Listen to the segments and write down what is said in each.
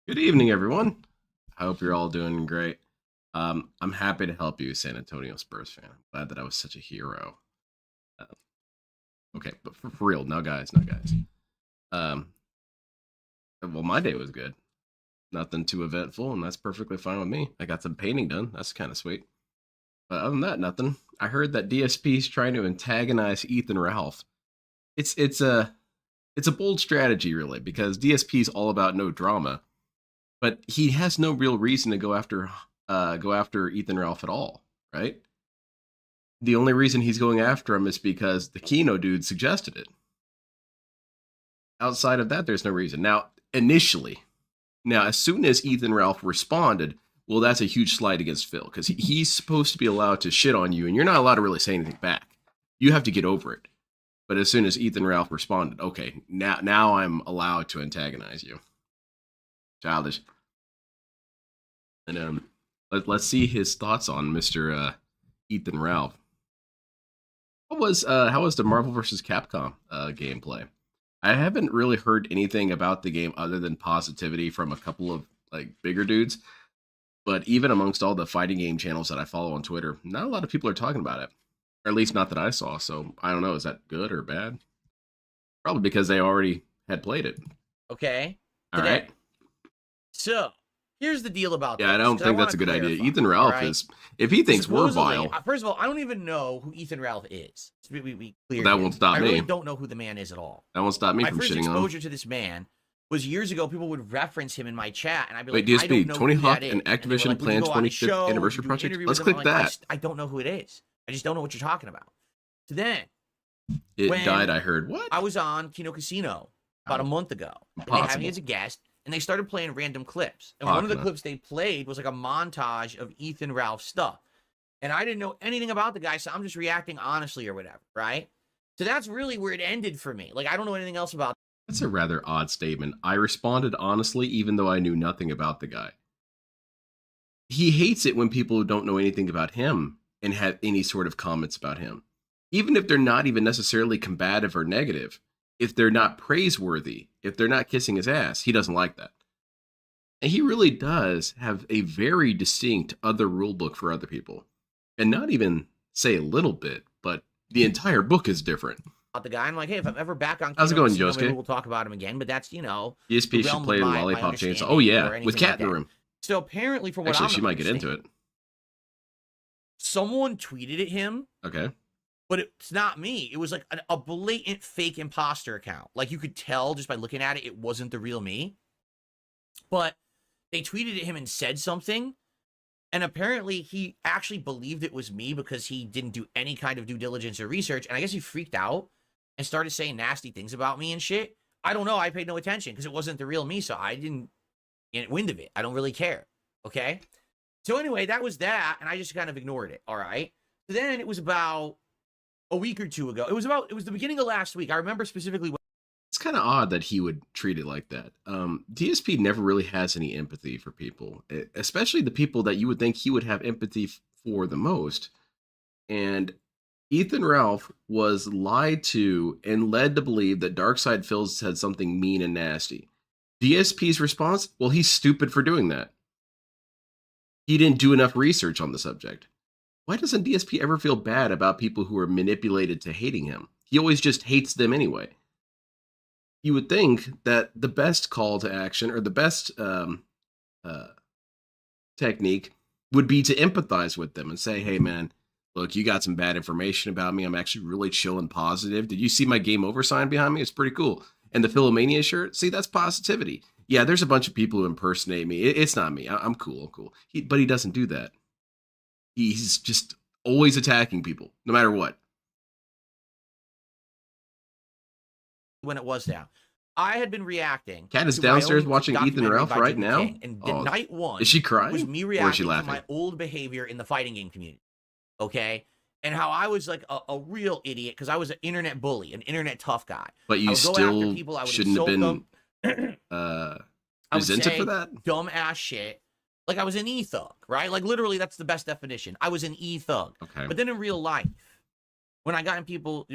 Good evening, everyone. I hope you're all doing great. I'm happy to help you, San Antonio Spurs fan. I'm glad that I was such a hero. Uh, okay, but for real, no guys. Um, well, my day was good. Nothing too eventful, and that's perfectly fine with me. I got some painting done. That's kind of sweet. But other than that, nothing. I heard that DSP is trying to antagonize Ethan Ralph. It's it's a bold strategy, really, because DSP is all about no drama, but he has no real reason to go after Ethan Ralph at all, right? The only reason he's going after him is because the Kino dude suggested it. Outside of that, there's no reason. Now, as soon as Ethan Ralph responded, well, that's a huge slight against Phil because he's supposed to be allowed to shit on you, and you're not allowed to really say anything back. You have to get over it. But as soon as Ethan Ralph responded, okay, now I'm allowed to antagonize you. Childish. And let's see his thoughts on Mr. Ethan Ralph. How was the Marvel vs. Capcom gameplay? I haven't really heard anything about the game other than positivity from a couple of like bigger dudes. But even amongst all the fighting game channels that I follow on Twitter, not a lot of people are talking about it. Or at least not that I saw. So I don't know, is that good or bad? Probably because they already had played it. Okay. All right. So here's the deal about Yeah, I don't think that's a good idea. Ethan Ralph is, if he thinks we're vile. First of all, I don't even know who Ethan Ralph is. That won't stop me. I really don't know who the man is at all. That won't stop me from shitting on him. My first exposure to this man was years ago. People would reference him in my chat, and I'd be like, "Wait, DSP, Tony Hawk and Activision like, planned 25th anniversary project? Let's click that. I don't know who it is. I just don't know what you're talking about." So then, it died, I heard. What? I was on Kino Casino about a month ago. And they had me as a guest, and they started playing random clips. And one of the clips they played was like a montage of Ethan Ralph stuff. And I didn't know anything about the guy, so I'm just reacting honestly or whatever, right? So that's really where it ended for me. Like, I don't know anything else about it. That's a rather odd statement. I responded honestly, even though I knew nothing about the guy. He hates it when people don't know anything about him and have any sort of comments about him. Even if they're not even necessarily combative or negative, if they're not praiseworthy, if they're not kissing his ass, he doesn't like that. And he really does have a very distinct other rule book for other people. And not even say a little bit, but the entire book is different. The guy, I'm like, hey, if I'm ever back on How's it going, Josuke? We'll talk about him again, but that's, DSP should play Lollipop Chainsaw. Oh, yeah, with Cat in the room. So apparently, for what Actually, she might get into it. Someone tweeted at him. Okay. But it's not me. It was like a blatant fake imposter account. Like, you could tell just by looking at it, it wasn't the real me. But they tweeted at him and said something. And apparently, he actually believed it was me because he didn't do any kind of due diligence or research. And I guess he freaked out and started saying nasty things about me and shit. I don't know. I paid no attention because it wasn't the real me. So I didn't get wind of it. I don't really care. Okay? So anyway, that was that. And I just kind of ignored it. All right? So then it was about a week or two ago. It was the beginning of last week. I remember specifically. It's kind of odd that he would treat it like that. DSP never really has any empathy for people, especially the people that you would think he would have empathy for the most. And Ethan Ralph was lied to and led to believe that Darkside Phil said something mean and nasty. DSP's response? Well, he's stupid for doing that. He didn't do enough research on the subject. Why doesn't DSP ever feel bad about people who are manipulated to hating him? He always just hates them anyway. You would think that the best call to action or the best technique would be to empathize with them and say, hey, man, look, you got some bad information about me. I'm actually really chill and positive. Did you see my game over sign behind me? It's pretty cool. And the Philomania shirt, see, that's positivity. Yeah, there's a bunch of people who impersonate me. It's not me. I'm cool. I'm cool. But he doesn't do that. He's just always attacking people, no matter what. When it was down, I had been reacting. Cat is downstairs watching Ethan Ralph right now. And night one, is she crying? Was me reacting to my old behavior in the fighting game community. Okay, and how I was like a real idiot because I was an internet bully, an internet tough guy. But you still shouldn't have been resented for that. Dumb ass shit. Like, I was an e-thug, right? Like, literally, that's the best definition. I was an e-thug. Okay. But then in real life, when I met people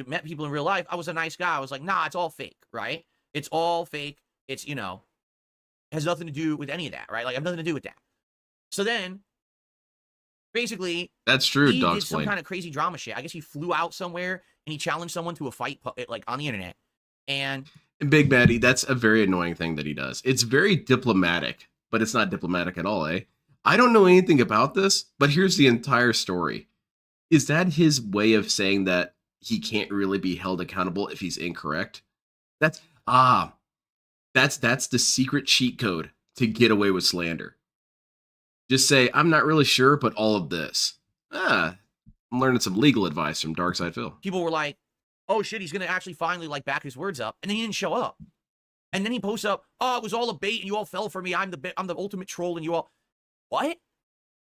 in real life, I was a nice guy. I was like, nah, it's all fake, right? It's all fake. It's, has nothing to do with any of that, right? Like, I have nothing to do with that. So then, basically, That's true, he Dog did some Explain. kind of crazy drama shit. I guess he flew out somewhere and he challenged someone to a fight, like on the internet. And Big Maddie, that's a very annoying thing that he does. It's very diplomatic, but it's not diplomatic at all, eh? I don't know anything about this, but here's the entire story. Is that his way of saying that he can't really be held accountable if he's incorrect? That's the secret cheat code to get away with slander. Just say, I'm not really sure, but all of this. I'm learning some legal advice from Darkside Phil. people were like, oh shit, he's going to actually finally like back his words up. And then he didn't show up. And then he posts up, oh, it was all a bait and you all fell for me. I'm the ultimate troll and you all, what?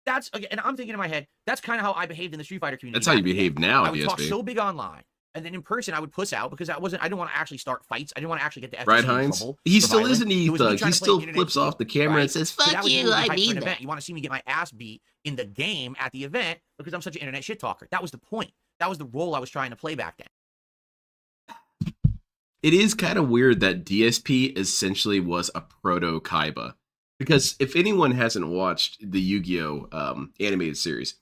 That's, again, and I'm thinking in my head, that's kind of how I behaved in the Street Fighter community. That's how you behave now, I would DSP. talk so big online. And then in person, I would puss out because I didn't want to actually start fights. I didn't want to actually get the FTC Right, in Hines? trouble. He for still violence. isn't It an was me thug. trying He to play still internet flips game, off the camera right? and says, So that fuck was you, really I hyped for mean an that. event. You want to see me get my ass beat in the game at the event because I'm such an internet shit talker. That was the point. That was the role I was trying to play back then. It is kind of weird that DSP essentially was a proto Kaiba. Because if anyone hasn't watched the Yu-Gi-Oh! Animated series,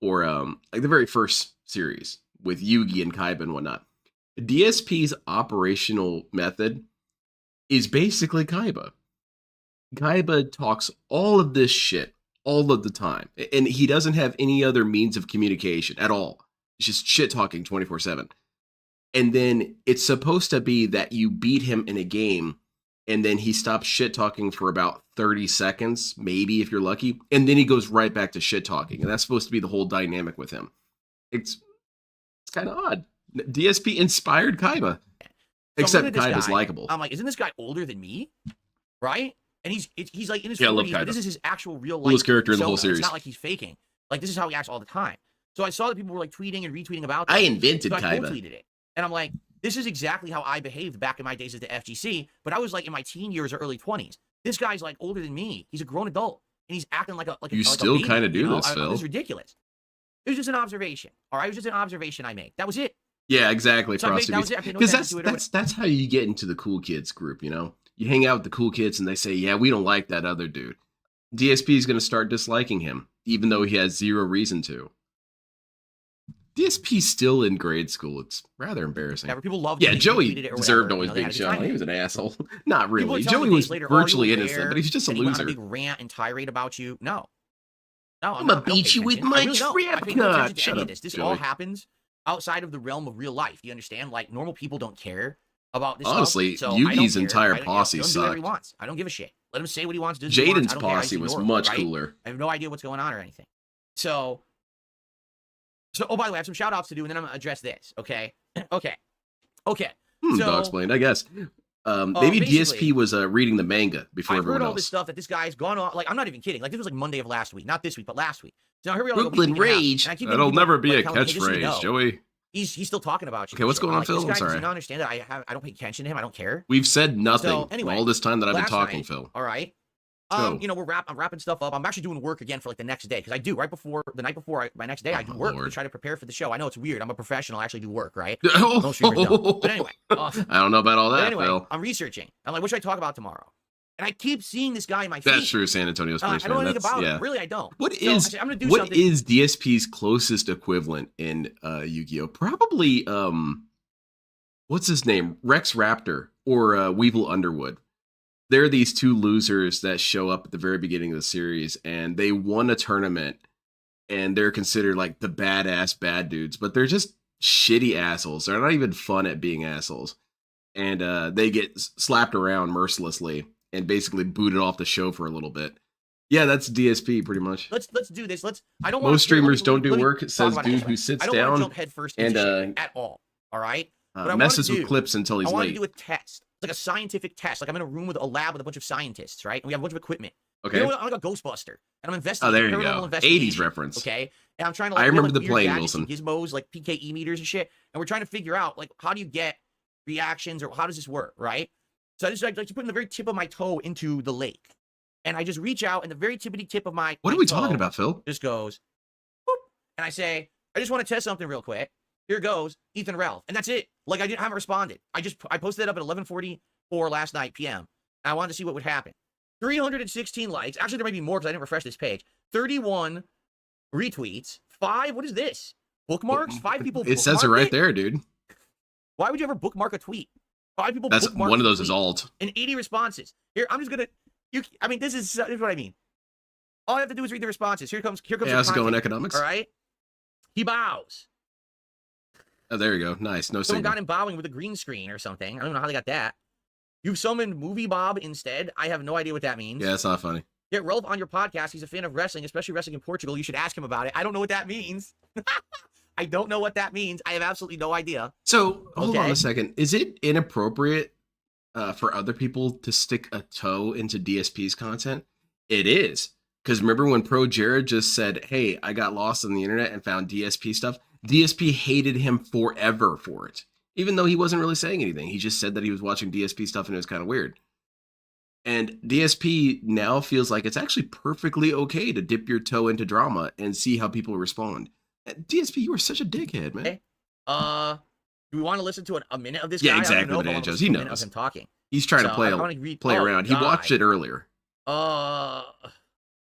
or like the very first series with Yugi and Kaiba and whatnot, DSP's operational method is basically Kaiba. Kaiba talks all of this shit all of the time, and he doesn't have any other means of communication at all. It's just shit talking 24/7. And then it's supposed to be that you beat him in a game, and then he stops shit talking for about 30 seconds, maybe if you're lucky, and then he goes right back to shit talking. And that's supposed to be the whole dynamic with him. It's kind of odd. DSP inspired Kaiba, except Kaiba's likable. I'm like, isn't this guy older than me? Right? And he's like in his Yeah, I love 40s, but Kaiba. this is his actual real life. Coolest character in the whole persona. series. It's not like he's faking. Like, this is how he acts all the time. So I saw that people were like tweeting and retweeting about that. I invented so I Kaiba. tweeted it. And I'm like, this is exactly how I behaved back in my days at the FGC, but I was like in my teen years or early 20s. This guy's like older than me. He's a grown adult, and he's acting like a You like still a baby, kind of do you know? this, Phil. This is ridiculous. It was just an observation. All right, it was just an observation I made. That was it. Yeah, exactly. So I made, that was it. I paid no Because attention to it or that's how you get into the cool kids group, you know? You hang out with the cool kids and they say, yeah, we don't like that other dude. DSP is going to start disliking him, even though he has zero reason to. DSP's still in grade school. It's rather embarrassing. whatever. People loved Yeah, it. They Joey retweeted it or deserved whatever. always They being had a good shown. time. He was an asshole. Not People really. would tell me Joey was days later, "Oh, you virtually were innocent, there," but he's just a and he went on loser. a big rant and tirade about you. No, I'm not. gonna beat you with my trap I pay no attention card. to Shut any up, of this. This Joey. all happens outside of the realm of real life. Do you understand? Like, normal people don't care about this Honestly, stuff. So I don't Yugi's care. entire I posse let him do whatever he sucked. wants. I don't give a shit. Let him say what he wants. Do what he wants. Jaden's I don't care. I posse just was ignore him, much right? cooler. I have no idea what's going on or anything. So, oh, by the way, I have some shout outs to do, and then I'm going to address this. Okay. Okay. So, Dog explained, I guess. Maybe basically, DSP was reading the manga before I've heard everyone all this else. stuff that this guy's gone on. Like, I'm not even kidding. Like, this was like Monday of last week. Not this week, but last week. So now here we are. like, a week Brooklyn and a half, Rage. and I keep getting That'll people, never be like, a telling me, "Hey, just so you catchphrase, know, Joey. He's still talking about you. Okay, and what's shit." going I'm on, like, Phil? This I'm guy, does sorry. he not understand that I don't pay attention to him. I don't care. We've said nothing So, anyway, all this time that I've been last talking, night, Phil. All right. Go. You know, I'm wrapping stuff up. I'm actually doing work again for like the next day because I do right before the night before my next day. I do my work Lord. to try to prepare for the show. I know it's weird. I'm a professional. I actually do work, right? Oh, Most streamers don't. But anyway, I don't know about all but that, anyway, Phil. I'm researching. I'm like, what should I talk about tomorrow? And I keep seeing this guy in my That's feed. true, San Antonio Spurs I don't know fan. anything That's, about yeah. him. Really, I don't. What So I is said, I'm gonna do what something. is DSP's closest equivalent in Yu-Gi-Oh? Probably what's his name? Rex Raptor or Weevil Underwood. They're these two losers that show up at the very beginning of the series, and they won a tournament, and they're considered like the badass bad dudes, but they're just shitty assholes. They're not even fun at being assholes, and they get slapped around mercilessly and basically booted off the show for a little bit. Yeah, that's DSP pretty much. Let's do this. I don't. Most streamers don't do work, talk says about it dude this who way. sits I don't want down to jump headfirst and into shit at all. All right. What I messes wanna with do- clips until he's I want to late. do a test. It's like a scientific test. Like I'm in a room with a lab with a bunch of scientists, right? And we have a bunch of equipment. Okay. You know what? I'm like a Ghostbuster, and I'm Oh, investigating. there you paranormal go. investigation, 80s reference. Okay. And I'm trying to. I Like, we have, remember like, the weird plane, gadgets and Wilson. gizmos, like PKE meters and shit. And we're trying to figure out like how do you get reactions or how does this work, right? So I just like to put in the very tip of my toe into the lake, and I just reach out, and the very tippity tip of my What my are we toe talking about, Phil? just goes, boop, and I say, I just want to test something real quick. Here goes, Ethan Ralph, and that's it. Like I haven't responded. I posted it up at 11:44 last night p.m. I wanted to see what would happen. 316 likes. Actually, there might be more because I didn't refresh this page. 31 retweets. 5, what is this? Bookmarks? 5 people It says it right there, dude. Why would you ever bookmark a tweet? 5 people That's bookmarked one of the those tweet is alt. and 80 responses. Here, I'm just gonna. I mean, this is what I mean. All I have to do is read the responses. Here comes. Yeah, the how's it going, content. economics? All right. He bows. Oh, there you go. Nice. No Someone signal. got him bowing with a green screen or something. I don't know how they got that. You've summoned Movie Bob instead. I have no idea what that means. Yeah, it's not funny. Get Rolf on your podcast. He's a fan of wrestling, especially wrestling in Portugal. You should ask him about it. I don't know what that means. I don't know what that means. I have absolutely no idea. So hold on Okay. a second. Is it inappropriate for other people to stick a toe into DSP's content? It is. Because remember when Pro Jared just said, hey, I got lost on the internet and found DSP stuff? DSP hated him forever for it. Even though he wasn't really saying anything. He just said that he was watching DSP stuff and it was kind of weird. And DSP now feels like it's actually perfectly okay to dip your toe into drama and see how people respond. DSP, you were such a dickhead, man. Okay. Do we want to listen to a minute of this Yeah, guy? exactly I don't what know if I it wanna is. listen He to a minute knows. of him talking. He's trying So, to play I wanna read- play oh, around. He God. watched it earlier. Oh.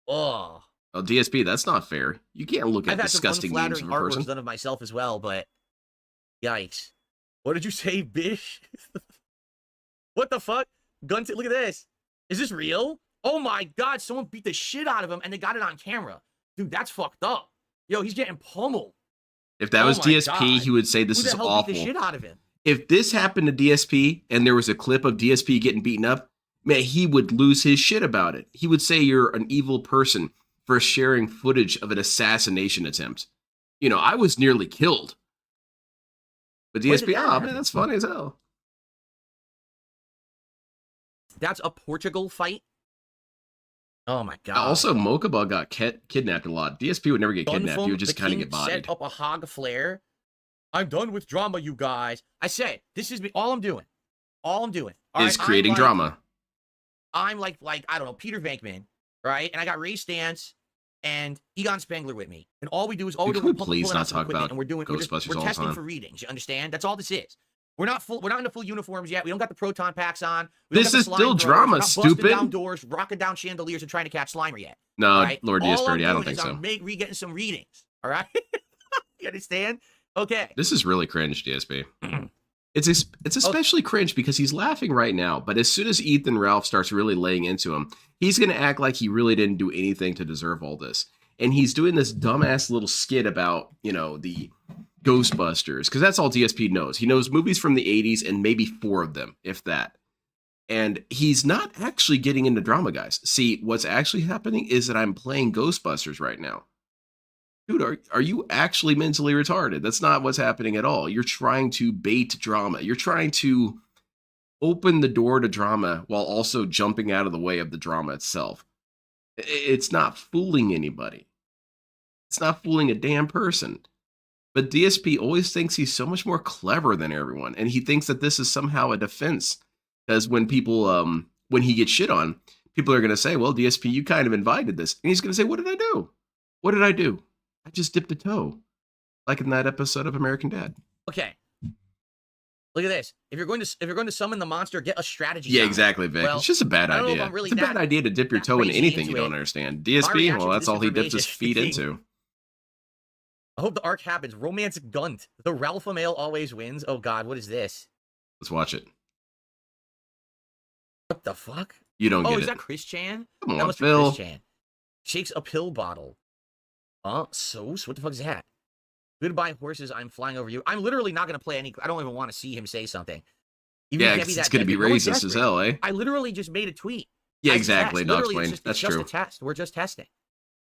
Oh, DSP, that's not fair. You can't look I've at had some disgusting memes unflattering of a person. artworks done of myself as well, but yikes. What did you say, bish? What the fuck? Look at this. Is this real? Oh my God, someone beat the shit out of him and they got it on camera. Dude, that's fucked up. Yo, he's getting pummeled. If that Oh was my DSP, God. he would say this Who the is hell awful. beat the shit out of him? If this happened to DSP and there was a clip of DSP getting beaten up, man, he would lose his shit about it. He would say you're an evil person for sharing footage of an assassination attempt. You know, I was nearly killed. But When did DSP, that oh happen? man, that's funny as hell. That's a Portugal fight? Oh my God. Also, Mokuba got kidnapped a lot. DSP would never get kidnapped. He would just kind of get bodied. Set up a hog flare. I'm done with drama, you guys. I said, this is me. All I'm doing. All right, Is creating drama. I'm like, I don't know, Peter Venkman, right? And I got Ray Stantz and Egon Spengler with me. And all we do is Can we please pulling not out some talk equipment about and we're Ghostbusters all the testing time? for readings. You understand? That's all this is. We're not in the full uniforms yet. We don't got the proton packs on. We don't This got the is slime still throwers. drama, We're not busting stupid. down doors, rocking down chandeliers, and trying to catch Slimer yet. No, All right? Lord All I'm Diasperity, I don't doing think is so. I'm getting some readings. All right? You understand? Okay. This is really cringe, DSP. It's especially cringe because he's laughing right now, but as soon as Ethan Ralph starts really laying into him, he's going to act like he really didn't do anything to deserve all this. And he's doing this dumbass little skit about, you know, the Ghostbusters, because that's all DSP knows. He knows movies from the 80s and maybe 4 of them, if that. And he's not actually getting into drama, guys. See, what's actually happening is that I'm playing Ghostbusters right now. Dude, are you actually mentally retarded? That's not what's happening at all. You're trying to bait drama. You're trying to open the door to drama while also jumping out of the way of the drama itself. It's not fooling anybody. It's not fooling a damn person. But DSP always thinks he's so much more clever than everyone, and he thinks that this is somehow a defense. Because when people, when he gets shit on, people are going to say, well, DSP, you kind of invited this. And he's going to say, what did I do? What did I do? I just dipped a toe. Like in that episode of American Dad. Okay. Look at this. If you're going to summon the monster, get a strategy. Yeah, down. exactly, Vic. Well, it's just a bad I don't know if idea. I'm really It's a bad idea to dip your toe in crazy anything into you don't it. understand. My DSP, reaction well, to that's this all he dips information his feet is- into. I hope the arc happens. Romance Gunt. The Ralph male always wins. Oh God, what is this? Let's watch it. What the fuck? You don't Oh, get is it. that Chris Chan? Come That on, must be Phil. Chris Chan. Shakes a pill bottle. Sauce? What the fuck is that? Goodbye, horses. I'm flying over you. I'm literally not going to play any. I don't even want to see him say something. Even Yeah, if it can't 'cause be it's that going to be desperate. No one's racist as desperate. hell, eh? I literally just made a tweet. Yeah, As a exactly. test. Dog Literally, explained. it's That's just true. a test. We're just testing.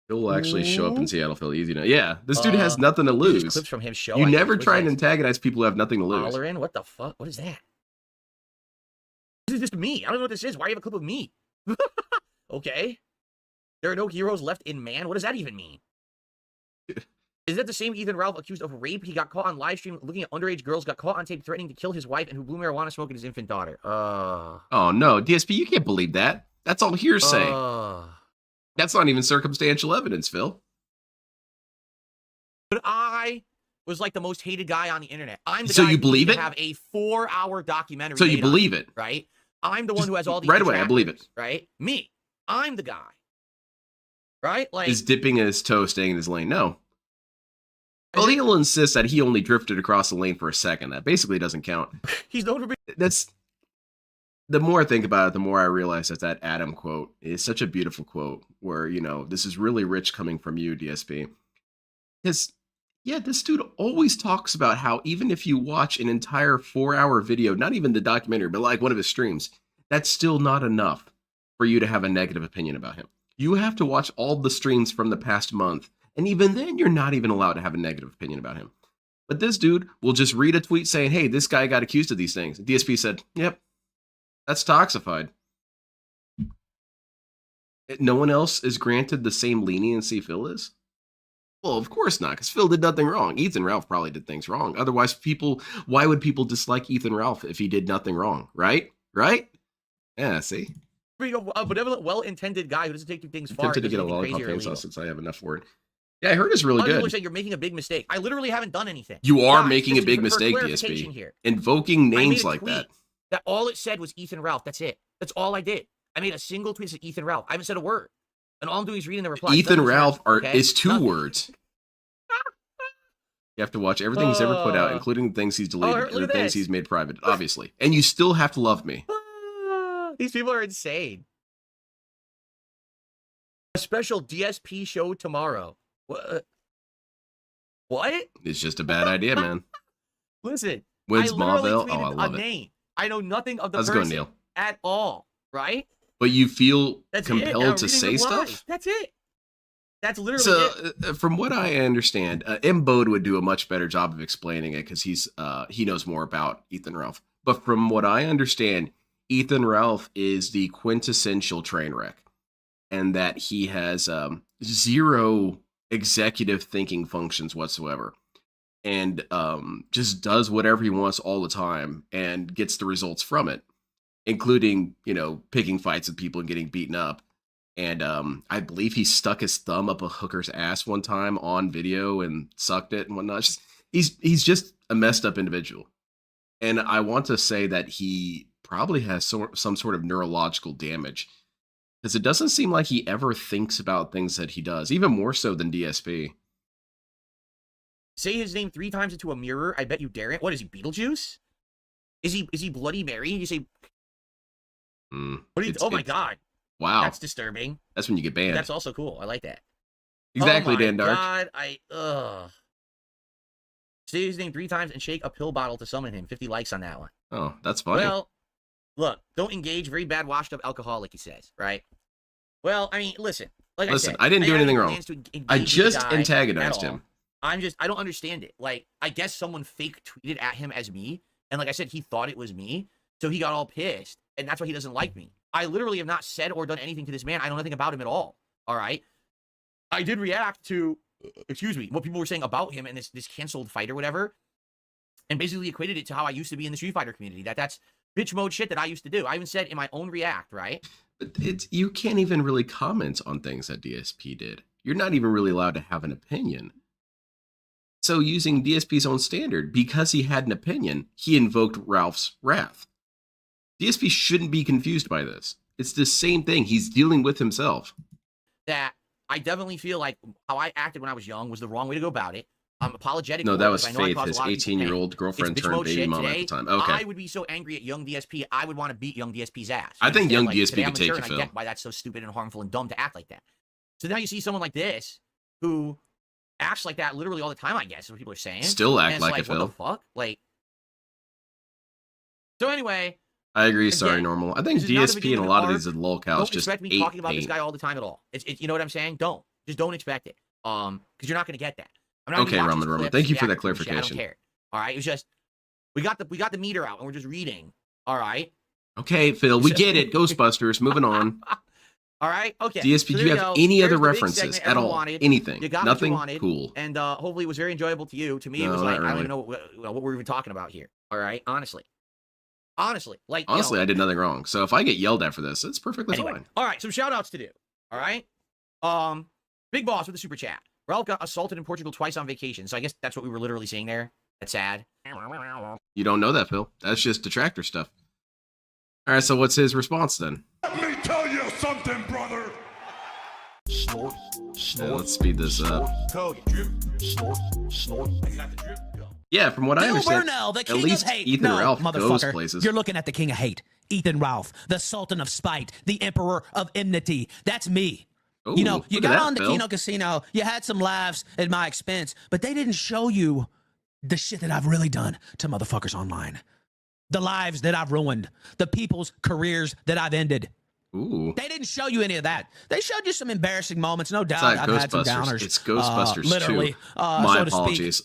He'll actually show up in Ooh. Seattle, Phil. Easy now. Yeah, this dude has nothing to These are lose. clips from his show. You I guess. never What's try and this? antagonize people who have nothing to lose. Holler-in? What the fuck? What is that? This is just me. I don't know what this is. Why do you have a clip of me? Okay. There are no heroes left in man. What does that even mean? Is that the same Ethan Ralph accused of rape? He got caught on live stream looking at underage girls, got caught on tape threatening to kill his wife, and who blew marijuana smoking his infant daughter. Oh, no. DSP, you can't believe that. That's all hearsay. That's not even circumstantial evidence, Phil. But I was like the most hated guy on the internet. I'm the So guy you who believe needs to it? have a 4-hour documentary. So you made on believe it? right? I'm the one Just who has all the right away, I believe it. right? Me. I'm the guy, right? Like, is dipping his toe, staying in his lane. No. Well, he'll insist that he only drifted across the lane for a second. That basically doesn't count. He's known for being. That's the more I think about it, the more I realize that Adam quote is such a beautiful quote. Where this is really rich coming from you, DSP. Because this dude always talks about how even if you watch an entire 4-hour video, not even the documentary, but like one of his streams, that's still not enough for you to have a negative opinion about him. You have to watch all the streams from the past month. And even then, you're not even allowed to have a negative opinion about him. But this dude will just read a tweet saying, hey, this guy got accused of these things. DSP said, yep, that's toxified. No one else is granted the same leniency Phil is? Well, of course not, because Phil did nothing wrong. Ethan Ralph probably did things wrong. Otherwise, why would people dislike Ethan Ralph if he did nothing wrong? Right? Yeah, see? A benevolent, well-intended guy who doesn't take things far. Tempted to get a Lollipop Chainsaw since I have enough for it. Yeah, I heard it's really good. People are saying you're making a big mistake. I literally haven't done anything. You are making a big mistake, DSP. Here. Invoking names like that. That all it said was Ethan Ralph. That's it. That's all I did. I made a single tweet that said Ethan Ralph. I haven't said a word. And all I'm doing is reading the reply. Ethan Ralph is 2 words. You have to watch everything he's ever put out, including the things he's deleted and the things he's made private, obviously. And you still have to love me. These people are insane. A special DSP show tomorrow. What? It's just a bad idea, man. Listen. Wins Mauville. Oh, I love it. Name. I know nothing of the How's person it going, Neil? At all, right? But you feel compelled to say stuff? That's it. That's literally it. From what I understand, M. Bode would do a much better job of explaining it because he knows more about Ethan Ralph. But from what I understand, Ethan Ralph is the quintessential train wreck. And that he has 0 executive thinking functions whatsoever. And just does whatever he wants all the time and gets the results from it. Including, picking fights with people and getting beaten up. And I believe he stuck his thumb up a hooker's ass one time on video and sucked it and whatnot. He's just a messed up individual. And I want to say that he probably has some sort of neurological damage. Because it doesn't seem like he ever thinks about things that he does, even more so than DSP. Say his name 3 times into a mirror. I bet you daren't. What is he, Beetlejuice? Is he Bloody Mary? You say, oh my God. Wow. That's disturbing. That's when you get banned. That's also cool. I like that. Exactly, Dan Dark. God, say his name 3 times and shake a pill bottle to summon him. 50 likes on that one. Oh, that's funny. Well, look, don't engage. Very bad, washed up alcoholic, he says, right? Well, I mean, listen. Listen, I didn't do anything wrong. I just antagonized him. I don't understand it. Like, I guess someone fake tweeted at him as me. And like I said, he thought it was me. So he got all pissed. And that's why he doesn't like me. I literally have not said or done anything to this man. I know nothing about him at all. All right. I did react to, what people were saying about him and this canceled fight or whatever. And basically equated it to how I used to be in the Street Fighter community. That's bitch mode shit that I used to do. I even said in my own react, right? But you can't even really comment on things that DSP did. You're not even really allowed to have an opinion. So using DSP's own standard, because he had an opinion, he invoked Ralph's wrath. DSP shouldn't be confused by this. It's the same thing. He's dealing with himself. That I definitely feel like how I acted when I was young was the wrong way to go about it. I'm apologetic. No, that was Faith, his 18-year-old girlfriend turned baby mom at the time. Okay. I would be so angry at young DSP, I would want to beat young DSP's ass. I think young DSP could take you, Phil. I get why that's so stupid and harmful and dumb to act like that. So now you see someone like this who acts like that literally all the time, I guess, is what people are saying. Still act like it, Phil. What the fuck? Like, so anyway. I agree. Again, sorry, Normal. I think DSP and a lot of these lolcows just expect me talking about this guy all the time at all. You know what I'm saying? Just don't expect it. Because you're not going to get that. I'm not okay, Roman. Thank you for that clarification. I don't care. All right, it was just we got the meter out and we're just reading. All right. Okay, Phil, we get it. Ghostbusters. Moving on. All right. Okay. DSP, do you have any other references at all? Anything? You got nothing. What you wanted, cool. And hopefully it was very enjoyable to you. To me, it was like I don't even know what we're even talking about here. All right. Honestly, like honestly, I did nothing wrong. So if I get yelled at for this, it's perfectly fine. All right. Some shout outs to do. All right. Big Boss with the super chat. Ralph got assaulted in Portugal twice on vacation. So I guess that's what we were literally saying there. That's sad. You don't know that, Phil. That's just detractor stuff. All right, so what's his response then? Let me tell you something, brother. let's speed this up. Yeah, from what I understand, Burnell, the at king least of hate. Ethan No, Ralph goes motherfucker. places. You're looking at the king of hate. Ethan Ralph, the sultan of spite, the emperor of enmity. That's me. Ooh, You know, you look at got that, on the Phil. Kino Casino, you had some laughs at my expense, but they didn't show you the shit that I've really done to motherfuckers online. The lives that I've ruined, the people's careers that I've ended. Ooh. They didn't show you any of that. They showed you some embarrassing moments, no doubt. It's not I've had some Ghostbusters. downers. It's Ghostbusters 2. Literally, My so to speak. apologies.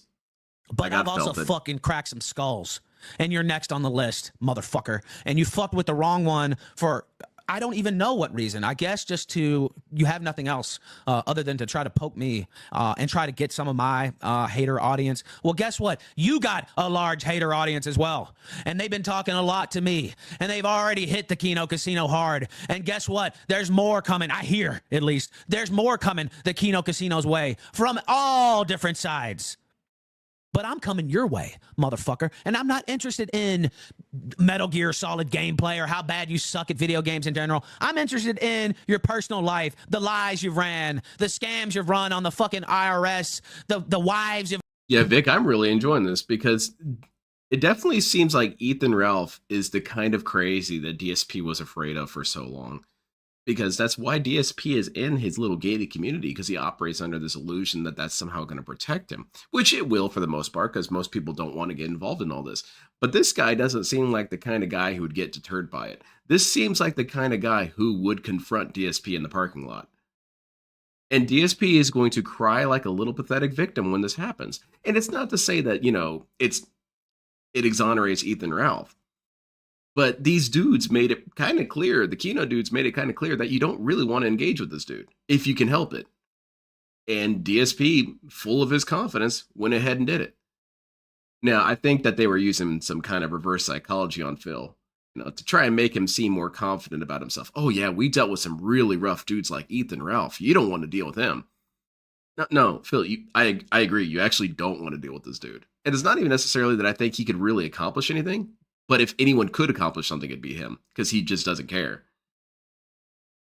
But I've also felted. fucking cracked some skulls. And you're next on the list, motherfucker. And you fucked with the wrong one for, I don't even know what reason. I guess just to, you have nothing else other than to try to poke me and try to get some of my hater audience. Well, guess what? You got a large hater audience as well. And they've been talking a lot to me. And they've already hit the Kino Casino hard. And guess what? There's more coming. I hear, at least. There's more coming the Kino Casino's way from all different sides. But I'm coming your way, motherfucker. And I'm not interested in Metal Gear Solid gameplay or how bad you suck at video games in general. I'm interested in your personal life, the lies you've ran, the scams you've run on the fucking IRS, the wives you've... Yeah, Vic, I'm really enjoying this because it definitely seems like Ethan Ralph is the kind of crazy that DSP was afraid of for so long. Because that's why DSP is in his little gated community, because he operates under this illusion that that's somehow going to protect him, which it will for the most part, because most people don't want to get involved in all this. But this guy doesn't seem like the kind of guy who would get deterred by it. This seems like the kind of guy who would confront DSP in the parking lot. And DSP is going to cry like a little pathetic victim when this happens. And it's not to say that, you know, it exonerates Ethan Ralph. But these dudes made it kind of clear, the Kino dudes made it kind of clear that you don't really want to engage with this dude, if you can help it. And DSP, full of his confidence, went ahead and did it. Now, I think that they were using some kind of reverse psychology on Phil, you know, to try and make him seem more confident about himself. Oh yeah, we dealt with some really rough dudes like Ethan Ralph. You don't want to deal with him. No, Phil, I agree. You actually don't want to deal with this dude. And it's not even necessarily that I think he could really accomplish anything. But if anyone could accomplish something, it'd be him, because he just doesn't care.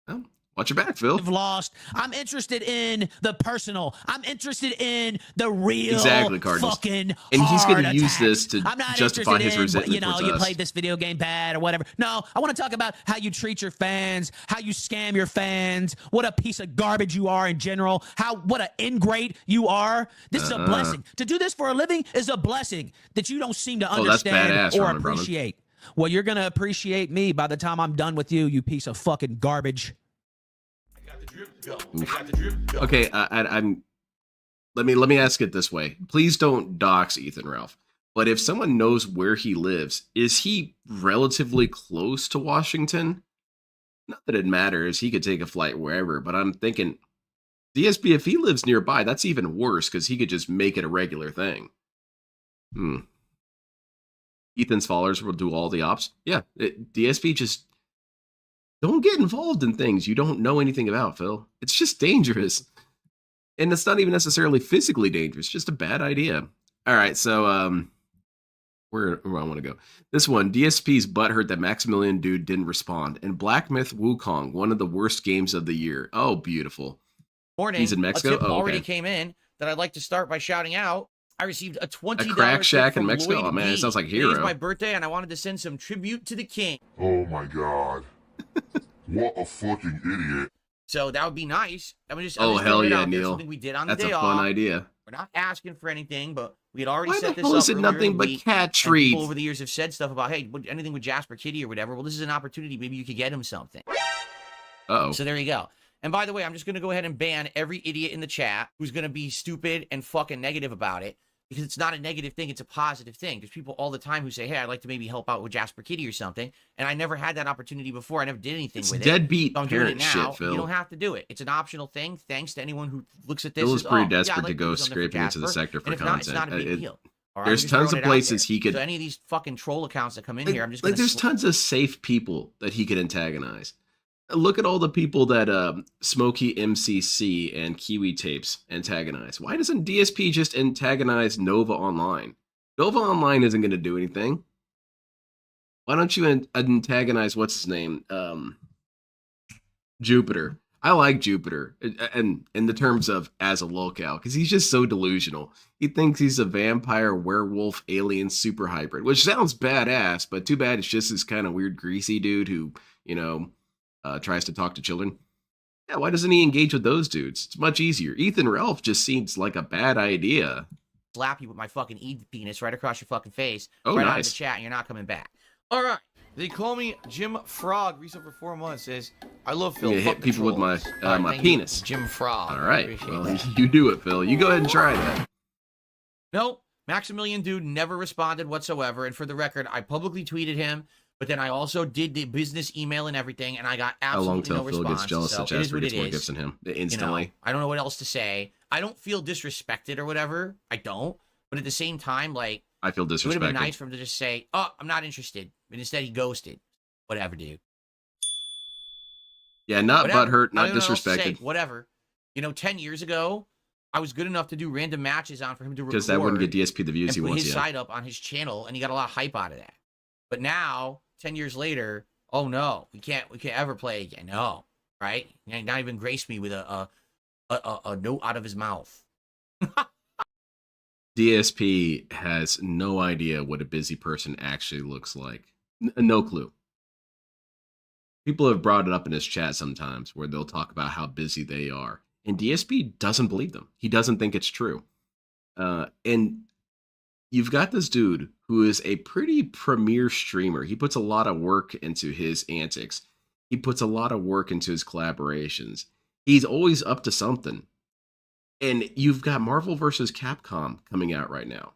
Well, watch your back, Phil. Lost. I'm interested in the personal. I'm interested in the real exactly, Cardinals. Fucking and he's going to use this to justify his resentment. You know, towards you us. played this video game bad or whatever. No, I want to talk about how you treat your fans, how you scam your fans, what a piece of garbage you are in general, what an ingrate you are. This is a blessing. To do this for a living is a blessing that you don't seem to understand badass, or Roman appreciate. Well, you're going to appreciate me by the time I'm done with you, you piece of fucking garbage. Okay, I'm. Let me ask it this way. Please don't dox Ethan Ralph. But if someone knows where he lives, is he relatively close to Washington? Not that it matters. He could take a flight wherever. But I'm thinking, DSP, if he lives nearby, that's even worse because he could just make it a regular thing. Ethan's followers will do all the ops. Yeah, DSP just don't get involved in things you don't know anything about, Phil. It's just dangerous. And it's not even necessarily physically dangerous, just a bad idea. All right, so where do I want to go? This one, DSP's butthurt that Maximilian Dude didn't respond. And Black Myth Wukong, one of the worst games of the year. Oh, beautiful. Morning. He's in Mexico? A tip already okay. came in that I'd like to start by shouting out. I received a $20 Crack tip Shack in from Mexico? Lloyd Oh, man, B. it sounds like a Today's hero. my birthday, and I wanted to send some tribute to the king. Oh my god. What a fucking idiot. So that would be nice. I'm just Oh, hell throwing it yeah, out there, Neil. something we did on That's the a day fun off. idea. We're not asking for anything, but we had already Why set the this hell up is it earlier nothing in the but week, cat and treats? people over the years have said stuff about, hey, anything with Jasper Kitty or whatever. Well, this is an opportunity. Maybe you could get him something. Uh-oh. So there you go. And by the way, I'm just going to go ahead and ban every idiot in the chat who's going to be stupid and fucking negative about it, because it's not a negative thing. It's a positive thing. There's people all the time who say, hey, I'd like to maybe help out with Jasper Kitty or something. And I never had that opportunity before. I never did anything It's with it. deadbeat So I'm doing it parent now. shit, Phil. You don't have to do it. It's an optional thing. Thanks to anyone who looks at this. Phil is as, pretty yeah, desperate I'd like to go do something for scraping into the Jasper. sector for And if content. not, it's not a big deal. All right, There's I'm just tons throwing of it out places there. he could... So any of these fucking troll accounts that come in here, I'm just like going to... there's tons of safe people that he could antagonize. Look at all the people that Smokey MCC and Kiwi Tapes antagonize. Why doesn't DSP just antagonize Nova Online? Nova Online isn't going to do anything. Why don't you antagonize, what's his name? Jupiter. I like Jupiter, and in the terms of as a locale, because he's just so delusional. He thinks he's a vampire, werewolf, alien, super hybrid, which sounds badass, but too bad it's just this kind of weird, greasy dude who, tries to talk to children. Yeah, why doesn't he engage with those dudes? It's much easier. Ethan Ralph just seems like a bad idea. Slap you with my fucking penis right across your fucking face. Oh, right out of nice. the chat, and you're not coming back. All right. They call me Jim Frog. Reset for 4 months says, I love Phil. I'm gonna hit people with my my thank penis. you, Jim Frog. All right. Appreciate Well, that. you do it, Phil. You go ahead and try that. No, Maximilian Dude never responded whatsoever. And for the record, I publicly tweeted him, but then I also did the business email and everything, and I got How long absolutely till no Phil response. gets jealous So that it is Jasper what gets it more is. gifts than him You know, instantly? I don't know what else to say. I don't feel disrespected or whatever. I don't. But at the same time, like, I feel it would have been disrespected. nice for him to just say, oh, I'm not interested. But instead, he ghosted. Whatever, dude. Yeah, not Whatever. butthurt, I not don't know what else to say. disrespected. Whatever. 10 years ago, I was good enough to do random matches on for him to record. Because that wouldn't get DSP the views and he put wants his yet. side up on his channel, and he got a lot of hype out of that. But now, 10 years later, oh no, we can't ever play again. No, right? Not even grace me with a note out of his mouth. DSP has no idea what a busy person actually looks like. No clue. People have brought it up in his chat sometimes where they'll talk about how busy they are. And DSP doesn't believe them. He doesn't think it's true. And you've got this dude who is a pretty premier streamer. He puts a lot of work into his antics. He puts a lot of work into his collaborations. He's always up to something. And you've got Marvel vs. Capcom coming out right now.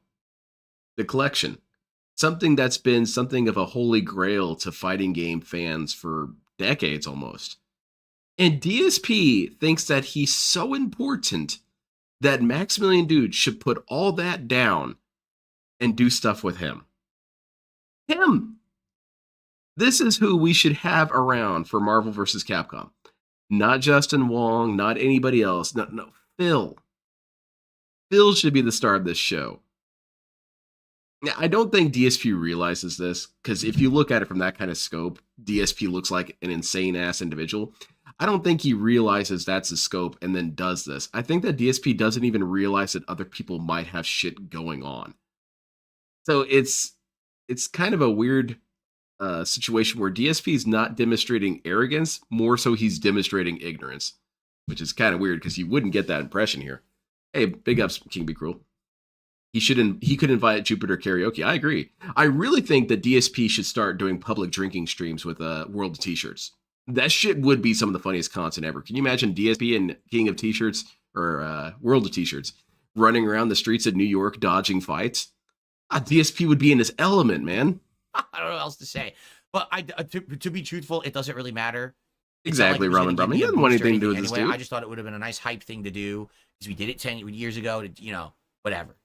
The collection. Something that's been something of a holy grail to fighting game fans for decades almost. And DSP thinks that he's so important that Maximilian Dude should put all that down and do stuff with him. Him! This is who we should have around for Marvel vs. Capcom. Not Justin Wong, not anybody else. No, Phil. Phil should be the star of this show. Now, I don't think DSP realizes this, because if you look at it from that kind of scope, DSP looks like an insane-ass individual. I don't think he realizes that's the scope and then does this. I think that DSP doesn't even realize that other people might have shit going on. So it's kind of a weird situation where DSP is not demonstrating arrogance, more so he's demonstrating ignorance, which is kind of weird because you wouldn't get that impression here. Hey, big ups, King Be Cruel. He could invite Jupiter karaoke. I agree. I really think that DSP should start doing public drinking streams with World of T-shirts. That shit would be some of the funniest content ever. Can you imagine DSP and King of T-shirts or World of T-shirts running around the streets of New York dodging fights? DSP would be in his element, man. I don't know what else to say. But to be truthful, it doesn't really matter. Exactly, Ramen Brahman. He doesn't want anything to do with this dude. I just thought it would have been a nice hype thing to do because we did it 10 years ago. Whatever.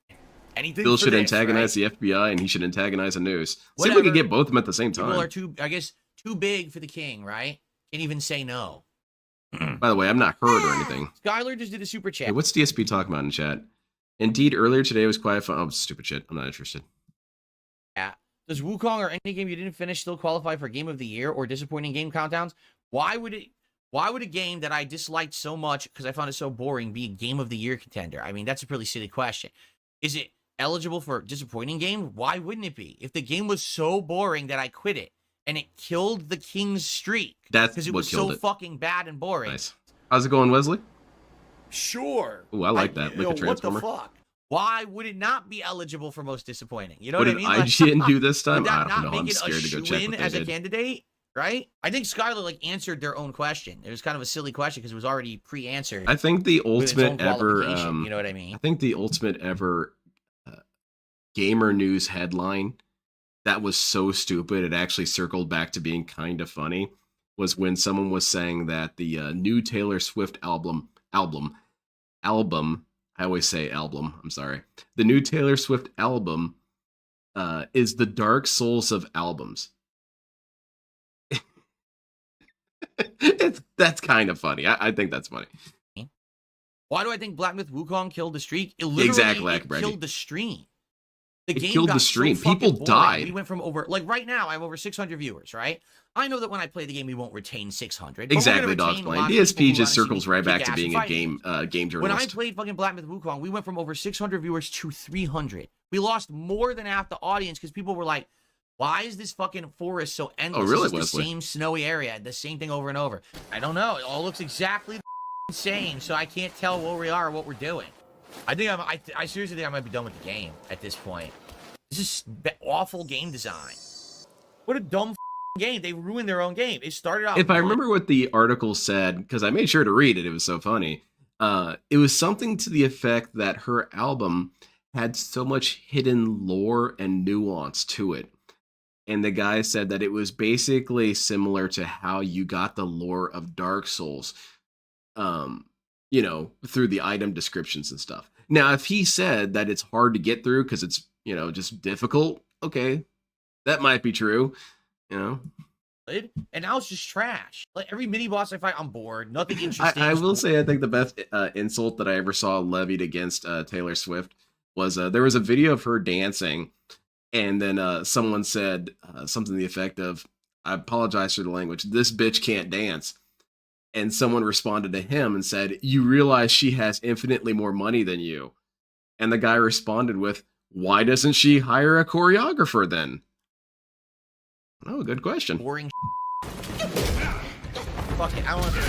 Anything. Phil should antagonize the FBI, and he should antagonize the news. See if we Whatever. could get both of them at the same time. People are too big for the king, right? Can't even say no. By the way, I'm not hurt or anything. Skylar just did a super chat. Hey, what's DSP talking about in chat? Indeed, earlier today was quiet fun. Oh, stupid shit. I'm not interested. Yeah. Does Wukong or any game you didn't finish still qualify for Game of the Year or disappointing game countdowns? Why would a game that I disliked so much because I found it so boring be a Game of the Year contender? I mean, that's a pretty silly question. Is it eligible for disappointing game? Why wouldn't it be? If the game was so boring that I quit it and it killed the king's streak because it was so fucking bad and boring. Nice. How's it going, Wesley? Sure. Ooh, I like that. Like a transformer. What the fuck? Why would it not be eligible for most disappointing? You know what I mean? What did IGN do this time? Would that I don't not know. I'm make it scared to go check what they as a did. candidate, right? I think Skylar answered their own question. It was kind of a silly question because it was already pre-answered. I think the with its ultimate own ever. qualification, you know what I mean? I think the ultimate ever gamer news headline that was so stupid it actually circled back to being kind of funny was when someone was saying that the new Taylor Swift album. I always say album. I'm sorry. The new Taylor Swift album is the Dark Souls of albums. That's kind of funny. I think that's funny. Why do I think Black Myth Wukong killed the streak? It literally Exactly, it killed the stream. It game killed got the stream. so fucking People boring. died. We went from like right now I have over 600 viewers, right? I know that when I play the game we won't retain 600. Exactly, Dog's playing. DSP just circles right back to being a game journalist. When I played fucking Black Myth Wukong, we went from over 600 viewers to 300. We lost more than half the audience because people were like, why is this fucking forest so endless? Oh, really, It's the Wesley? same snowy area, the same thing over and over. I don't know. It all looks exactly the same, so I can't tell where we are or what we're doing. I think I seriously think I might be done with the game at this point. This is awful game design. What a dumb game. They ruined their own game. It started out. If I remember what the article said, because I made sure to read it, it was so funny. It was something to the effect that her album had so much hidden lore and nuance to it. And the guy said that it was basically similar to how you got the lore of Dark Souls, you know, through the item descriptions and stuff. Now, if he said that it's hard to get through because it's, you know, just difficult, okay, that might be true, you know. And now it's just trash. Like every mini boss I fight, I'm bored. Nothing interesting. I will say, I think the best insult that I ever saw levied against Taylor Swift was there was a video of her dancing, and then someone said something to the effect of, I apologize for the language, this bitch can't dance. And someone responded to him and said, you realize she has infinitely more money than you. And the guy responded with, why doesn't she hire a choreographer then? Oh, good question. Boring. Fuck it, I don't want to.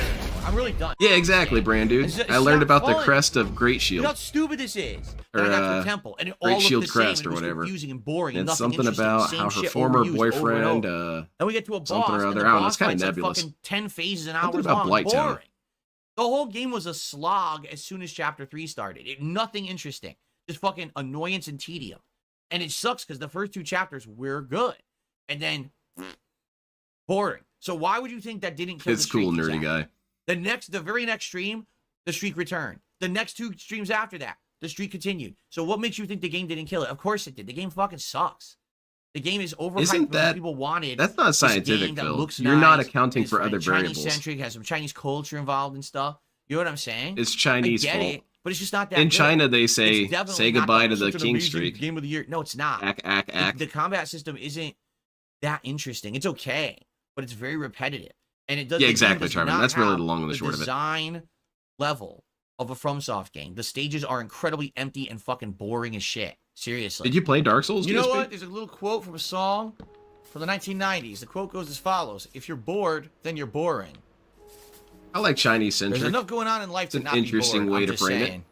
I'm really done. Yeah, exactly, Brand dude. It's I learned not about the fun. crest of Great Shield. You know how stupid this is. Or, And I got to the temple, and it all Great looked Shield the same. crest It or was whatever. confusing and boring. And Nothing something interesting. about Same how her shit former overused over and boyfriend, over. Then we get to a boss, something or and other. the I don't know, boss it's kinda fight's like nebulous. fucking 10 phases an Something hour about long. Blight Town. Boring. The whole game was a slog as soon as Chapter 3 started. Nothing interesting. Just fucking annoyance and tedium. And it sucks because the first two chapters were good. And then, boring. So why would you think that didn't kill it's the streak? cool, nerdy exactly? guy. The very next stream, the streak returned. The next two streams after that, the streak continued. So what makes you think the game didn't kill it? Of course it did. The game fucking sucks. The game is overhyped. Isn't that people wanted? That's not this scientific, game that Phil. looks You're not nice, accounting it's for other Chinese variables. centric, has some Chinese culture involved and stuff. You know what I'm saying? It's Chinese I get fault. it, but it's just not that In good. China, they It's say, definitely say not goodbye to such the an king amazing streak. Game of the year. No, it's not. Ack. The combat system isn't that interesting. It's okay, but it's very repetitive. And it does. Yeah, the game exactly, does Trevor. not That's really have the long and the short of it. Design level of a FromSoft game. The stages are incredibly empty and fucking boring as shit. Seriously. Did you play Dark Souls? You know DSP? what? There's a little quote from a song from the 1990s. The quote goes as follows: "If you're bored, then you're boring." I like Chinese There's centric. enough going on in life It's to an not interesting be bored. way I'm to just frame it. saying.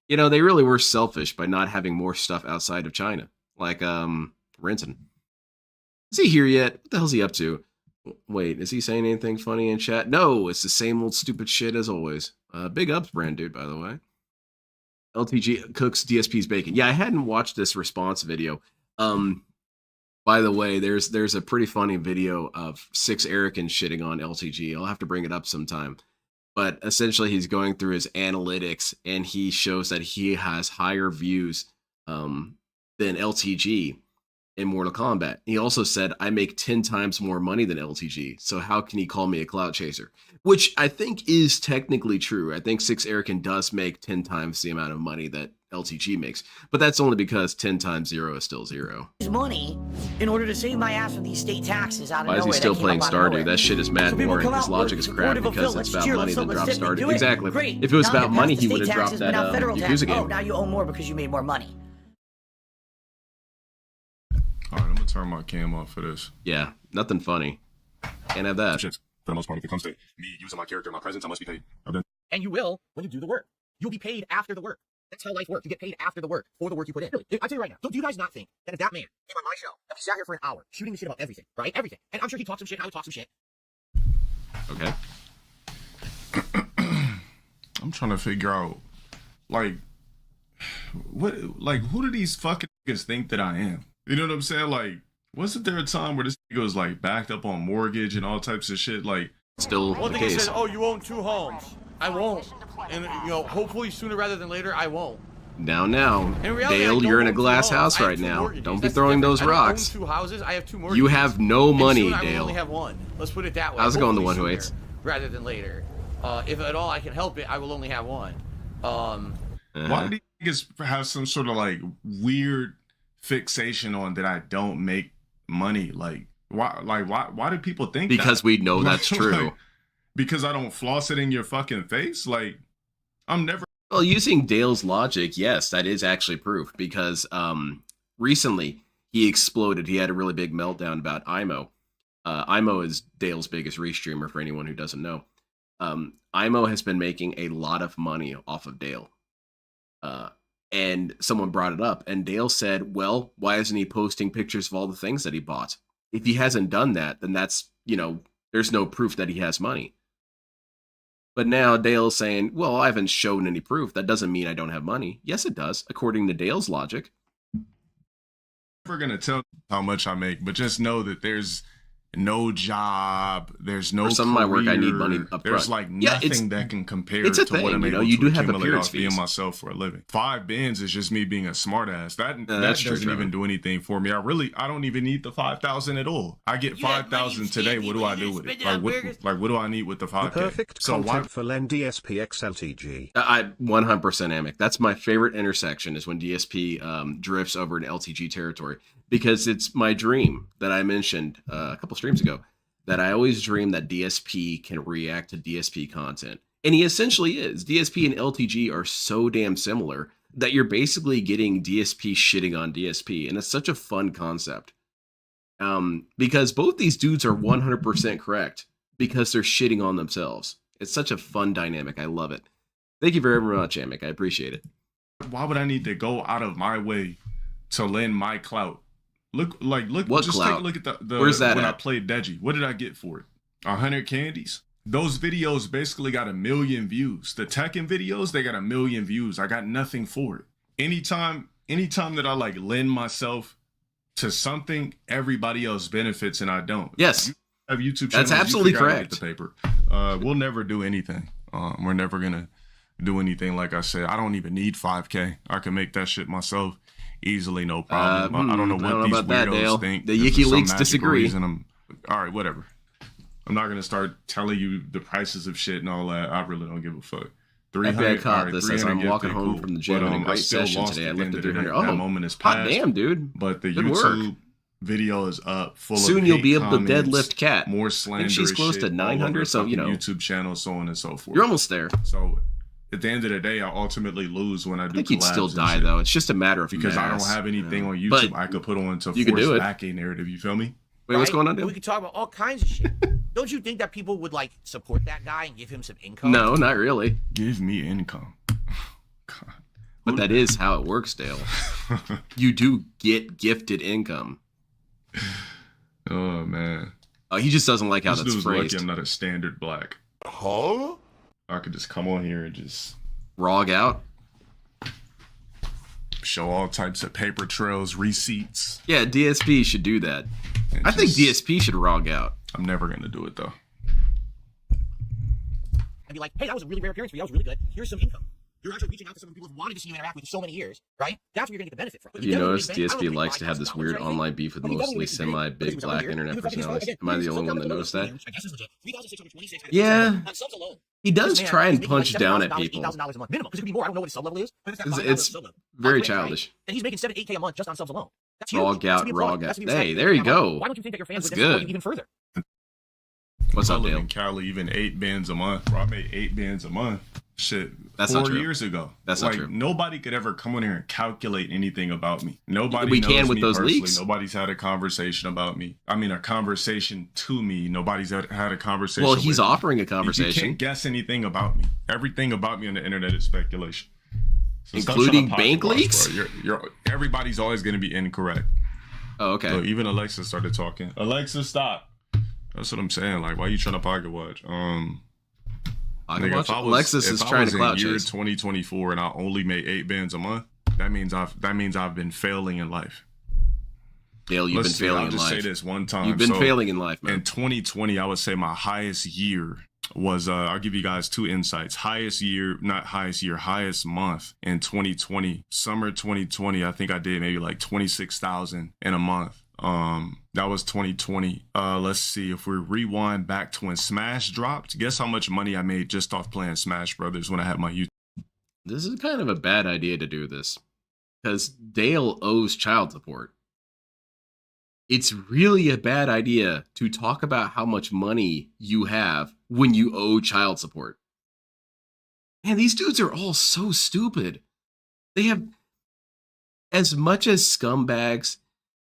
You know, they really were selfish by not having more stuff outside of China. Like, Renton. Is he here yet? What the hell's he up to? Wait, is he saying anything funny in chat? No, it's the same old stupid shit as always. Big ups, Brand dude, by the way. LTG cooks DSP's bacon. Yeah, I hadn't watched this response video. By the way, there's a pretty funny video of 6 Erican shitting on LTG. I'll have to bring it up sometime. But essentially, he's going through his analytics, and he shows that he has higher views than LTG in Mortal Kombat. He also said, I make 10 times more money than LTG, so how can he call me a clout chaser? Which I think is technically true. I think 6 Erican does make 10 times the amount of money that LTG makes, but that's only because 10 times 0 is still 0. Money in order to save my ass from these state taxes out of Why is nowhere. he still that came playing up out of Stardew? nowhere. That shit is mad So people boring. come His out, logic we're is crap supportive of because Phil. it's Let's about cheer. money Let's that let's drops sit and Stardew. do it. Exactly. Great. If it was Now about you money, passed he the would have state dropped taxes, that but now federal Yakuza taxes. game. Oh, now you owe more because you made more money. Alright, I'm gonna turn my cam off for this. Yeah, nothing funny. Can't have that. Shit. For the most part, if it comes to me using my character, my presence, I must be paid. I've been And you will when you do the work. You'll be paid after the work. That's how life works. You get paid after the work for the work you put in. Really, I tell you right now. Do you guys not think that if that man came on my show, if he sat here for an hour shooting the shit about everything, right? Everything. And I'm sure he talked some shit, and I would talk some shit. Okay. I'm trying to figure out, like, who do these fucking niggas think that I am? You know what I'm saying? Like, wasn't there a time where this nigga was like backed up on mortgage and all types of shit? Like, Still One the thing he case. says, oh, you own 2 homes. I won't. And, you know, hopefully sooner rather than later, I won't. Now, In reality, I Dale, don't you're in a own 2 glass homes. house I have right 2 now. mortgages. Don't be That's the throwing difference. those rocks. I don't own 2 houses. I have 2 mortgages. You have no money, and soon I will Dale. only have 1. Let's put it that way. How's it going, the Hopefully one who sooner hates? Rather than later. If at all I can help it, I will only have 1. why do these niggas have some sort of like weird fixation on that I don't make money. Like why do people think Because that? we know that's true. Like, because I don't floss it in your fucking face? Like, I'm never. Well, using Dale's logic, yes, that is actually proof, because recently he exploded. He had a really big meltdown about IMO. IMO is Dale's biggest restreamer, for anyone who doesn't know. IMO has been making a lot of money off of Dale. And someone brought it up, and Dale said, well, why isn't he posting pictures of all the things that he bought? If he hasn't done that, then that's, there's no proof that he has money. But now Dale's saying, well, I haven't shown any proof. That doesn't mean I don't have money. Yes, it does, according to Dale's logic. Never going to tell how much I make, but just know that there's no job, there's no For some career, of my work, I need money up there's front. like Yeah, nothing that can compare it's a to what thing, I'm able you to do have accumulate appearance off being fees. myself for a living. 5 bands is just me being a smartass. That that's true, doesn't Trevor. even do anything for me. I don't even need the 5,000 at all. I get You had 5,000 money, today. Stevie, What do when I you do just with it? spend it on burgers. What do I need with the 5K? The perfect So why? content for Len DSP XLTG. I 100% Amic. That's my favorite intersection, is when DSP drifts over into LTG territory, because it's my dream that I mentioned a couple streams ago, that I always dream that DSP can react to DSP content. And he essentially is. DSP and LTG are so damn similar that you're basically getting DSP shitting on DSP. And it's such a fun concept. Because both these dudes are 100% correct, because they're shitting on themselves. It's such a fun dynamic. I love it. Thank you very much, Amic. I appreciate it. Why would I need to go out of my way to lend my clout? Look. What just clout? take a look at the Where's that when I at? played Deji. What did I get for it? 100 candies. Those videos basically got 1 million views. The Tekken videos, they got 1 million views. I got nothing for it. Anytime that I like lend myself to something, everybody else benefits and I don't. Yes. You have YouTube That's channels, you absolutely figure out how to correct. get the paper. We'll never do anything. We're never gonna do anything. Like I said, I don't even need 5K. I can make that shit myself easily, no problem. I don't know what these about that, weirdos Dale. think. The This is Yiki some Leaks magical disagree. reason all right, whatever. I'm not gonna start telling you the prices of shit and all that. I really don't give a fuck. FBI caught alright, this as 300 I'm walking gifted, home cool. from the gym But, in a I great still session lost today. I at the end lifted of the day. 300. That Oh, moment is hot past. damn, dude. But the Good YouTube work. video is up full of Soon you'll hate be able to comments, deadlift Cat. more I slanderous think she's close shit to all 900, over the so, fucking YouTube channel, so on and so forth. You're almost there. So at the end of the day, I ultimately lose when I do I think you'd still collabs and die, shit. though. It's just a matter of Because I don't mass, have anything on But YouTube I could put on to you could force do it. back a narrative. You feel me? Wait, what's right? going on, We dude? could talk about all kinds of shit. Don't you think that people would like support that guy and give him some income? No, not really. Give me income. God. But that is how it works, Dale. You do get gifted income. Oh man. He just doesn't like how This that's dude's lucky phrased. I'm not a standard black. Huh? I could just come on here and just Rog out. show all types of paper trails, receipts. Yeah, DSP should do that. and I think just- DSP should rog out. I'm never gonna do it though. And be like, hey, that was a really rare appearance for you. That was really good. Here's some income. You're actually reaching out to some people who've wanted to see you interact with you so many years, right? That's what you're going to get the benefit from. Have you noticed DSP likes to have this weird online beef with mostly semi-big black internet personalities? Am I the only one that noticed that? Yeah. He does try and punch down at people. $8,000 a month minimum. Because it could be more. I don't know what his sub level is. But It's very childish. And he's making 7, 8K a month just on subs alone. That's huge. Rog That's out, to be applauded. rog That's out. to be respected. Hey, there you go. Why don't you think that your fans That's would support good. you even further? What's I up, live Dale? in Cali, even 8 bands a month. Bro, I made 8 bands a month. Shit, That's 4 not true. years ago. That's like, not true. Nobody could ever come on here and calculate anything about me. Nobody We knows can with me those personally. leaks. Nobody's had a conversation about me. I mean, a conversation to me. Nobody's had a conversation. Well, he's with me. offering a You conversation, can't guess anything about me. Everything about me on the internet is speculation. So stop including trying to bank pocket watch, leaks. bro. Everybody's always going to be incorrect. Oh, okay. So even Alexa started talking. Alexa, stop. That's what I'm saying. Like, why are you trying to pocket watch? Pocket Nigga, watch? if I was- Alexis if is I trying was to clout in year chase. 2024 and I only made 8 bands a month, that means I've been failing in life. Dale, you've Let's been see, failing I'll in just say life. this one time. You've been So, failing in life, man. in 2020, I would say my highest year was I'll give you guys 2 insights. Highest month in 2020. Summer 2020, I think I did maybe like 26,000 in a month. That was 2020. Let's see, if we rewind back to when Smash dropped, guess how much money I made just off playing Smash Brothers when I had my YouTube. This is kind of a bad idea to do this. because Dale owes child support. It's really a bad idea to talk about how much money you have when you owe child support. Man, these dudes are all so stupid. They have as much as scumbags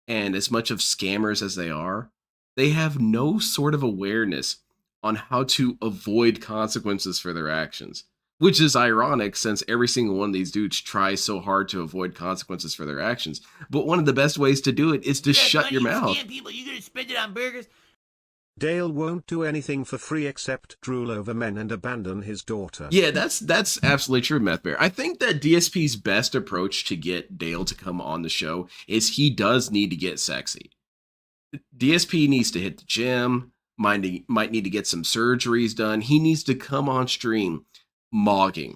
and as much of scammers as they are, they have no sort of awareness on how to avoid consequences for their actions. Which is ironic since every single one of these dudes tries so hard to avoid consequences for their actions. But one of the best ways to do it is to shut your mouth. People, you gonna spend it on burgers? Dale won't do anything for free except drool over men and abandon his daughter. Yeah, that's absolutely true, Meth Bear. I think that DSP's best approach to get Dale to come on the show is he does need to get sexy. DSP needs to hit the gym, might need to get some surgeries done. He needs to come on stream mogging.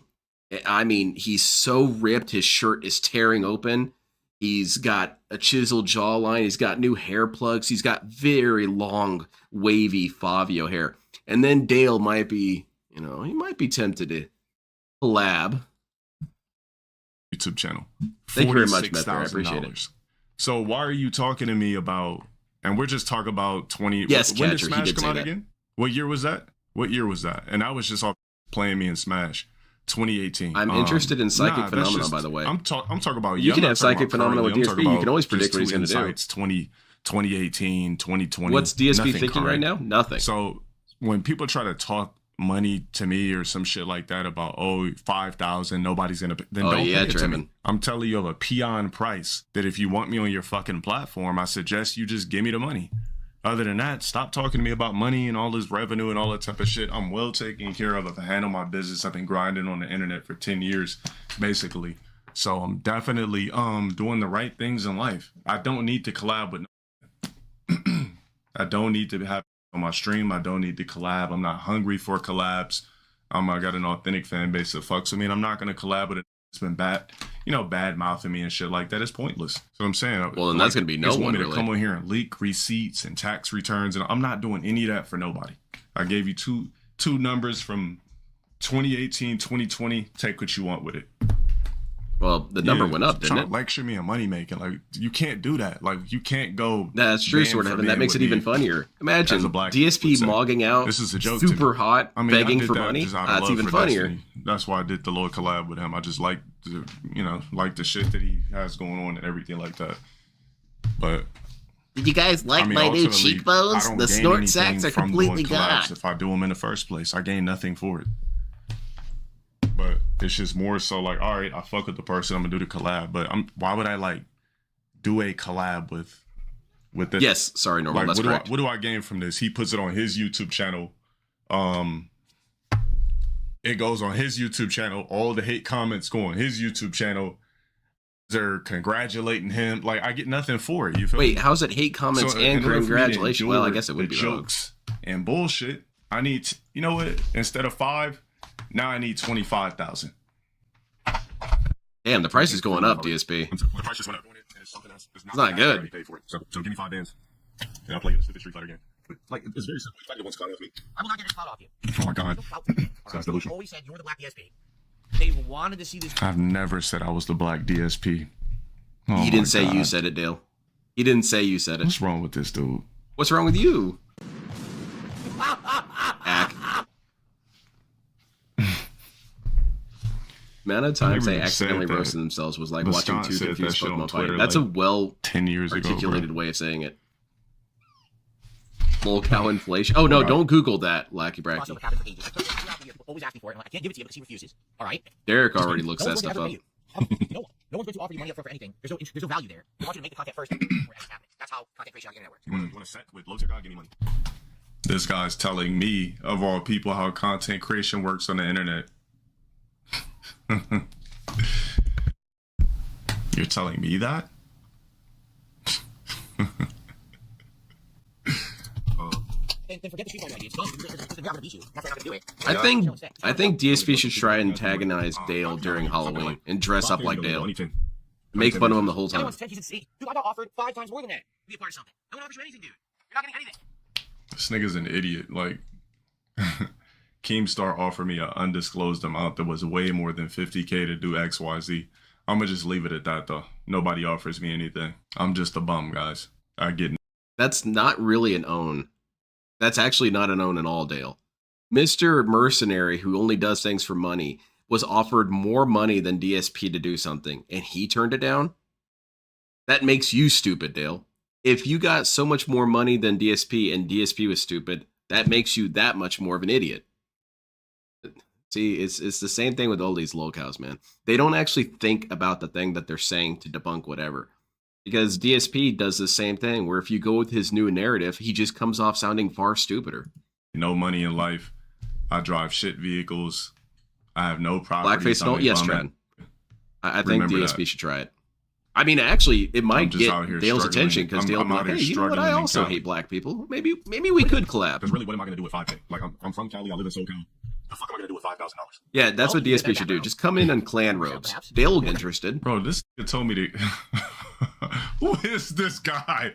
I mean, he's so ripped, his shirt is tearing open. He's got a chiseled jawline. He's got new hair plugs. He's got very long, wavy Fabio hair. And then Dale might be, he might be tempted to collab. YouTube channel. Thank you very much, Meth Bear. I appreciate it. So why are you talking to me about, and we're just talking about 20. Yes, when Catcher, did Smash he did come say out that. again? What year was that? And I was just all playing me in Smash. 2018. I'm interested in Psychic Phenomena, by the way. I'm talking about you can have Psychic Phenomena with DSP. You can always predict what he's going to do. 2018, 2020. What's DSP thinking current. right now? Nothing. So when people try to talk money to me or some shit like that about 5,000, nobody's gonna then don't pay it to me. I'm telling you of a peon price that if you want me on your fucking platform, I suggest you just give me the money. Other than that, stop talking to me about money and all this revenue and all that type of shit. I'm well taken care of. I handle my business. I've been grinding on the internet for 10 years, basically. So I'm definitely doing the right things in life. I don't need to collab with I don't need to have on my stream. I don't need to collab. I'm not hungry for collabs. I got an authentic fan base that fucks with me, and I'm not gonna collab with it. It's been bad, bad mouthing me and shit like that. It's pointless. So I'm saying, well, and that's gonna be no one want me really. to come on here and leak receipts and tax returns, and I'm not doing any of that for nobody. I gave you two numbers from 2018, 2020. Take what you want with it. Well, the number went up, didn't it? Lecture me on money making. Like, you can't do that. Like, you can't go. That's true, sort of, and that makes it even funnier. Imagine DSP mogging out, this is a joke super hot, begging for money. That's even funnier. Destiny. That's why I did the little collab with him. I just like, like the shit that he has going on and everything like that. But did you guys like my new cheekbones? The snort sacks are completely gone. If I do them in the first place, I gain nothing for it. But it's just more so like, all right, I fuck with the person, I'm gonna do the collab. But why would I do a collab with this? Yes, sorry, Norman. That's correct. What do I gain from this? He puts it on his YouTube channel. It goes on his YouTube channel. All the hate comments go on his YouTube channel. They're congratulating him. Like, I get nothing for it. You feel Wait, me? how's it hate comments and congratulations? Well, I guess it would be jokes and bullshit. I need, you know what? Instead of 5. Now I need 25,000. Damn, the price is going up, DSP. The price just went up. It's not good. So give me 5 bands, and I'll play the Street Fighter game. But, it's very simple. If I once caught off me. I will not get this clout off you. Oh my god. That's delusional. Always said you were the black DSP. They wanted to see this. I've never said I was the black DSP. Oh, he didn't say you said it, Dale. He didn't say you said it. What's wrong with this dude? What's wrong with you? Amount of times they accidentally roasted themselves was like watching two confused Pokemon fight. That's a 10 years articulated way of saying it. Lol cow inflation. Oh no, don't Google that, Lackey Bracky. Always asking for it. I can't give it to you, but he refuses. All right. Derek already looks that stuff up. No one's going to offer you money up for anything. There's no value there. I want you to make the content first. That's how content creation on the internet works. You want to set with low tier God? Give me money. This guy's telling me, of all people, how content creation works on the internet. You're telling me that? Then forget the street fighter idea. It's done. They're not going to beat you. That's why they're not going to do it. I think DSP should try and antagonize Dale during Halloween and dress up like Dale. Make fun of him the whole time. Dude, I got offered 5 times more than that to be a part of something. I'm going to offer you anything, dude. You're not getting anything. This nigga's an idiot. Like, Keemstar offered me an undisclosed amount that was way more than 50K to do XYZ. I'm gonna just leave it at that though. Nobody offers me anything. I'm just a bum, guys. I get it. That's not really an own. That's actually not an own at all, Dale. Mr. Mercenary, who only does things for money, was offered more money than DSP to do something, and he turned it down? That makes you stupid, Dale. If you got so much more money than DSP and DSP was stupid, that makes you that much more of an idiot. See, it's the same thing with all these lolcows, man. They don't actually think about the thing that they're saying to debunk whatever. Because DSP does the same thing, where if you go with his new narrative, he just comes off sounding far stupider. No money in life. I drive shit vehicles. I have no properties. Blackface, no, yes, Trent. I think DSP that. should try it. I mean, actually, it might just out get here Dale's struggling. attention because Dale will be like, hey, you know what? I also hate black people. Maybe we could collab. Because really, what am I going to do with 5K? Like, I'm from Cali. I live in SoCal. The fuck am I going to do with $5,000? Yeah, that's what DSP should do. Just come in on clan robes. Dale will get interested. Bro, this nigga told me to... Who is this guy?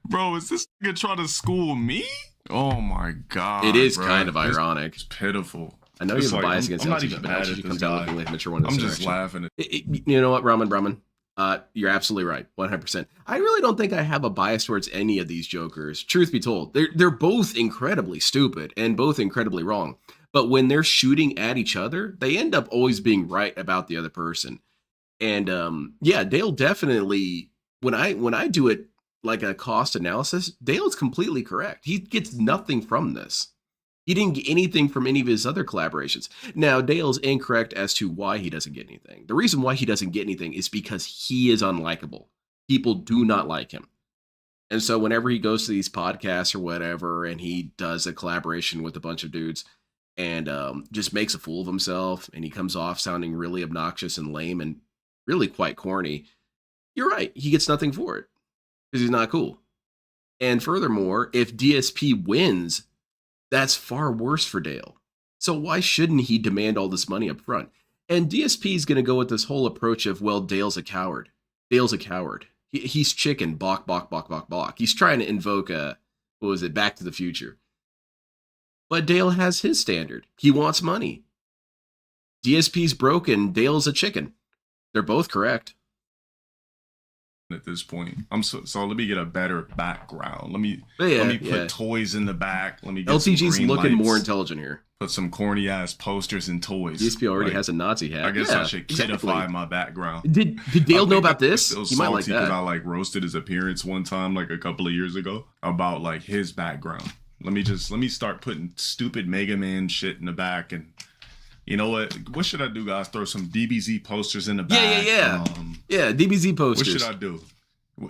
Bro, is this nigga trying to school me? Oh my god. It is bro. kind of ironic. It's pitiful. I know It's you have a like, bias against I'm not LGBT, even but mad LGB at comes this out guy. looking like mature one. I'm just laughing. You know what, Ramen? You're absolutely right, 100%. I really don't think I have a bias towards any of these jokers. Truth be told, they're both incredibly stupid and both incredibly wrong. But when they're shooting at each other, they end up always being right about the other person. And yeah, Dale definitely. When I do it like a cost analysis, Dale's completely correct. He gets nothing from this. He didn't get anything from any of his other collaborations. Now, Dale's incorrect as to why he doesn't get anything. The reason why he doesn't get anything is because he is unlikable. People do not like him. And so whenever he goes to these podcasts or whatever, and he does a collaboration with a bunch of dudes and just makes a fool of himself, and he comes off sounding really obnoxious and lame and really quite corny, you're right. He gets nothing for it because he's not cool. And furthermore, if DSP wins, that's far worse for Dale. So why shouldn't he demand all this money up front? And DSP is going to go with this whole approach of, well, Dale's a coward. Dale's a coward. He's chicken, balk, balk, balk, balk, balk. He's trying to invoke Back to the Future. But Dale has his standard. He wants money. DSP's broken. Dale's a chicken. They're both correct. At this point, so let me get a better background. Let me Yeah, put toys in the back. Let me get LTG's some green looking lights, more intelligent here. Put some corny ass posters and toys. DSP already Like, has a Nazi hat. I guess Yeah, I should exactly. kidify my background. Did Dale know about this? It was He might like salty because that. I like roasted his appearance one time, like a couple of years ago, about like his background. Let me start putting stupid Mega Man shit in the back, and you know what should I do, guys? Throw some DBZ posters in the back. Yeah, DBZ What posters. should I do?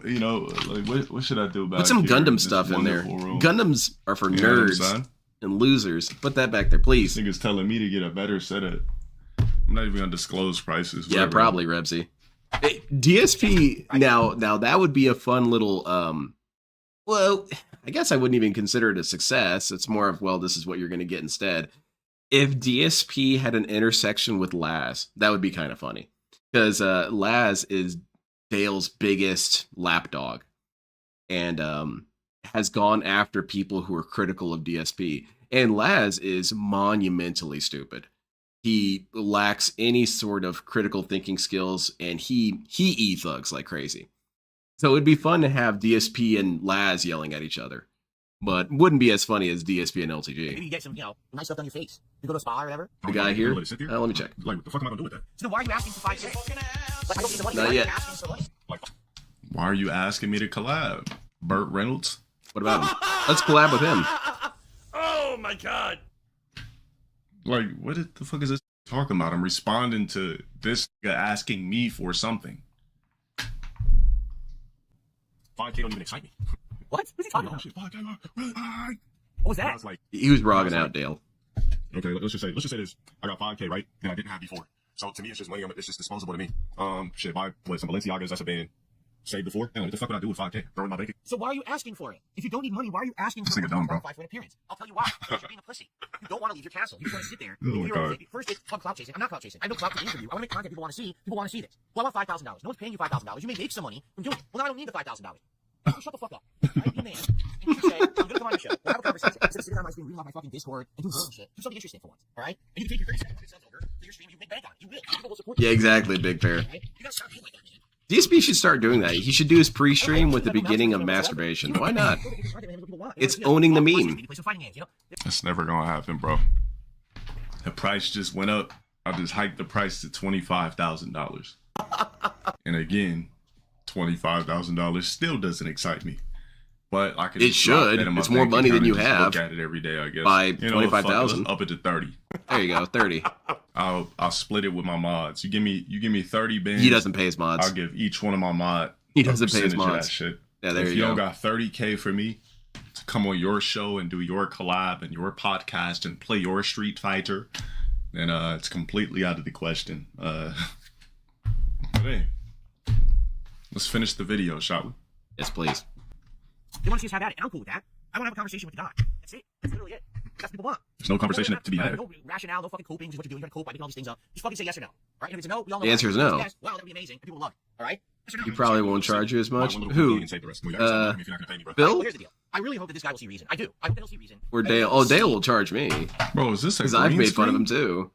You know, like what should I do about Put some here Gundam this stuff in there. wonderful room? Gundams are for You know what I'm nerds saying? and losers. Put that back there, please. Niggas telling me to get a better setup. I'm not even gonna disclose prices. Yeah, whatever. probably, Rebsy. Hey, DSP, now that would be a fun little, well, I guess I wouldn't even consider it a success. It's more of, well, this is what you're going to get instead. If DSP had an intersection with Laz, that would be kind of funny. Because Laz is Dale's biggest lapdog and has gone after people who are critical of DSP. And Laz is monumentally stupid. He lacks any sort of critical thinking skills, and he e-thugs like crazy. So it'd be fun to have DSP and Laz yelling at each other, but wouldn't be as funny as DSP and Maybe LTG. you get some, nice stuff on your face. You go to a spa or whatever. The guy here, Let it sit there? let me check. Like, what the fuck am I gonna do with that? So then why are you asking for 5K? Like, I don't need the money. Not Why yet. are you asking for money? Like, Why are you asking me to collab? Burt Reynolds? What about him? Let's collab with him. Oh my god. Like, what the fuck is this talking about? I'm responding to this nigga asking me for something. 5K don't even excite me. What? What's he talking Oh, about? shit, 5K. What was I that? was like, He was rogging out Dale. okay, let's just say this. I got 5K, right? That I didn't have before. So to me, it's just money. It's just disposable to me. Shit, buy some Balenciagas. That's a band. Saved before. Hell, what the fuck would I do with 5K? Throw it in my bank account. So why are you asking for it? If you don't need money, why are you asking This for nigga it? dumb, bro. For an appearance. I'll tell you why. Because you're being a pussy. You don't want to leave your castle. You just want to sit there. Oh my God. First, it's clout chasing. I'm not clout chasing. I know clout can interview. I want to make content people want to see. People want to see this. Well, I want $5,000. No one's paying you $5,000. You may make some money from doing it. Well, now I don't need the $5,000. Shut the fuck up. Right? Be a man. And you say, I'm gonna come on your show. We'll have a conversation. Instead of sitting on my screen reading off my fucking Discord and doing bullshit. Do something interesting for once. Alright? And you can take your 30 seconds yourself over to your stream. You make bank on it. You will. People will support you. Yeah, exactly, Big Bear. Right? You gotta stop being like that, man. DSP should start doing that. He should do his pre-stream with the beginning of masturbation. Why not? It's owning the meme. That's never gonna happen, bro. The price just went up. I just hiked the price to $25,000. And again, $25,000 still doesn't excite me. But I can. It should. It's more money than you have. Look at it every day, I guess. By you know, 25,000. Up it to 30. There you go, 30. I'll split it with my mods. You give me 30 bands. He doesn't pay his mods. I'll give each one of my mod. He doesn't pay his percentage of mods. that shit. Yeah, there if you you go. don't got 30K for me to come on your show and do your collab and your podcast and play your Street Fighter, then it's completely out of the question. But hey, let's finish the video, shall we? Yes, please. They want to see us have at it, and I'm cool with that. I want to have a conversation with the guy. That's it. That's literally it. That's what people want. There's no conversation to be had. No rationale, no fucking coping. Just what you're doing. You're gonna cope by making all these things up. Just fucking say yes or no. Right? And if it's a no, we all know. The answer is no. Yes. Wow, that'd be amazing. And people will love it. All right? Yes or no? He probably won't charge you as much. Buy one little Who? cookie and save the rest. Well, you're not gonna pay me, bro. Bill? Well, here's the deal. I really hope that this guy will see reason. I do. I hope that he'll see reason. Or Dale? Oh, Dale will charge me. Bro, is this a Because I've green made fun of screen? him too.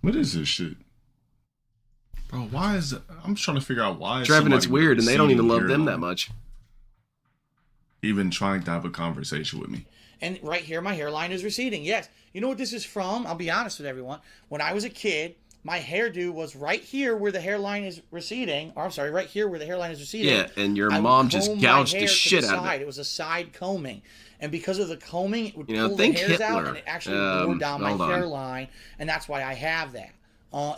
What is this shit? Bro, why is it? I'm trying to figure out why. Trevin, it's somebody weird, and they don't even love receding them hairline that much. even trying to have a conversation with me. And right here, my hairline is receding. Yes. You know what this is from? I'll be honest with everyone. When I was a kid, my hairdo was right here where the hairline is receding. Or I'm sorry, right here where the hairline is receding. Yeah, and your I would mom just comb my gouged hair the to shit the out of side. it. It was a side combing. And because of the combing, it would You know, pull think the hairs out, Hitler. and it actually wore down my Hold on. hairline. And that's why I have that.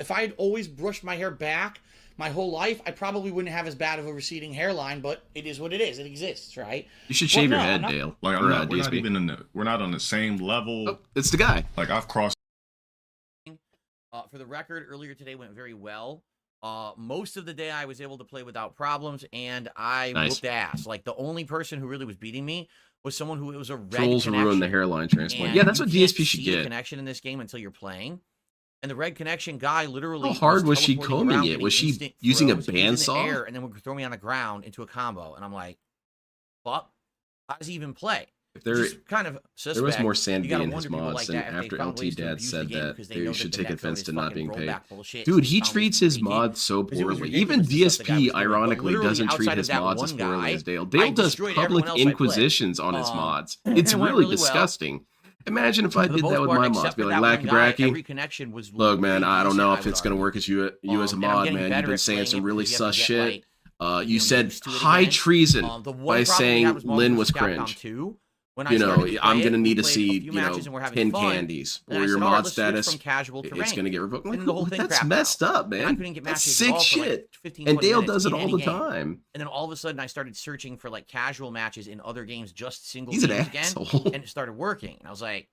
If I had always brushed my hair back my whole life, I probably wouldn't have as bad of a receding hairline, but it is what it is. It exists, right? You should shave Well, your no, head, I'm not- Dale. Like Or, we're not DSP. even in the, we're not on the same level. Oh, it's the guy. Like I've crossed. For the record, earlier today went very well. Most of the day I was able to play without problems, and I Nice. whooped ass. Like, the only person who really was beating me was someone who it was a red Trolls connection. ruin the hairline transplant. And Yeah, that's you what can't DSP should see a get. connection in this game until you're playing. And the red connection guy literally. How hard was she teleporting combing around, it? getting Was she instant using a throws, and he was in the bandsaw? air, and then would throw me on the ground into a combo. And I'm like, fuck, how does he even play? If there, Just kind of suspect. there was more You sanity gotta in his wonder people mods, like and that if they after found LT ways to Dad abuse said the game that because they know should that take the net offense code to is not fucking being paid. rollback bullshit, Dude, so he it's treats probably his leaking. mods so Because it was poorly. ridiculous, Even the stuff the guy was DSP, doing. But ironically, literally, doesn't treat outside of his that mods as one poorly guy, as Dale. I Dale does destroyed public everyone else I played. inquisitions on his mods. and It's it went really really well. disgusting. Imagine if I For the did most that with part, my except mods. Be for like, that one Lacky guy, Bracky, every connection was look, man, I don't know if decent, it's going to would work as you as a and I'm mod, getting man. You've better been at saying playing some it really because you have sus to get, shit. like, You said used to it high again. treason The one by problem we had saying was Lynn Marvel was vs. Capcom cringe. 2. When I You started know, to I'm play going to it, we need to played a see, few you matches know, and we're having 10 fun. candies And or I your said, all right, mod let's switch status. from casual to It's going to ranked. get revoked. And then the whole thing That's crapped messed out. up, And I man. couldn't get That's matches sick at all for like shit. 15, And 20 Dale minutes does it in all any the game. time. And then all of a sudden, I started searching for like casual matches in other games, just single He's an games again, asshole. and it started working. And I was like,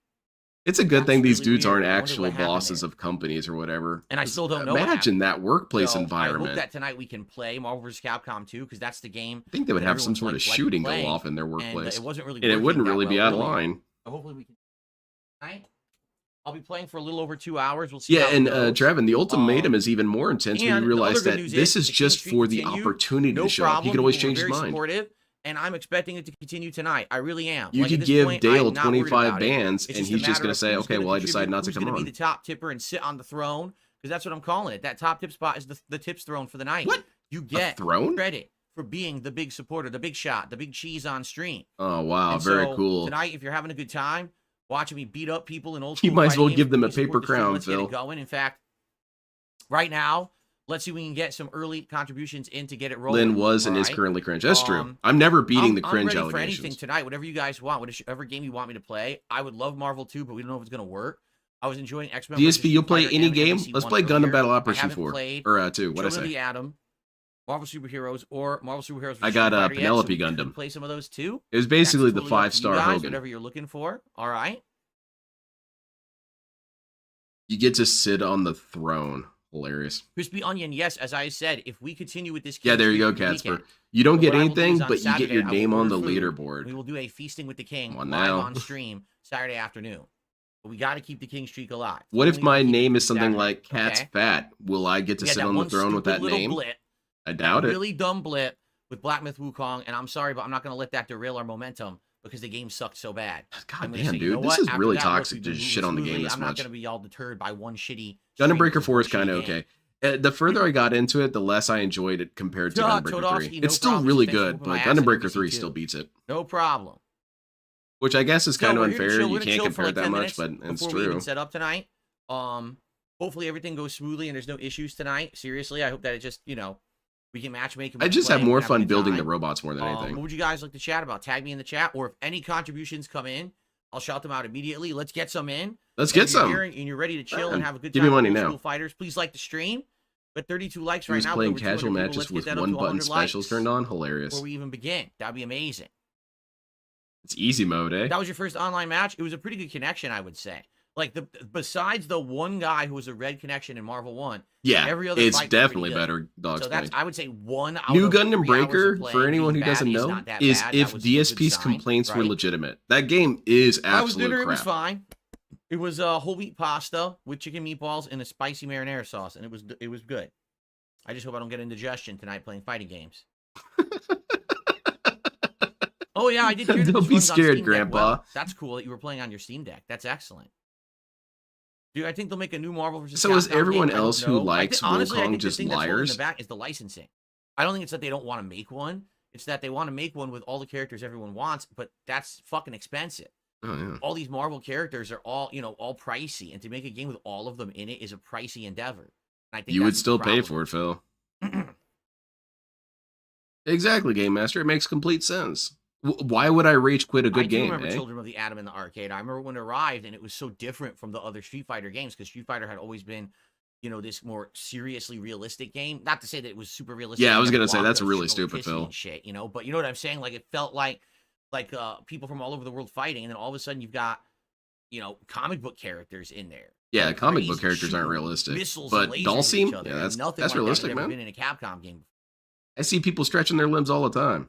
It's a good That's thing these really dudes weird. aren't I wonder actual what happened bosses there. of companies or whatever. And I still don't know what Imagine that workplace so I environment. hope that tonight we can play Marvel vs. Capcom 2 because that's the game. I think they would that have some everyone's, sort of like, shooting go playing, off in their And workplace. it wasn't really. And it working wouldn't that really be well out of earlier. line. Hopefully we can. Tonight, I'll be playing for a little over 2 hours. We'll see. Yeah, how it and goes. Trevin, the ultimatum is even more intense when and you the realize other good that news this is the just King for Streak the continued. opportunity No to show up. He problem. could always People were change his very mind. supportive, and I'm expecting it to continue tonight. I really am. You Like, could at this give point, Dale I'm not worried 25 about it. bands, It's and a he's just matter going to of say, who's okay, gonna well, I contribute, decided not to who's come gonna on. be the top tipper and sit on the throne, because that's what I'm calling it. That top tip spot is the tips throne for the night. What? You get throne? credit for being the big supporter, the big shot, the big cheese on stream. Oh, wow, And very so, cool. Tonight, if you're having a good time, watching me beat up people in old You school might as fighting well games, give them a please support paper the stream. crown, Let's Phil. get it going. In fact, right now, let's see if we can get some early contributions in to get it rolling. Lynn was and all is right? currently cringe. That's true. Um, I'm never beating the I'm cringe ready for anything allegations. tonight. Whatever you guys want, whatever game you want me to play. I would love Marvel 2, but we don't know if it's going to work. I was enjoying X-Men. DSP, you'll play Spider any and game? MVC Let's 1 play Gundam earlier. Battle I Operation haven't 4. played Or 2, what'd I Children of say? the Atom, Marvel Superheroes, or Marvel Superheroes. I got Street Fighter yet, Penelope so we could Gundam. Play some of those too. It was basically That's the totally up to you 5-star guys, Hogan. Whatever you're looking for. All right. You get to sit on the throne. Hilarious. Crispy Onion, yes, as I said, if we continue with this. Yeah, there you go, King Streak Catsper. You don't But get what I will do anything, is on but you get Saturday, your I will name on the order food. leaderboard. We will do a Feasting with the King Come on live now. on stream Saturday afternoon. But we got to keep the King streak alive. What if Only my keep it name is something Saturday, like Cat's okay? Fat? Will I get to We had sit that on the one throne with stupid that little name? Blip, I doubt it. really dumb blip with Black Myth Wukong, and I'm sorry, but I'm not going to let that derail our momentum because the game sucked so bad. God damn, dude, this is really toxic to just shit on the game this I'm not much. going to be all deterred by one shitty. Gun and Breaker 4 is kind of okay. The further I got into it, the less I enjoyed it compared to Gun and Breaker 3. It's still really good, but Gun and Breaker 3 still beats it. No problem. Which I guess is kind of we're gonna unfair. chill- You we're gonna can't chill compare for it like that 10 much, but minutes it's before we even true. set up tonight. Hopefully everything goes smoothly and there's no issues tonight. Seriously, I hope that it just, we can matchmake. I just have more fun building the robots more than anything. What would you guys like to chat about? Tag me in the chat, or if any contributions come in, I'll shout them out immediately. Let's get some in. Let's get some. And you're ready to chill and have a good Give time. me money with now. School fighters, please like the stream. But 32 likes He right was now. playing over 200 casual people. matches Let's get with that up one to button 100 specials likes turned on. Hilarious. before we even begin. That'd be amazing. It's easy mode, eh? That was your first online match. It was a pretty good connection, I would say. Like besides the one guy who was a red connection in Marvel 1, Yeah, every other it's fight was definitely pretty good. better. Dogs So that's, playing. I would say, one out New of Gun and 3 hours of Breaker, playing for anyone who being doesn't bad is know, not that is bad. if That was a good DSP's sign, complaints were right? legitimate. That game is I was absolute dinner. It was crap. fine. It was whole wheat pasta with chicken meatballs and a spicy marinara sauce, and it was good. I just hope I don't get indigestion tonight playing fighting games. Oh yeah, I did hear that Don't this be runs on scared, Steam Deck Grandpa. well. That's cool that you were playing on your Steam Deck. That's excellent. Dude, I think they'll make a new Marvel vs. So is Capcom everyone game. I don't else who know. likes honestly, I Wukong think the just thing that's holding liars? them back is the licensing. I don't think it's that they don't want to make one. It's that they want to make one with all the characters everyone wants, but that's fucking expensive. Oh, yeah. All these Marvel characters are all, all pricey, and to make a game with all of them in it is a pricey endeavor. And I think You would that's the still pay problem. for it, Phil. Exactly, Game Master. It makes complete sense. Why would I rage quit a good I do game, remember eh? Children of the Atom in the arcade. I remember when it arrived, and it was so different from the other Street Fighter games, because Street Fighter had always been, this more seriously realistic game. Not to say that it was super realistic. Yeah, I was like gonna say, that's Blanca, really Triple stupid, Kissy Phil. and shit, but you know what I'm saying? Like, it felt like people from all over the world fighting, and then all of a sudden you've got, comic book characters in there. Yeah, Going comic book crazy, characters aren't shooting realistic. missiles But and lasers at Dulcim, each other, yeah, and that's nothing that's like realistic, that had ever man. been in a Capcom game. I see people stretching their limbs all the time.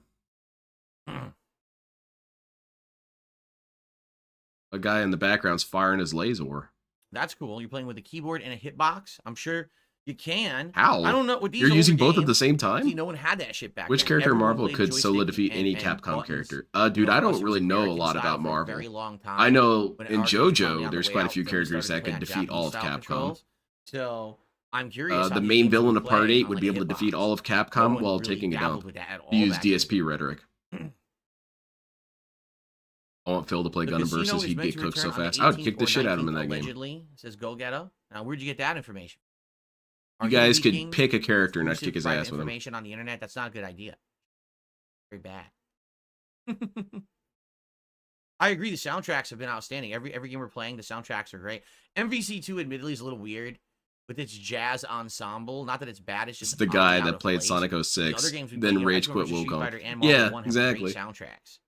A guy in the background's firing his laser. That's cool. You're playing with a keyboard and a hitbox. I'm sure you can. How? I don't know. With these You're older using both at games, the same see, time? no one had that shit back Which then. character in Everyone Marvel played could solo joystick defeat any and Capcom buttons. character? Dude, I don't really know a American lot style about for a Marvel. very long time. I know When in arcades were finally JoJo, on there's the way quite a out, few then we characters started that can to play on defeat all of Japanese style Capcom. controls. So I'm curious. The how these main games villain would of Part play 8 on, would like, be a able to defeat hitbox. all of No Capcom one while really taking a dabbled dump. with that at all To use back then. DSP rhetoric. I want Phil to play The Gundam casino versus is he'd meant get to cooked so return on the fast. I would 18th kick the or shit out of him in 19th, that game. allegedly, says Go Getter. Now, where'd you get that information? You Are guys could leaking pick a character and I'd exclusive kick his private ass with him. information on the internet? That's not a good idea. Very bad. I agree. The soundtracks have been outstanding. Every game we're playing, the soundtracks are great. MVC 2, admittedly, is a little weird with its jazz ensemble. Not that it's bad. It's It's just the oddly guy out that of played place. Sonic The other 06, games we then played, rage I quit remember Street Fighter Wukong. and Marvel Yeah, 1 have exactly. great soundtracks.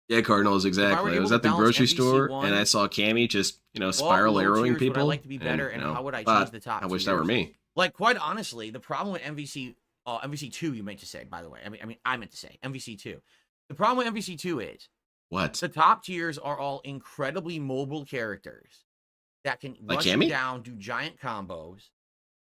Yeah, Cardinals, exactly. I able was to at the balance grocery MVC store 1, and I saw Cammy just, spiral lower arrowing tiers would I people. like to be better, and how would I but change the top I wish tiers? that were me. Like, quite honestly, the problem with MVC 2, you meant to say, by the way. I meant to say MVC 2. The problem with MVC 2 is What? the top tiers are all incredibly mobile characters that can Like rush you Cammy? down, do giant combos,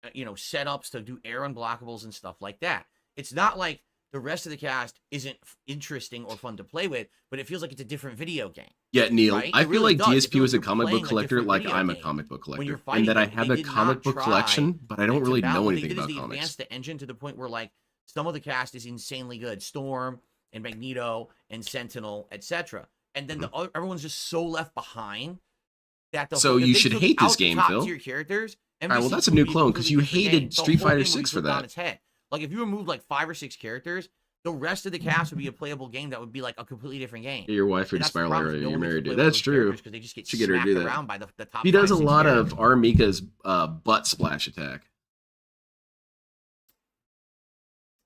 setups to do air unblockables and stuff like that. It's not like the rest of the cast isn't interesting or fun to play with, but it feels like it's a different video game. Yeah, Neil, Right? I It feel really like does. It DSP feels was a like you're comic book playing a collector different like video I'm a game. comic book When you're collector. And that I fighting, have they a did comic not book try collection, but I don't really know What they anything did is about they comics. advanced the engine to the point where, like, some of the cast is insanely good. Storm and Magneto and Sentinel, etc. And then everyone's just so left behind that the So if you they should took hate this out the game, top Phil. tier characters. All right, well, MVC that's a would new be clone because you completely different hated game. The Street whole Fighter thing would be 6 for flipped on that. its head. Like, if you removed like 5 or 6 characters, the rest of the cast would be a playable game that would be like a completely different game. Yeah, your wife And would that's the spiral problem, arrow no you. You're one gets to married, play dude. with That's those true. characters because they just get Should get her to smacked do that. around by the top. He does 5 a or 6 lot characters. of Armika's butt splash attack.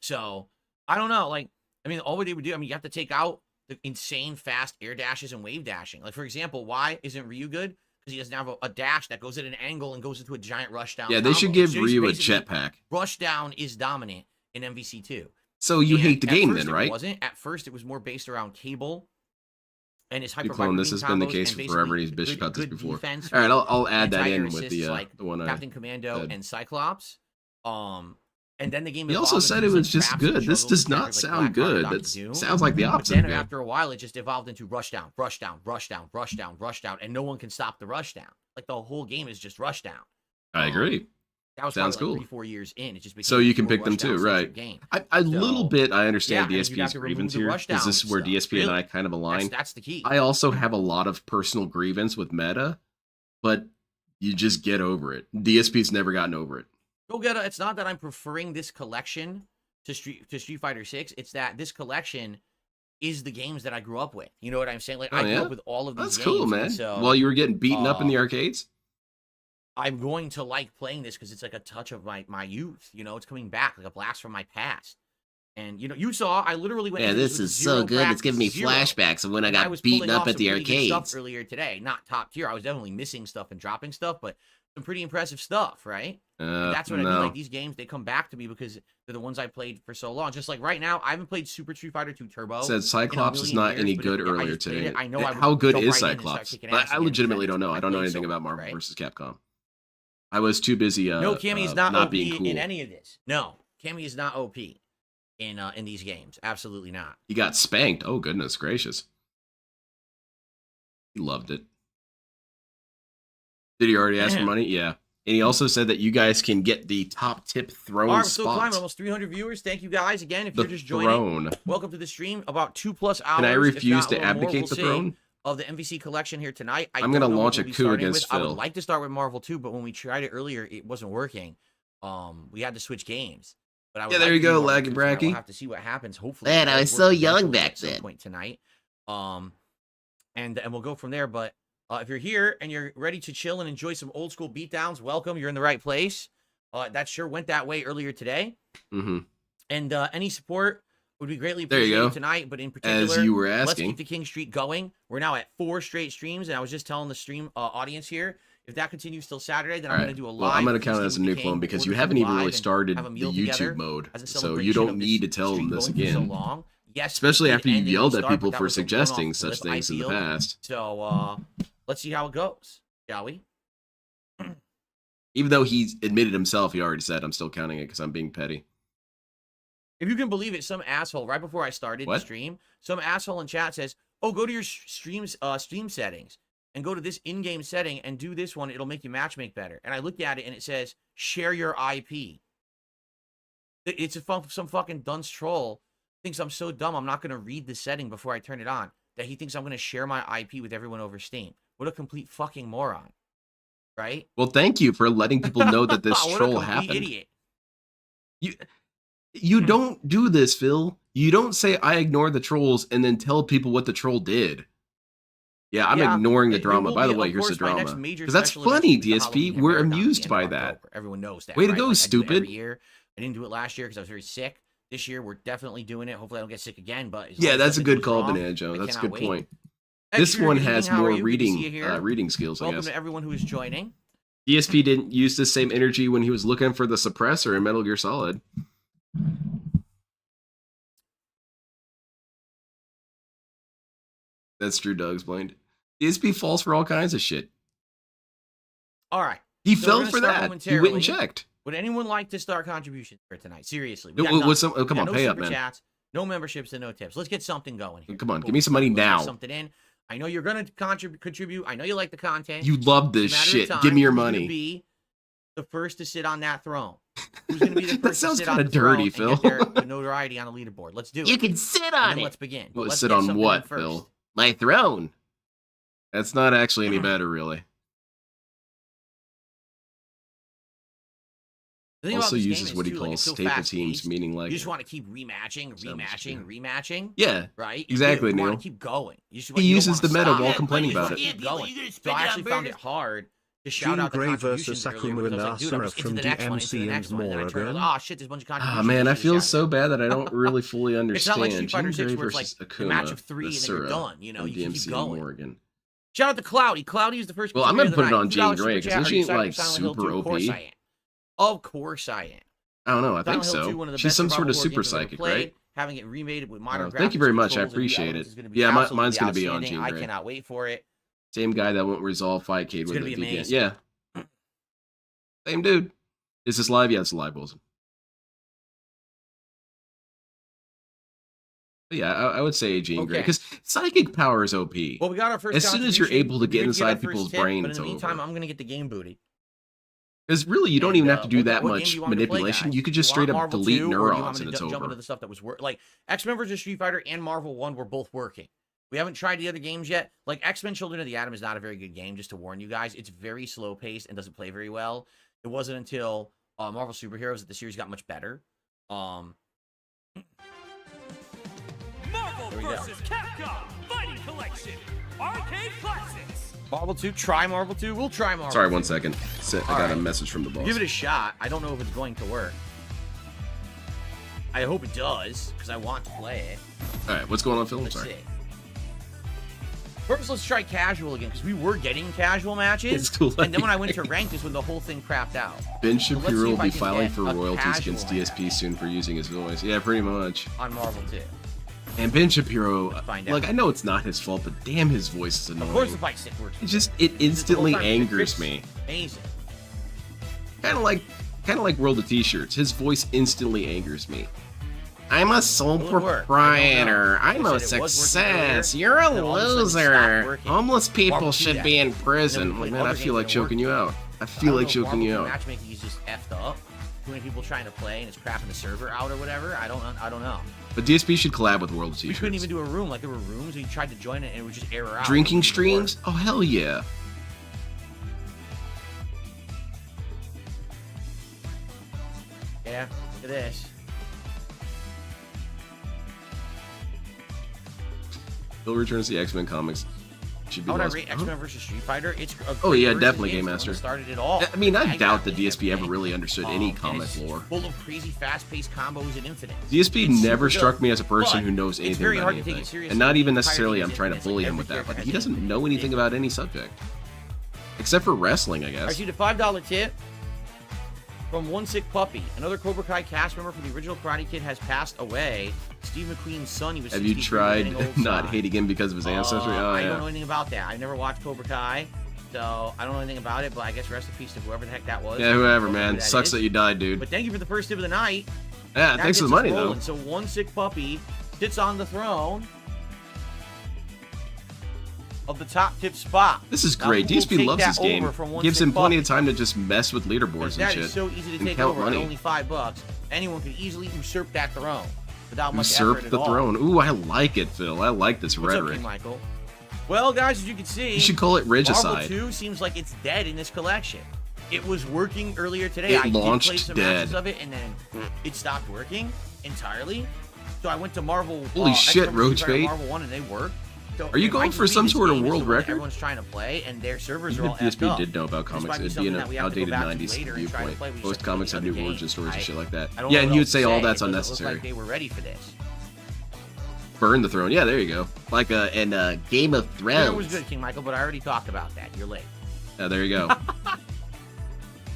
So I don't know. Like, all they would do. You have to take out the insane fast air dashes and wave dashing. Like, for example, why isn't Ryu good? Because he doesn't have a dash that goes at an angle and goes into a giant rush down. Yeah, they should combo. give So he's Ryu a basically- jetpack. Rush down is dominant in MVC 2. So you And hate the at game first then, it right? wasn't. At first, it was more based around Cable and his You clone, this has been the case for forever. He's bitch about this before. All right, I'll add that in with the one Captain Commando and Cyclops. And then the game. He also said it was just good. This does not sound good. That sounds like the opposite. Then after a while, it just evolved into rush down, rush down, rush down, rush down, rush down, and no one can stop the rush down. Like the whole game is just rush down. I agree. That was sounds probably cool. like 3-4 years in. It just became so you can pick them too, right? A little bit. I understand DSP's grievance here. Is this where DSP and I kind of align? That's the key. I also have a lot of personal grievance with meta, but you just get over it. DSP's never gotten over it. Go get it. It's not that I'm preferring this collection to Street Fighter 6. It's that this collection is the games that I grew up with. You know what I'm saying? Like I grew up with all of these games. That's cool, man. So, while you were getting beaten up in the arcades? I'm going to like playing this because it's like a touch of my youth. You know, it's coming back like a blast from my past. And you know, you saw I literally went. Yeah, this is so good. It's giving me flashbacks of when I got beaten up at the arcades. Stuff earlier today, not top tier. I was definitely missing stuff and dropping stuff, but some pretty impressive stuff, right? That's what I mean. Like these games, they come back to me because they're the ones I played for so long. Just like right now, I haven't played Super Street Fighter 2 Turbo. Said Cyclops is not any good earlier today. I know how good is Cyclops? I legitimately don't know. I don't know anything about Marvel vs. Capcom. I was too busy. No, Cammy is not OP being cool in any of this. No, Cammy is not OP in these games. Absolutely not. He got spanked. Oh goodness gracious. He loved it. Did he already ask for money? Yeah. And he also said that you guys can get the top tip throne All right, spots. still climbing, almost 300 viewers. Thank you guys again. If you're just joining, welcome to the stream. About 2+ hours. Can I refuse to abdicate the throne? Of the MVC collection here tonight. I'm going to launch a coup against Phil. I would like to start with Marvel 2, but when we tried it earlier, it wasn't working. We had to switch games. But I would there you go, Laggy Bracky. We'll have to see what happens. Hopefully, man, I was so young back at some then. Point tonight. And we'll go from there. But if you're here and you're ready to chill and enjoy some old school beatdowns, welcome. You're in the right place. That sure went that way earlier today. Mm-hmm. And any support would be greatly appreciated tonight, but in particular, as you were asking, let's keep the King streak going. We're now at 4 straight streams, and I was just telling the stream audience here, if that continues till Saturday, then I'm going to do a live. Well, I'm going to count it as a new clone because you haven't even really started the YouTube mode, so you don't need to tell them this again. So long. Yes, especially after you yelled at people for suggesting such things in the past. So let's see how it goes, shall we? Even though he admitted himself, he already said, I'm still counting it because I'm being petty. If you can believe it, some asshole right before I started the stream, some asshole in chat says, "Oh, go to your stream settings and go to this in-game setting and do this one. It'll make your matchmake better." And I looked at it and it says, "Share your IP." It's some fucking dunce troll thinks I'm so dumb I'm not going to read the setting before I turn it on that he thinks I'm going to share my IP with everyone over Steam. What a complete fucking moron, right? Well, thank you for letting people know that this troll happened. Idiot. You don't do this, Phil. You don't say I ignore the trolls and then tell people what the troll did. Yeah, I'm ignoring the drama. By the way, here's the drama. Because that's funny, DSP. We're amused by that. Everyone knows that. Way to go, stupid. Every year. I didn't do it last year because I was very sick. This year, we're definitely doing it. Hopefully, I don't get sick again. But yeah, that's a good call, Banana Joe. That's a good point. This one has more reading skills, I guess. Welcome to everyone who is joining. DSP didn't use the same energy when he was looking for the suppressor in Metal Gear Solid. That's true, Doug explained. DSP falls for all kinds of shit. All right. He fell for that. He went and checked. Would anyone like to start contributions for tonight? Seriously. Come on, pay up, man. Chats, no memberships and no tips. Let's get something going here. Come on, give me some money now. Something in. I know you're going to contribute. I know you like the content. You love this shit. Give me your money. Be the first to sit on that throne. Who's going to be the first that sounds to sit on the dirty, throne Phil. and get their notoriety on the leaderboard? Let's do it. You can sit on it. Let's begin. Let's sit on what, Phil? My throne. That's not actually any better, really. Also uses what he calls staple teams, meaning like you just want to keep rematching. Yeah, right. Exactly, you Neil. Want to keep going. He uses the meta while complaining about it. So I actually found it hard to shout out the contributions earlier because I was like, dude, I'm just into the next one, into the next one, and then I turned oh shit, there's a bunch of contributions. Ah man, I feel so bad that I don't really fully understand. It's not like Street Fighter 6 where it's like Akuma, a match of 3 and then you're done. You know, you keep going. Morgan. Shout out to Clouty. Clouty is the first. Well, I'm gonna put it on Jean Grey because she ain't like super OP. Of course I am. I don't know. I think so. She's some sort of super psychic, right? having it remade with modern graphics. Thank you very much. I controls, and new appreciate elements it. is gonna be Yeah, absolutely mine's going to be on outstanding. Jean I Grey. cannot wait for it. Same guy that won't resolve Fightcade with gonna the be VPN. amazing. Yeah. Same dude. Is this live? Yeah, it's live, Wilson. But yeah, I would say Jean Grey Okay. because psychic power is OP. Well, we got our first. As soon as you're contribution. able to get We're gonna inside our first people's tip, brains, but in the meantime, over. I'm gonna get the game booty. Because really, you don't And, even have to do what- that what game do much you want me to play, manipulation. guys? You could just Do straight want up Marvel delete 2, or do you want neurons me and to it's jump over. into the stuff that was like X-Men versus Street Fighter and Marvel 1 were both working. We haven't tried the other games yet. Like X-Men Children of the Atom is not a very good game, just to warn you guys. It's very slow paced and doesn't play very well. It wasn't until Marvel Superheroes that the series got much better. Marvel There we go. vs. Capcom Fighting Collection Arcade Classics. Marvel 2, try Marvel 2. We'll try Marvel. Sorry, 2. 1 second. I got Alright. a message from the boss. Give it a shot. I don't know if it's going to work. I hope it does, because I want to play it. All right, what's going on, Phil? I'm Let's sorry. see. First, let's try casual again, because we were getting casual matches. It's too And then when I late. went to ranked is when the whole thing crapped out. Ben let's see Shapiro if will I be can filing get for a royalties casual against match. DSP soon for using his voice. Yeah, pretty much. On Marvel 2. And Ben Shapiro, Find like, out. I know it's not his fault, but damn, his voice is annoying. Of course the fight stick works. It instantly The whole time, angers it's me. Amazing. Kind of like World of T-shirts. His voice instantly angers me. I'm a sole Will it work? proprietor. I don't know. I'm They a said it was working success. earlier, You're a then all of a sudden it stopped loser. working. Homeless people Marvel 2 should that. be in And then prison. we played Man, I other feel games like that choking worked. you out. I I feel don't like know, choking you Marvel 2 out. Matchmaking is just effed up. Too many people trying to play and it's crapping the server out or whatever. I don't know. But DSP should collab with World of We couldn't T-shirts. even do a room. Like there were rooms and you tried to join it and it would just error out. Drinking It wouldn't even streams? Oh hell yeah. work. Yeah, look at this. Phil returns to the X-Men comics. Should be How would I lost- rate X-Men versus Street Fighter? It's a Oh, great yeah, versus definitely game. Game It's the Master. one that started it all. I mean, I Got doubt that me DSP ever everything. really understood any And comic it's lore. full of crazy, fast-paced combos and infinite. DSP It's never super struck dope. me as a person But who knows it's anything very about hard to take anything. it seriously. And not even The entire necessarily thing I'm is trying to infinite. bully Like, him with every that. Like, character he has doesn't know anything infinite. about any subject. Except for wrestling, I I guess. received a $5 tip from One Sick Puppy. Another Cobra Kai cast member from the original Karate Kid has passed away. Steve McQueen's son. He was. Have you 63, tried getting old not son. hating him because of his ancestry? Oh, I don't know yeah. anything about that. I never watched Cobra Kai, so I don't know anything about it. But I guess rest in peace to whoever the heck that was. Yeah, whoever, I don't know who man. that Sucks is. that you died, dude. But thank you for the first tip of the night. Yeah, That thanks for the gets us money, though. rolling. So One Sick Puppy sits on the throne of the top tip spot. This is Now, great. who will DSP take loves that this game. over from One Gives Sick him plenty Puppy? of time to just mess with leaderboards and That shit. is so easy to and take count over money. at only $5. Anyone could easily usurp that throne without much Usurp effort the at all. throne. Ooh, I like it, Phil. I like this What's up, rhetoric. King Michael? Well, guys, as you can see, You should call it Marvel regicide. 2 seems like it's dead in this collection. It was working earlier today. It I launched did play some dead. matches of it, and then it stopped working entirely. So I went to Marvel. Holy shit, X-Men Roach Street Fighter Bait. Marvel 1, and they worked. So Are you it going might for just some be this sort of game is world the one that record? Everyone's trying to play, and their servers are Even all if effed DSP up. did know about This comics, might be it'd be something an that we have to go outdated back to 90s later and try to viewpoint. play. We just Most have to comics play have the new other origin game. stories and shit like that. I don't Yeah, know and what you would else to say all It that's doesn't unnecessary. Look like they were ready for this. Burn the throne. Yeah, there you go. Like in Game of It was Thrones. good, King Michael, but I already talked about that. You're late. Yeah, there you go.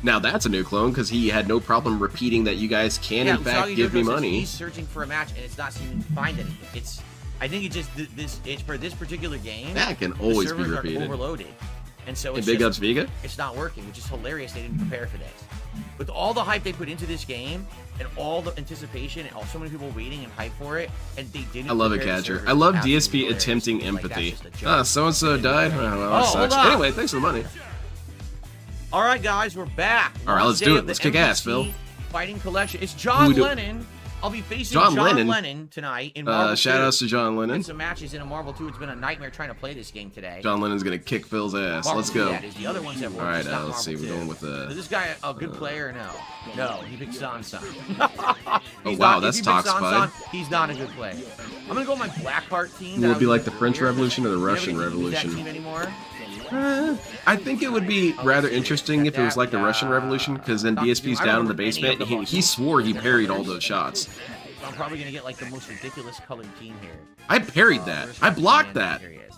Now that's a new clone because he had no problem repeating that you guys can in fact Usagi give me Jojo says money. He's searching for a match and it's not seeming to find anything. It's, I think it just this. It's for this particular game. That can the always be servers are repeated. overloaded, and so And it's big just, ups Vega. it's not working, which is hilarious. They didn't prepare for this. With all the hype they put into this game and all the anticipation and so many people waiting and hype for it, and they didn't. I love it, prepare the Catcher. servers, I love it's absolutely DSP hilarious. attempting Like, that's empathy. just a joke. Ah, so and so died. Oh, well, that Oh, sucks. hold on. Anyway, thanks for the money. All right, guys, we're back. All right, Last let's day do of it. the Let's kick ass, MVC Phil. Fighting Collection. It's Who John do- Lennon. I'll be facing John John Lennon? Lennon tonight in Marvel Shout 2. outs to John Lennon. Did some matches in a Marvel 2. It's been a nightmare trying to play this game today. John Lennon's gonna kick Phil's ass. Marvel Let's 2, go. that is. The other ones have worked. All right, It's not let's see. Marvel We're 2. going with Is this guy a good player or no? No, he picked Sansan. Oh, wow, that's Toxified. He's not a good player. I'm gonna go with my Blackheart team. Will that it be I was like the using French earlier. Revolution or the You never Russian get to use that Revolution? team anymore. I think it would be rather interesting if it was like the Russian Revolution, because then DSP's down in the basement. He swore he parried all those shots. I'm probably gonna get like the most ridiculous colored team here. I parried that. I blocked that. Here he is.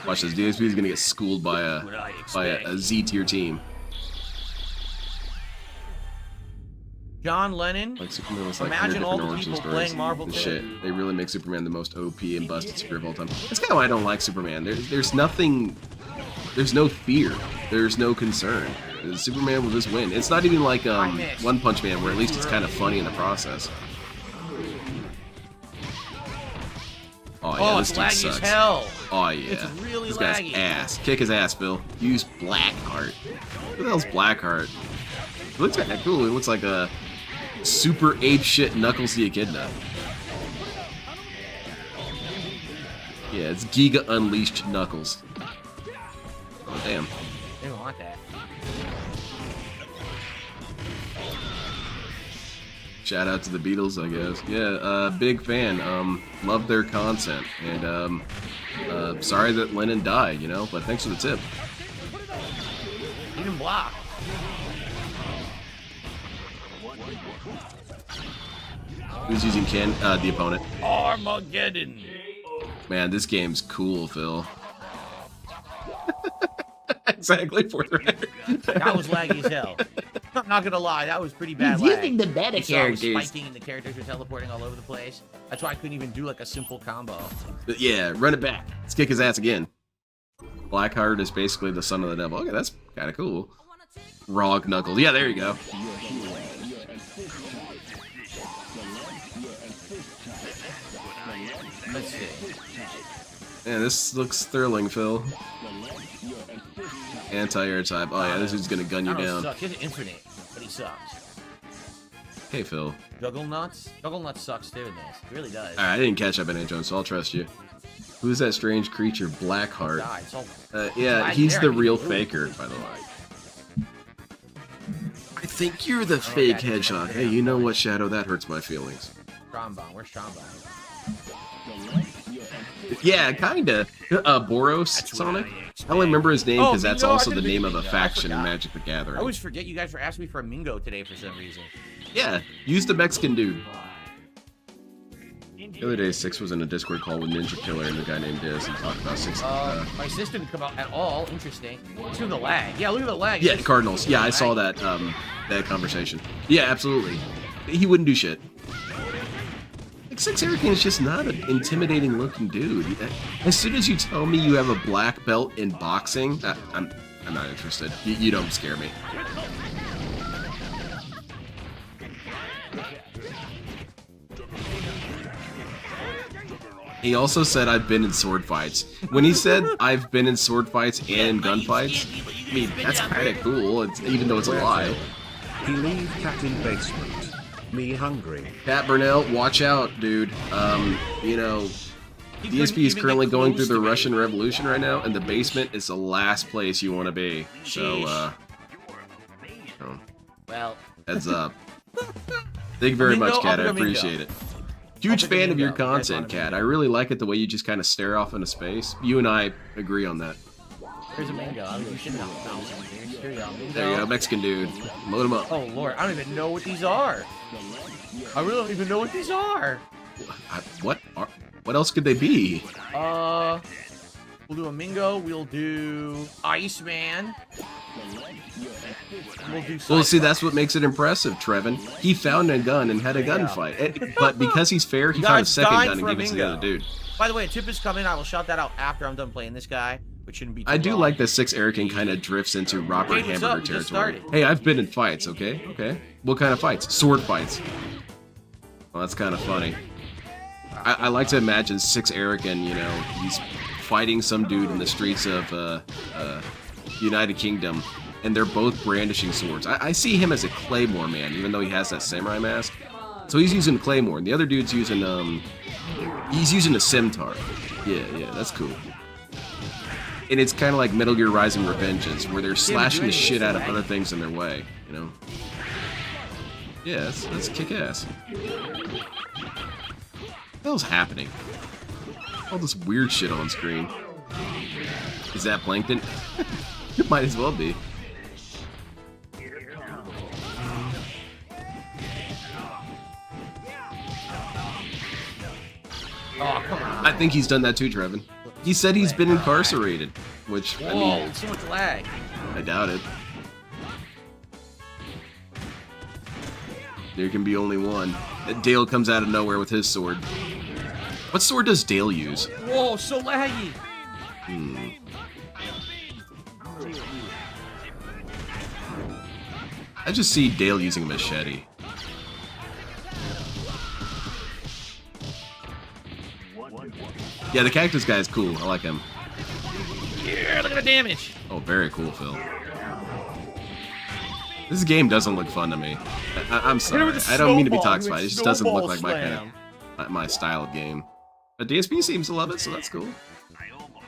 Watch this. DSP's gonna get schooled by What I a expect. Z tier team. John Lennon. Like Superman was like Imagine 100 all different the origin people stories playing Marvel and too. shit. They really make Superman the most OP and busted superhero of all time. That's kind of why I don't like Superman. There's nothing. There's no fear. There's no concern. Superman will just win. It's not even like One Punch Man, where at least it's kind of funny in the process. Oh yeah, this it's dude laggy sucks. as hell. Oh yeah, It's really this guy's laggy. ass. Kick his ass, Phil. Use Blackheart. What the hell's Blackheart? It looks kind of cool. It looks like a super ape shit Knuckles the Echidna. Yeah, it's Giga Unleashed Knuckles. Oh damn. They don't want that. Shout out to the Beatles, I guess. Yeah, big fan. Love their content, and sorry that Lennon died, you know. But thanks for the tip. Even block. Who's using Ken? The opponent. Armageddon. Man, this game's cool, Phil. Exactly for the record. That was laggy as hell. I'm not gonna lie, that was pretty bad. He's lag. using the meta You saw it was characters. spiking and the characters were teleporting all over the place. That's why I couldn't even do like a simple combo. But yeah, run it back. Let's kick his ass again. Blackheart is basically the son of the devil. Okay, that's kind of cool. Rog Knuckles. Yeah, there you go. Let's see. Man, this looks thrilling, Phil. Anti-air type. Oh yeah, this dude's gonna gun you I don't know, down. sucks. He has infinite, but he sucks. Hey, Phil. Jugglenuts? Jugglenuts sucks too in this. He really does. Alright, I didn't catch up in it, Jones, so I'll trust you. Who's that strange creature, Blackheart? God, it's all- Yeah, it's he's laggy the there. real faker, by the way. I think you're the fake headshot. Hey, you know what, Shadow? That hurts my feelings. Trombone. Where's Trombone? Yeah, kinda. Boros, Sonic? I only remember his name Oh, because that's Mingo, also I the could've name been of a Mingo. I faction in forgot. Magic the Gathering. I always forget you guys were asking me for a Mingo today for some reason. Yeah, use the Mexican dude. The other day, Six was in a Discord call with Ninja Killer and the guy named Diz and talked about Six. My system didn't come out at all. Interesting. Look at the lag. Yeah, look at the lag. Yeah, It's just- Cardinals. Yeah, I saw that that conversation. Yeah, absolutely. He wouldn't do shit. Like, Six Hurricane is just not an intimidating looking dude. As soon as you tell me you have a black belt in boxing, I'm not interested. You don't scare me. He also said I've been in sword fights. When he said I've been in sword fights and gunfights, I mean, that's kind of cool, even though it's a lie. He leave cat in basement. Me hungry. Pat Burnell, watch out, dude. You know, DSP is currently going through the Russian Revolution right now, and the basement is the last place you want to be. So, Well, heads up. Thank you very much, Mingo, Cat. I I'll pick a appreciate Mingo. it. Huge I'll pick a fan of your Mingo. You guys content, want a Cat. Mingo? I really like it the way you just kind of stare off into space. You and I agree on that. there's a Mingo. I mean, you should know. Here you go. Mingo. There you go, Mexican dude. Load him up. Oh, Lord. I don't even know what these are. I really don't even know what these are. What else could they be? We'll do a Mingo. We'll do Iceman. We'll do Well, see, Cyclops. that's what makes it impressive, Trevin. He found a gun and had a gunfight. But because he's fair, he found a Guys second died gun and for a gave it to the other Mingo. dude. By the way, a tip is coming. I will shout that out after I'm done playing this guy, which shouldn't be too I do long. like that Six Erican kind of drifts into Robert Hey, what's Hamburger up? We just territory. started. Hey, I've been in fights, okay? Okay. What kind of fights? Sword fights. Well, that's kind of funny. I like to imagine Six Erican, you know, he's fighting some dude in the streets of United Kingdom, and they're both brandishing swords. I see him as a Claymore man, even though he has that samurai mask. So he's using Claymore, and the other dude's using he's using a scimitar. Yeah, that's cool. And it's kind of like Metal Gear Rising Revengeance, where they're slashing the shit out of other things in their way, you know? Yeah, that's kick-ass. What the hell's happening? All this weird shit on screen. Is that Plankton? It might as well be. Oh, come on. I think he's done that too, Trevin. He said he's been incarcerated, which, I Whoa, mean, so much lag. I doubt it. There can be only one. Dale comes out of nowhere with his sword. What sword does Dale use? Whoa, so laggy. I just see Dale using a machete. Yeah, the cactus guy is cool. I like him. Yeah, look at the damage. Oh, very cool, Phil. This game doesn't look fun to me. I'm sorry. I don't mean to be toxic. It just doesn't look like my style of game. But DSP seems to love it, so that's cool.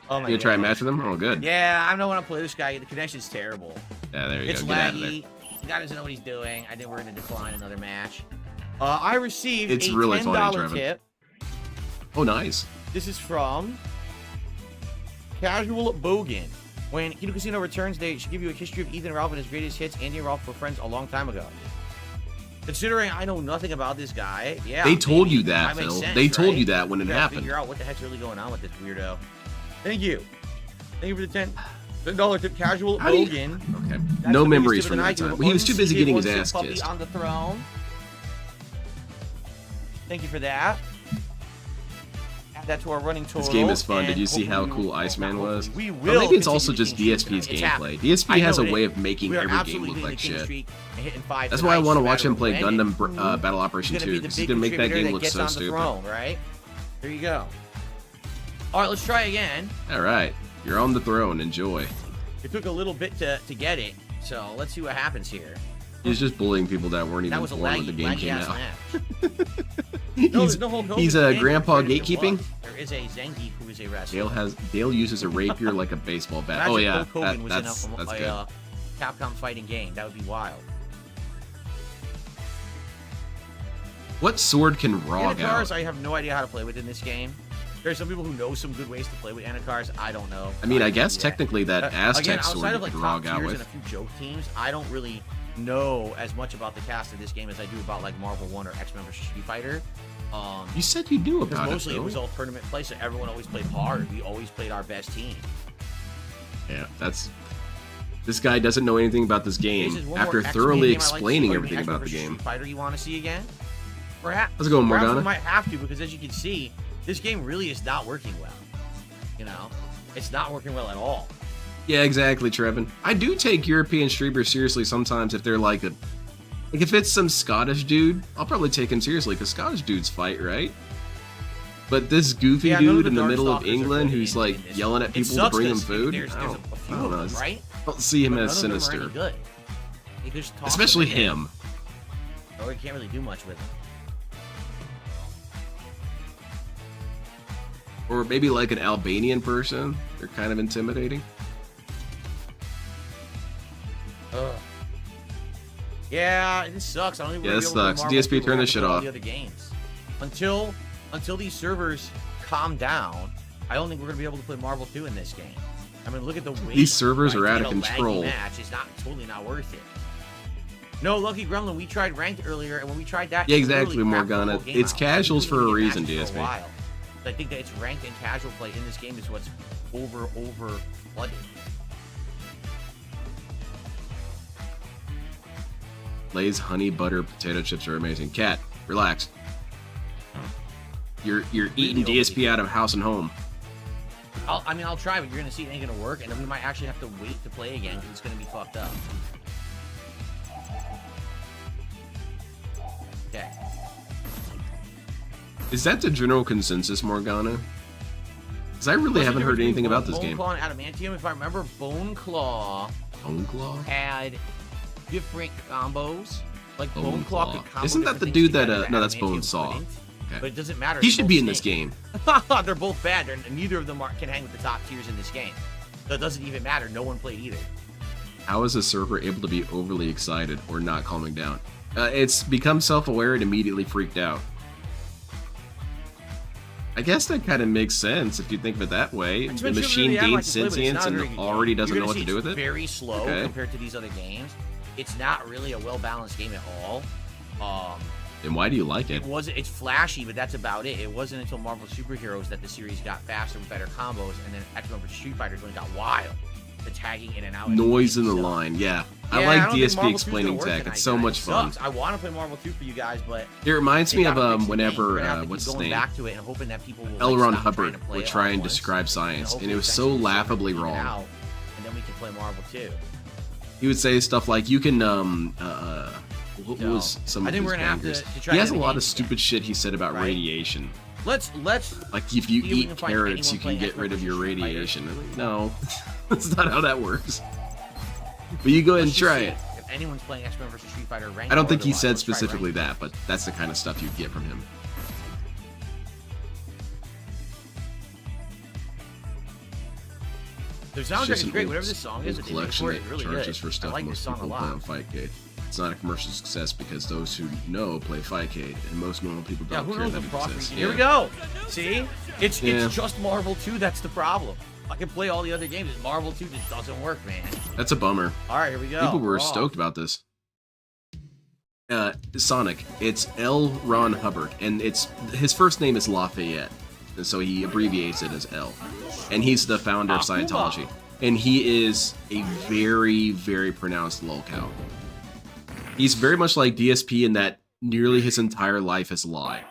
Oh my You try and match with him? Oh, good. Yeah, I don't want to play this guy. The connection's terrible. Yeah, there you It's go. Get out of there. laggy. The guy doesn't know what he's doing. I think we're going to decline another match. I received It's a really $10 funny, Trevin. tip. Oh, nice. This is from Casual Bogan. When Kino Casino returns, they should give you a history of Ethan Ralph and his greatest hits. Andy and Ralph were friends a long time ago. Considering I know nothing about this guy, yeah. They told maybe you that, makes Phil. sense, They told right? you that when it You gotta happened. Figure out what the heck's really going on with this weirdo. Thank you. Thank you for the $10 tip. Casual How do you- Bogan. Okay. That's No the biggest memories tip from of the that night. time. He was too busy getting his Unseated ass puppy kissed. on the throne. Thank you for that. Add that to our running total. This game is fun. Did and you see how hopefully cool Iceman was? We Or will. maybe it's also continue just beating streaks. DSP's It's gameplay. happening. DSP I has a know it way is. of making We are every game absolutely look beating like the king shit. streak and hitting 5 That's tonight, why I want to no watch him matter play when. Gundam Who Battle Operation is 2 gonna be the because big he's gonna make that contributor game look gets so on the stupid. throne, right? There you go. All right, let's try again. All right, you're on the throne. Enjoy. It took a little bit to get it, so let's see what happens here. He's just bullying people that weren't That even was a born when laggy, the game laggy came ass out. match. No, there's no whole code he's in the a game grandpa compared to gatekeeping. what. There is a Zangief who is a wrestler. Dale uses a rapier like a baseball bat. Imagine Oh yeah, Hulk Hogan was that's in a good. Capcom fighting game. That would be wild. What sword can Rog Anakars, out? I have no idea how to play with in this game. There's some people who know some good ways to play with Anakars. I don't know. I mean, I can't guess do that. technically that Aztec Again, sword outside you of like could top Rog out tiers and with. a few joke teams, I don't really know as much about the cast of this game as I do about like Marvel 1 or X-Men vs. Street Fighter. You said you knew Because about mostly it, it was though. all tournament play, so everyone always played hard. We always played our best team. Yeah, that's. This guy doesn't know anything about this This game is one after more X-Men thoroughly game I like to see. explaining What do you everything mean, about the X-Men vs. game. Street Fighter, you want to see again? Perhaps. Let's go, Perhaps Morgana. we might have to, because as you can see, this game really is not working well. You know, it's not working well at all. Yeah, exactly, Trevin. I do take European streamers seriously sometimes if they're like if it's some Scottish dude, I'll probably take him seriously because Scottish dudes fight, right? But this goofy Yeah, none of dude the in the middle of Darkstalkers are England really who's in like this. yelling at It people to sucks bring him 'cause food, There's I a don't few know. of them, right? I don't see him But as none of them are sinister. any good. You can just toss Especially them in there. him. Or you can't really do much with them. Or maybe like an Albanian person. They're kind of intimidating. Ugh. Yeah, this sucks. I don't think we're Yeah, gonna this be able to sucks. play Marvel DSP, 2 turn or this shit all off. the other games. Until these servers calm down, I don't think we're gonna be able to play Marvel 2 in this game. I mean, look at the weight. These servers right? are To out get of a laggy control. Match is totally not worth it. No, Lucky Gremlin, we tried ranked earlier, and when we tried that, Yeah, it exactly, literally crapped the Morgana. whole game It's out. casuals We for a couldn't get reason, matches for a DSP. while. I think that it's ranked and casual play in this game is what's over flooded. Lay's honey butter potato chips are amazing. Cat, relax. You're eating DSP out of house and home. I'll try, but you're gonna see it ain't gonna work, and then we might actually have to wait to play again because it's gonna be fucked up. Okay. Is that the general consensus, Morgana? Because I really haven't heard anything about this game. Bone Claw and Adamantium, if I remember, Bone Claw Bone Claw? had different combos. Like Bone Bone Claw Claw. could combo Isn't that different the things dude that, together no, that's Adamantium Bone Saw. couldn't. Okay. But it doesn't matter. He they should both be in this stink. game. They're both bad. Neither of them can hang with the top tiers in this game. So it doesn't even matter. No one played either. How is a server able to be overly excited or not calming down? It's become self-aware and immediately freaked out. I guess that kind of makes sense if you think of it that way. The machine gains sentience and already doesn't know what to do with it. It's very slow Okay. compared to these other games. It's not really a well-balanced game at all. Then why do you like it? It's flashy, but that's about it. It wasn't until Marvel Superheroes that the series got faster with better combos, and then X-Men vs. Street Fighter when it got wild. the tagging in and out. Noise in the line, yeah. I Yeah, like don't think DSP Marvel 2's explaining gonna work tech. tonight, It's so guys. much It fun. sucks. I want to play Marvel 2 for you guys, but It reminds they me gotta of fix the game. whenever We're gonna have to what's keep his going name? back to it and hoping that people will, L. like, Ron stop trying Hubbard to play would it try all and at once, describe science, and hopefully it was so eventually start laughably figuring it wrong. out, and then we can play Marvel 2. He would say stuff like, "You can what No. was some I of think his we're gonna have bangers? to try He to has a have a lot game of stupid shit he said about Right. radiation. Let's Like if you see if we eat can find carrots, you anyone can playing get rid of your Xbox Street Fighter. radiation. No, that's not how that works. But you go ahead and Let's just try see it. If anyone's playing X-Men vs Street Fighter ranked, I don't or think he otherwise. said Let's try specifically ranked. that, but that's the kind of stuff you get from him. The It's soundtrack just is an great. old- Whatever this song is, old it's collection really that good. charges for I stuff like this most song a people play lot. on Fightcade. It's not a commercial success because those who know play Fightcade, and most normal people Yeah, don't who care knows that the it cross exists. region? Here we go. See, it's Yeah. just Marvel 2. That's the problem. I can play all the other games. Marvel 2 just doesn't work, man. That's a bummer. All right, here we go. People were We're off. stoked about this. Sonic. It's L. Ron Hubbard, and it's his first name is Lafayette, and so he abbreviates it as L. And he's the founder of Akuma. Scientology, and he is a very, very pronounced lolcow. He's very much like DSP in that nearly his entire life is a lie.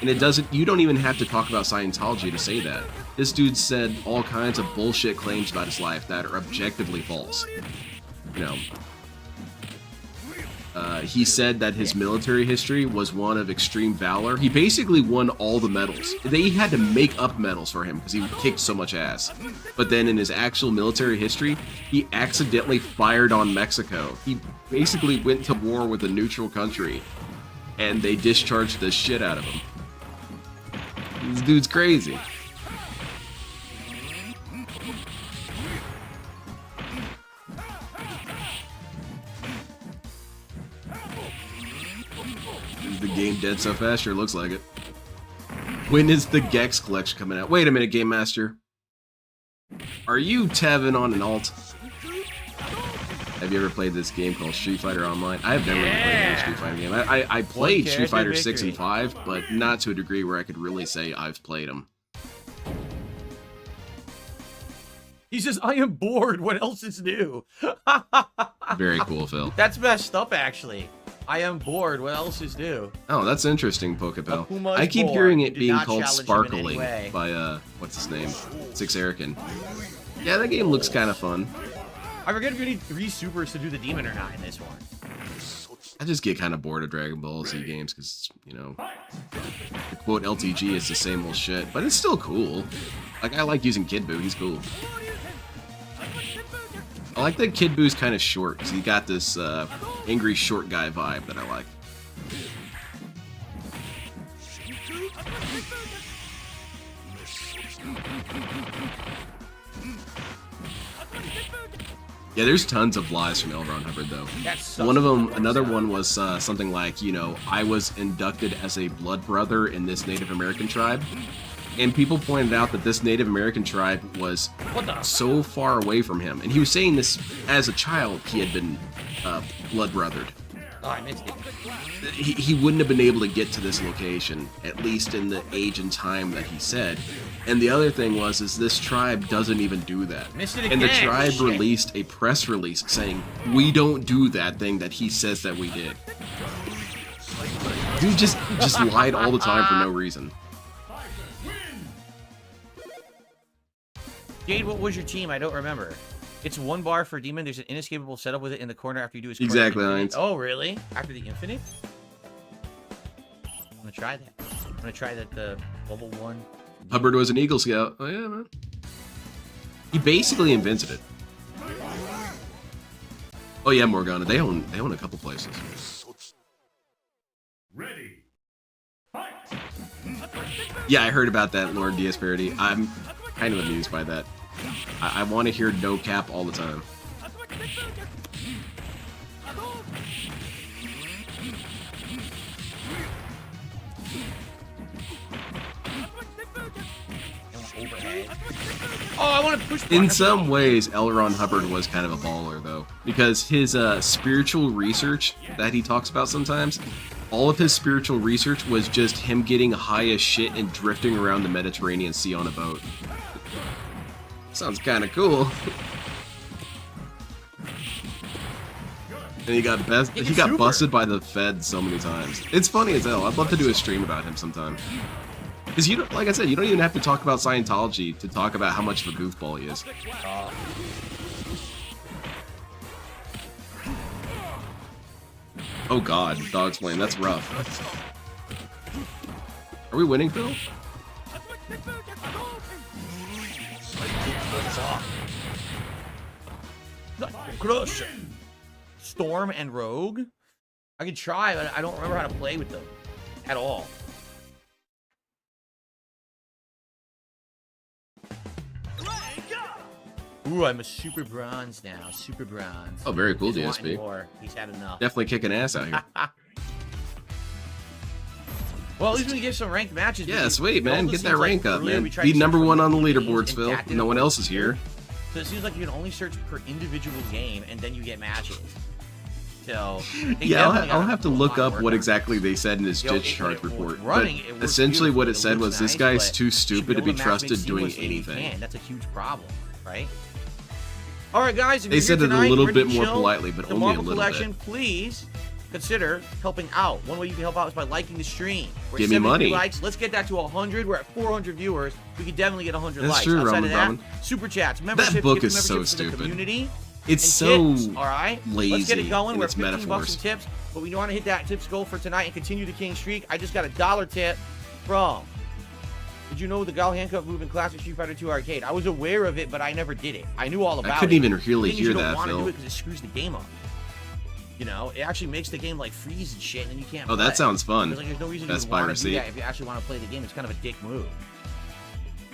And it doesn't, you don't even have to talk about Scientology to say that. This dude said all kinds of bullshit claims about his life that are objectively false. You know, he said that his military history was one of extreme valor. He basically won all the medals. They had to make up medals for him because he kicked so much ass. But then in his actual military history, he accidentally fired on Mexico. He basically went to war with a neutral country, and they discharged the shit out of him. This dude's crazy. Is the game dead so fast? Sure looks like it. When is the Gex Collection coming out? Wait a minute, Game Master. Are you Tevin on an alt? Have you ever played this game called Street Fighter Online? I have never really played another Street Fighter game. I played Street Fighter 6 and 5, but not to a degree where I could really say I've played them. He says, "I am bored. What else is new?" Very cool, Phil. That's messed up, actually. I am bored. What else is new? Oh, that's interesting, Pokebell. Akuma's I keep bored. hearing You it did being not called challenge him in Sparkling any way. by, what's his name? Six Erican. Yeah, that game looks kind of fun. I forget if you need 3 supers to do the demon or not in this one. I just get kind of bored of Dragon Ball Z games because, you know, the quote LTG is the same old shit, but it's still cool. Like, I like using Kid Buu, he's cool. I like that Kid Buu's kind of short because he got this angry short guy vibe that I like. Yeah, there's tons of lies from L. Ron Hubbard, though. One of them, another one was something like, you know, I was inducted as a blood brother in this Native American tribe. And people pointed out that this Native American tribe was so far away from him. And he was saying this as a child, he had been blood brothered. Oh, I missed it. He wouldn't have been able to get to this location, at least in the age and time that he said. And the other thing is this tribe doesn't even do that. Missed it And the again. tribe Shit. released a press release saying, we don't do that thing that he says that we did. Dude just lied all the time for no reason. Jade, what was your team? I don't remember. It's 1 bar for demon. There's an inescapable setup with it in the corner after you do his corner Exactly, infinite. Heinz. Oh, really? After the infinite? I'm gonna try that. I'm gonna try that the level 1. Hubbard was an Eagle Scout. Oh yeah, man. He basically invented it. Oh yeah, Morgana. They own a couple places. Ready. Yeah, I heard about that Lord DS parody. I'm kind of amused by that. I want to hear no cap all the time. Oh, I want to push. In some ways, L. Ron Hubbard was kind of a baller, though, because his spiritual research that he talks about sometimes, all of his spiritual research was just him getting high as shit and drifting around the Mediterranean Sea on a boat. Sounds kind of cool. And he got He's got super. busted by the Fed so many times. It's funny as hell. I'd love to do a stream about him sometime. Because you don't, like I said, you don't even have to talk about Scientology to talk about how much of a goofball he is. Oh god, dog's playing. That's rough. Are we winning, Phil? Crush. Storm and Rogue? I could try, but I don't remember how to play with them at all. Ooh, I'm a super bronze now. Super bronze. Oh, very cool, Doesn't want DSP. any more. He's had enough. Definitely kicking ass out here. Well, at least we get some ranked matches. Yeah, because sweet, man. all Get it that seems like rank up, earlier man. we tried Be to number search for one on the games leaderboards, and Phil. that didn't No one work. else is here. So it seems like you can only search per individual game, and then you get matches. So they Yeah, definitely I'll gotta have to put a look lot of up work what on it. exactly they said in his Yo, ditch charge report. running, But it works essentially what it beautiful, said was looks this nice, guy's but too you should stupid to able be match trusted mix doing seamlessly if you anything. can. That's a huge problem, right? All right, guys. If They you're said here it a tonight, little ready bit to more chill, politely, but the only a Marvel little Collection, bit. please consider helping out. One way you can help out is by liking the stream. We're at Give me 73 money. likes. Let's get that to 100. We're at 400 viewers. We could definitely get 100 That's likes. true, Outside Roman of that, Roman. super chats, membership, book gift is so membership for the stupid. community. It's and so tips, all right. lazy Let's get it going. in We're its at 15 bucks metaphors. in tips, but we want to hit that tips goal for tonight and continue the king streak. I just got a $1 tip from. Did you know the Gal handcuff move in Classic Street Fighter 2 Arcade? I was aware of it, but I never did it. I knew all about it. I couldn't even really The thing is, hear you don't that, want to do Phil. it because it screws the game up. You know, it actually makes the game like freeze and shit, and then you can't. Oh, that play. sounds fun. There's, like, there's no reason Best you buy want to do receipt. that if you actually want to play the game. It's kind of a dick move.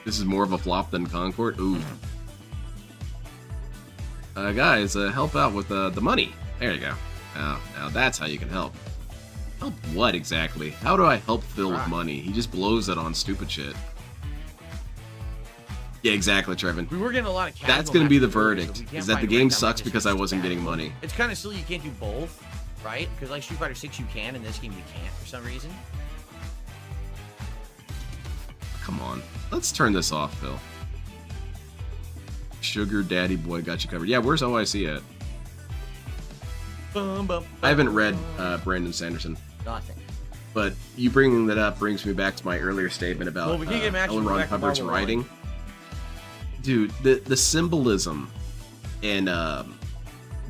This is more of a flop than Concord. Ooh. Guys, help out with the money. There you go. Now that's how you can help. Help what exactly? How do I help Phil with money? He just blows it on stupid shit. Yeah, exactly, Trevin. We were getting a lot of casual That's going to be the matches earlier, so verdict, we can't is that the find a game breakdown sucks like this. because It's I just wasn't bad. getting money. It's kind of silly you can't do both, right? Because like Street Fighter 6 you can, in this game you can't for some reason. Come on. Let's turn this off, Phil. Sugar Daddy Boy got you covered. Yeah, where's OIC at? I haven't read Brandon Sanderson. Nothing. But you bringing that up brings me back to my earlier statement about Well, we can get matches L. Ron back to Hubbard's Marvel writing. Dude, the symbolism in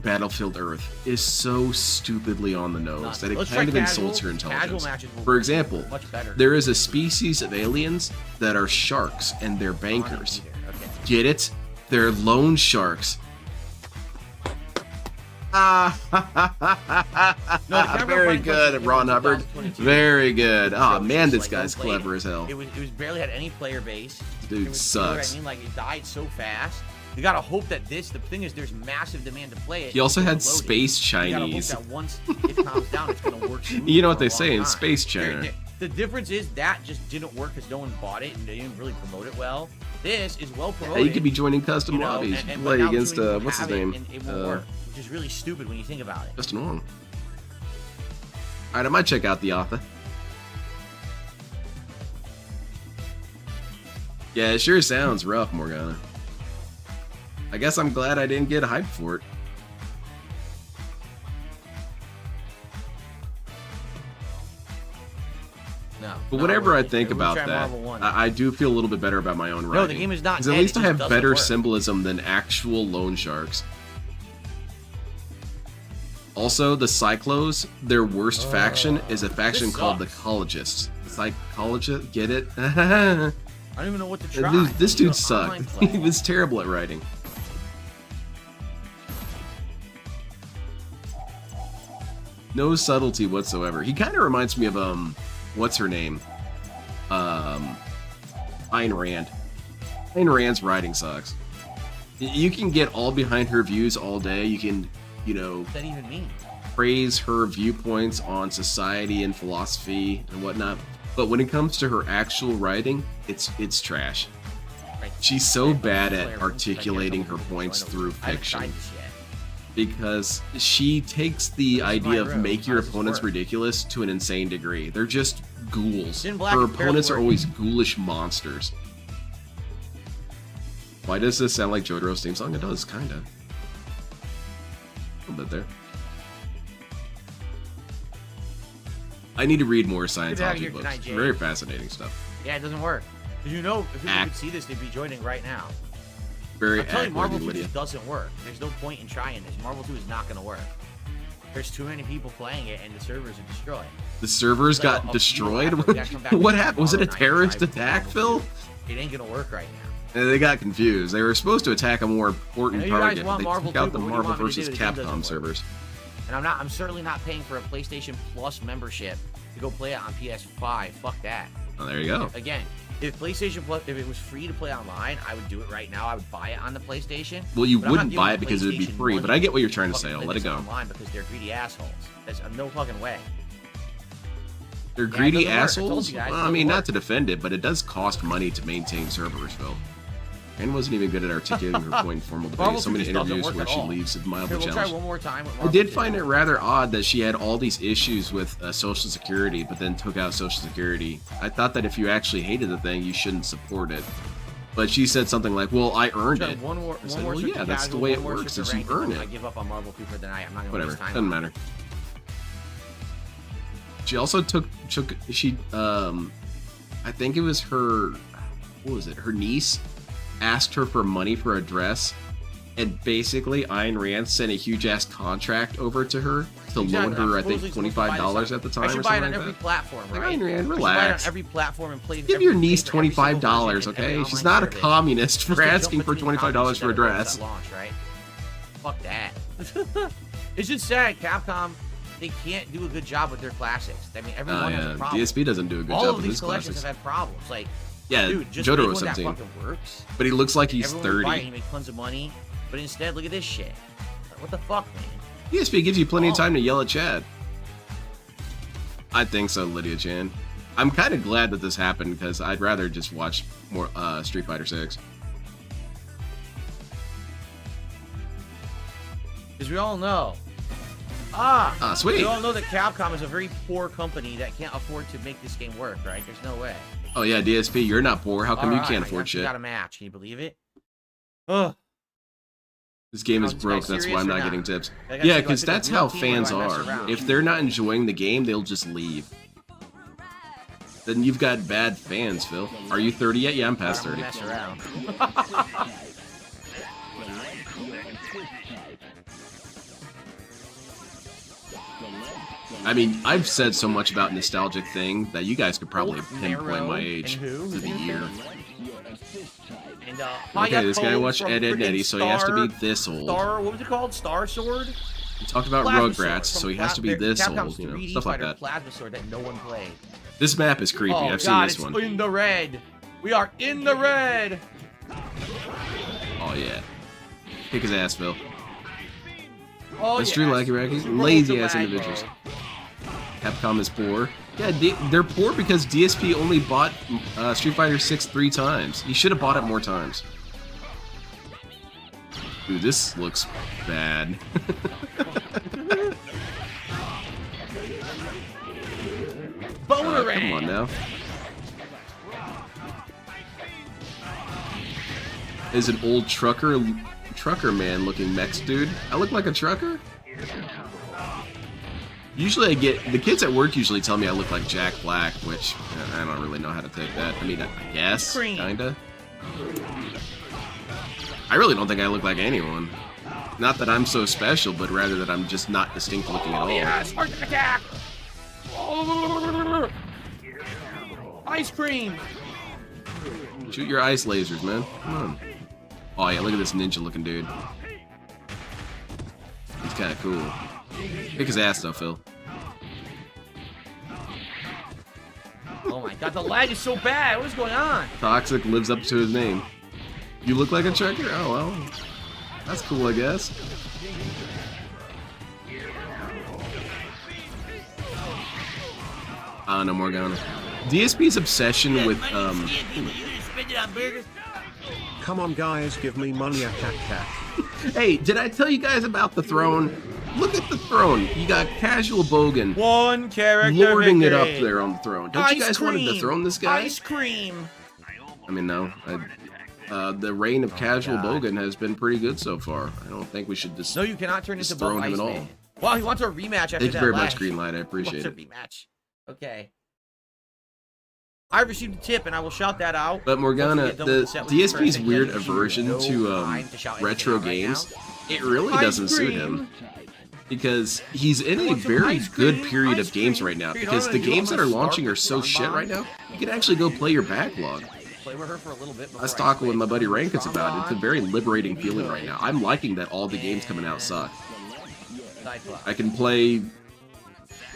Battlefield Earth is so stupidly on the nose that it Let's kind of try insults casual. your Casual intelligence. matches will For be example, much better. there is a species of aliens that are sharks and they're bankers. Okay. Get it? They're loan sharks. Very good, Ron Hubbard. Very good. Oh man, this guy's clever as hell. It was barely had any player base. Dude You know sucks. what I mean? Like it died so fast. You gotta hope that the thing is there's massive demand to play it. He also It's had overloaded. space You gotta hope Chinese. that once it calms down, it's gonna work. smoothly You know what for they a say long in time. Space China. The difference is that just didn't work because no one bought it and they didn't really promote it well. This is well promoted. Hey, you could be joining custom you know, lobbies. and Play now against too many people what's his have it, name? and it won't work, which is really stupid when you think about it. Justin Wong. Alright, I might check out the author. Yeah, it sure sounds rough, Morgana. I guess I'm glad I didn't get hyped for it. No. But not whatever I really. think We'll about try that, Marvel 1. I do feel a little bit better about my own writing. No, the game is not Because at dead, least it I just have doesn't better work. symbolism than actual loan sharks. Also, the Cyclos, their worst faction is a faction this called the sucks. Ecologists. The Psychologists, get it? I don't even know what to try. This dude It's an online sucked. play. He was terrible at writing. No subtlety whatsoever. He kind of reminds me of what's her name? Ayn Rand. Ayn Rand's writing sucks. You can get all behind her views all day. You can, you know, What does that even mean? praise her viewpoints on society and philosophy and whatnot. But when it comes to her actual writing, it's trash. Right. She's so bad Player at rules, articulating I her guess, points so I don't- through I haven't fiction. tried this yet. Because she takes the idea my of room. make How your does this opponents work? ridiculous to an insane degree. They're just ghouls. In black, Her it's barely opponents are working. always ghoulish monsters. Why does this sound like Jotaro's theme song? It does, kinda. A little bit there. I need to read more Get out of Scientology here books. tonight, Jay. Very fascinating stuff. Yeah, it doesn't work. Did you know if people Act. could see this, they'd be joining right now? Very I'm telling you, Marvel 2 Lydia. just doesn't work. There's no point in trying this. Marvel 2 is not going to work. There's too many people playing it, and the servers are destroyed. The servers It's like got a destroyed? few after we come back What to happened? Was it a tomorrow night, terrorist try attack, Marvel Phil? 2. It ain't going to work right now. And they got confused. They were supposed to attack a more I important know you guys target, but want they Marvel took out too, the but what do you Marvel want me to versus do? The game doesn't Capcom work. servers. And I'm certainly not paying for a PlayStation Plus membership to go play it on PS5. Fuck that. Oh, there you go. Again, if PlayStation Plus, if it was free to play online, I would do it right now. I would buy it on the PlayStation. Well, you But I'm not wouldn't buy it giving because it would be PlayStation free, but money I get what you're trying to fucking say. I'll play let it this go. online because they're greedy assholes. There's no fucking way. They're Yeah, it greedy doesn't work. I told assholes? you guys, it Well, I doesn't mean, work. not to defend it, but it does cost money to maintain servers, Phil. And wasn't even good at articulating her point in formal Marvel debate. So many 2 just doesn't interviews work where at she all. leaves a mildly Here, we'll try challenged. one more time with I Marvel did 2. find it rather odd that she had all these issues with Social Security, but then took out Social Security. I thought that if you actually hated the thing, you shouldn't support it. But she said something like, well, I earned Try it. one more, I said, one more well, trip yeah, to that's the casual, way one it more works, trip is to you ranked, earn and I it. give up on Marvel 2 for the night. I'm not gonna Whatever, waste time. doesn't on it. matter. She also took I think it was her, what was it, her niece asked her for money for a dress, and basically Ayn Rand sent a huge ass contract over to her to loan Exactly. her, I I'm think, supposedly supposed to buy $25 this at the on- time I or should buy it something on like every that. platform, Like, right? Ayn Rand, I should buy it on relax. every platform and play. Give your niece pay for every single $25, version and every okay? She's online not a service. communist Just for to jump asking for between $25 for a companies dress. that launch, right? Fuck that. It's just sad. Capcom, they can't do a good job with their classics. I mean, everyone has a problem. DSP doesn't do a good All job of with these his collections classics. have had problems. Like, Yeah, dude, just Jotaro make was one that 17. fucking works. But he looks like he's Everyone would buy it, 30. he make tons of money. But instead, look at this shit. Like, what the fuck, man? DSP gives you plenty of Oh. time to yell at Chad. I think so, Lydia Chan. I'm kind of glad that this happened because I'd rather just watch more Street Fighter 6. Because we all know. Sweet. We all know that Capcom is a very poor company that can't afford to make this game work, right? There's no way. Oh yeah, DSP, you're not poor. How come you Alright, can't I afford actually shit? got a match. Can you believe it? Ugh. This game is This broke. guy's That's why serious I'm or not not? getting tips. Like I Yeah, said, because I pick a that's real how team fans and I mess are. around. If they're not enjoying the game, they'll just leave. Then you've got bad fans, Phil. Are you 30 yet? Yeah, I'm past I'm 30. gonna mess around. I mean, I've said so much about nostalgic thing that you guys could probably Oh, pinpoint Nero my age and who? to the Who's year. And Okay, this guy watched from Ed, Ed, and Eddie, freaking so he has to be Star- this old. Star, what was it called? Star Sword? He talked about Plasma Rugrats, Sword so he from has to be this Capcom's old, you know, 3D stuff like fighter that. Plasma Sword that no one played. This map is creepy. Oh I've seen God, this it's one. in the red. We are in the red. Oh yeah. Kick his ass, Phil. Oh That's yeah. true, Lackey Racky. Super Lazy ultra ass lag, individuals. bro. Capcom is poor. Yeah, they're poor because DSP only bought Street Fighter 6 3 times. He should have bought it more times. Dude, this looks bad. Boner Come on now. Is an old trucker man looking mech dude? I look like a trucker? Usually I get, the kids at work usually tell me I look like Jack Black, which I don't really know how to take that. I mean, I guess, kinda. I really don't think I look like anyone. Not that I'm so special, but rather that I'm just not distinct looking at all. Yeah, spark attack. Ice cream. Shoot your ice lasers, man. Come on. Oh yeah, look at this ninja looking dude. He's kind of cool. Kick his ass though, Phil. Oh my God, the lag is so bad. What is going on? Toxic lives up to his name. You look like a trucker? Oh well. That's cool, I guess. I don't know, Morgana. DSP's obsession with Come on guys, give me money a cat cat. Hey, did I tell you guys about the throne? Look at the throne. You got Casual Bogan One character lording it up victory. there on the throne. Don't you guys want to dethrone this guy? Ice cream. I mean, no. The reign of Casual Bogan has been pretty good so far. I don't think we should just No, you cannot turn into dethrone both him Ice at all. Man. Well, he wants a rematch after Thank you that very lag. much, Greenlight. I appreciate Wants it. a rematch. Okay. I received a tip, and I will shout that out. But Morgana, Once we get done with the set with DSP's person, weird he has aversion no to time to shout retro anything out right games, now. it really Ice doesn't suit cream. him. Because he's in a Want some very ice good cream? period Ice of games cream? right now. Here, you know Because what the I'm gonna do? games I'm that are gonna launching start are so with shit Ron right Bon. now, you can actually go play your backlog. Play with her for a little bit. I was talking with my buddy Rankins about it. It's a very liberating feeling right now. I'm liking that all the games coming out suck. I can play...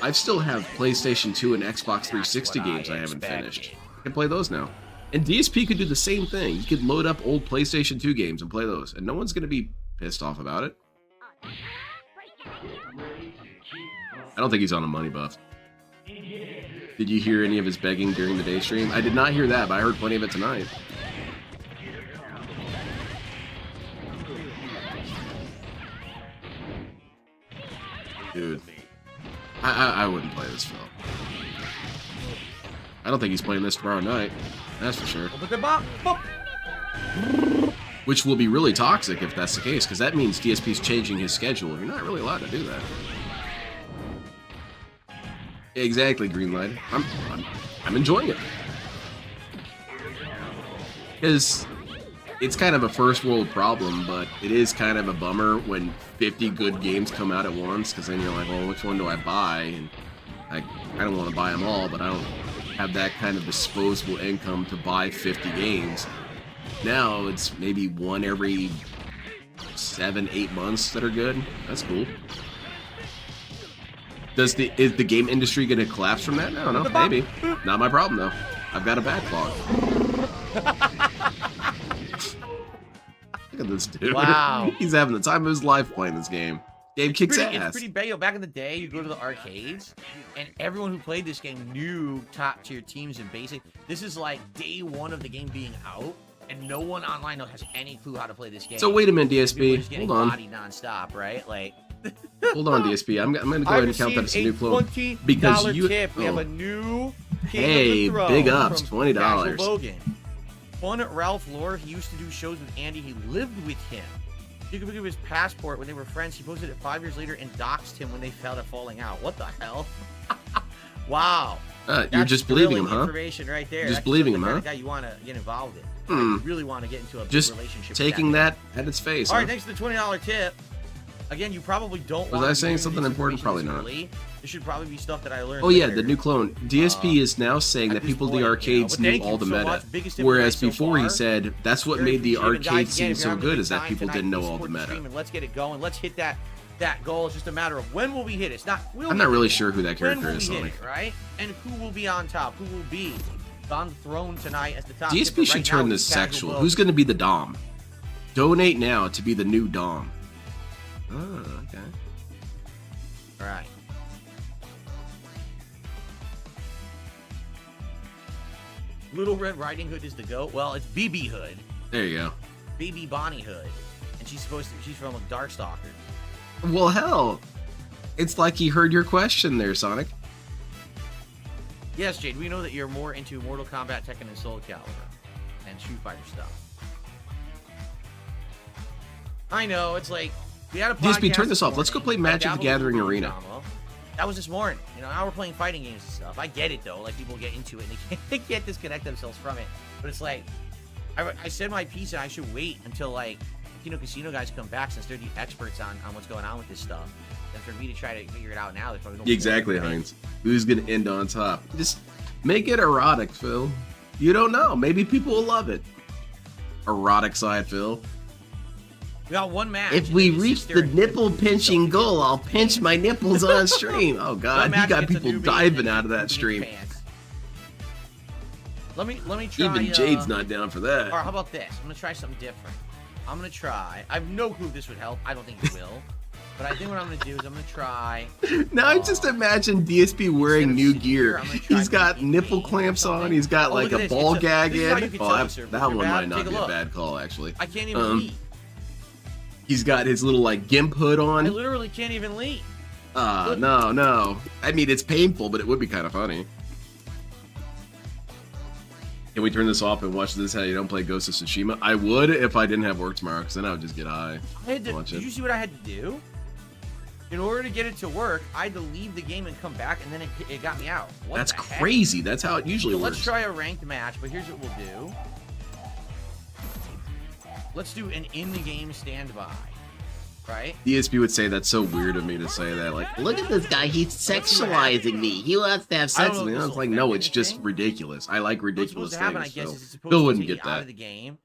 I still have PlayStation 2 and Xbox 360 games I haven't finished. I can play those now. And DSP could do the same thing. You could load up old PlayStation 2 games and play those, and no one's going to be pissed off about it. I don't think he's on a money buff. Did you hear any of his begging during the day stream? I did not hear that, but I heard plenty of it tonight. Dude, I wouldn't play this film. I don't think he's playing this tomorrow night. That's for sure. Which will be really toxic if that's the case, because that means DSP's changing his schedule. You're not really allowed to do that. Exactly, Greenlight. I'm enjoying it. Because it's kind of a first world problem, but it is kind of a bummer when 50 good games come out at once, because then you're like, well, which one do I buy? And I don't want to buy them all, but I don't have that kind of disposable income to buy 50 games. Now it's maybe one every 7-8 months that are good. That's cool. Is the game industry going to collapse from that? I don't know. Maybe. Not my problem though. I've got a backlog. Look at this dude. Wow. He's having the time of his life playing this game. Game kicks It's ass. pretty bad. Back in the day, you go to the arcades, and everyone who played this game knew top tier teams in basic. This is like day one of the game being out, and no one online has any clue how to play this game. So wait a minute, People are DSP. just getting Hold on. bodied nonstop, right? Like. Hold on, DSP. I'm going to go ahead and count that as a new clone. $20 Because you... tip. We have oh. a new Hey, King of the big Throne ups, from $20. Basil Logan. Fun Ralph Lore. He used to do shows with Andy. He lived with him. You can look at his passport when they were friends. He posted it 5 years later and doxed him when they felt it falling out. What the hell? Wow. You're That's just believing him, thrilling huh? information right there. Just That's believing the him, kind huh? of guy you want to get involved in. Hmm. You really want to get into a big Just relationship. taking with that at its face. All Huh? right, thanks to the $20 tip. Again, you probably don't. Was want I to be saying doing something this important? information Probably this not. early. This should probably be stuff that I learned. Oh yeah, later. the new clone. DSP is now saying at that this people in point, the arcades you know, but knew thank all you the so meta. much. Biggest tip Whereas so before he far. said that's what Very made the appreciative. arcade Guys, scene again, if you're so having a good good is that time people tonight, didn't know please all the support meta. stream and let's get it going. Let's hit that goal. It's just a matter of when will we hit it. It's not. I'm not really sure who that When character will is, we hit Sonic. it, right? And who will be on top? Who will be on the throne tonight as the top? DSP should turn this sexual. Who's going to be the Dom? Donate now to be the new Dom. Oh, okay. All right. Little Red Riding Hood is the goat. Well, it's BB Hood, There you go. BB Bonnie Hood, and she's from Darkstalkers. Well, hell, it's like he heard your question there, Sonic. Yes, Jade, we know that you're more into Mortal Kombat, Tekken, and Soul Calibur, and Street Fighter stuff. I know, it's like, we had a podcast DSP, turn this off. Let's go play morning. Magic I the dabbled Gathering in Arena. drama. That was this morning. You know, now we're playing fighting games and stuff. I get it, though. Like, people get into it, and they can't disconnect themselves from it. But it's like, I said my piece, and I should wait until, like, Casino guys come back, since they're the experts on what's going on with this stuff. And for me to try to figure it out now, there's probably no Exactly, point. Heinz. Who's going to end on top? Just make it erotic, Phil. You don't know. Maybe people will love it. Erotic side, Phil. We got one match. If and we then you reach sit there the and- nipple pinching goal, I'll pinch my nipples on stream. Oh One God, you match got against a people newbie, diving and out of then that you stream. pants. Let me try. Even Jade's not down for that. Or how about this? I'm gonna try something different. I'm gonna try. I have no clue if this would help. I don't think it will. But I think what I'm gonna do is I'm gonna try. Now I just imagine DSP wearing new sitting here, gear. I'm gonna try He's got making nipple games or clamps on. something. He's got Oh, like look a at this. ball This gag is how in. you can Oh, tell that, this, sir. that You're one bad. might not Take a be a look. bad call, actually. I can't even lead. He's got his little like gimp hood I on. literally can't even lead. No. I mean, it's painful, but it would be kind of funny. Can we turn this off and watch this? How you don't play Ghost of Tsushima? I would if I didn't have work tomorrow, because then I would just get high. I had to, Watch did it. you see what I had to do? In order to get it to work, I had to leave the game and come back, and then it got me out. What That's the heck? crazy. That's how it usually So works. let's try a ranked match, but here's what we'll do. Let's do an in-the-game standby, right? DSP would say that's so weird of me to say that. Like, Look at this guy. He's sexualizing me. He wants to have I sex don't with know. me. It's like, no, it's just ridiculous. I like What's ridiculous supposed to happen, I things. guess, So is it's supposed Phil to wouldn't take get you out that. of the game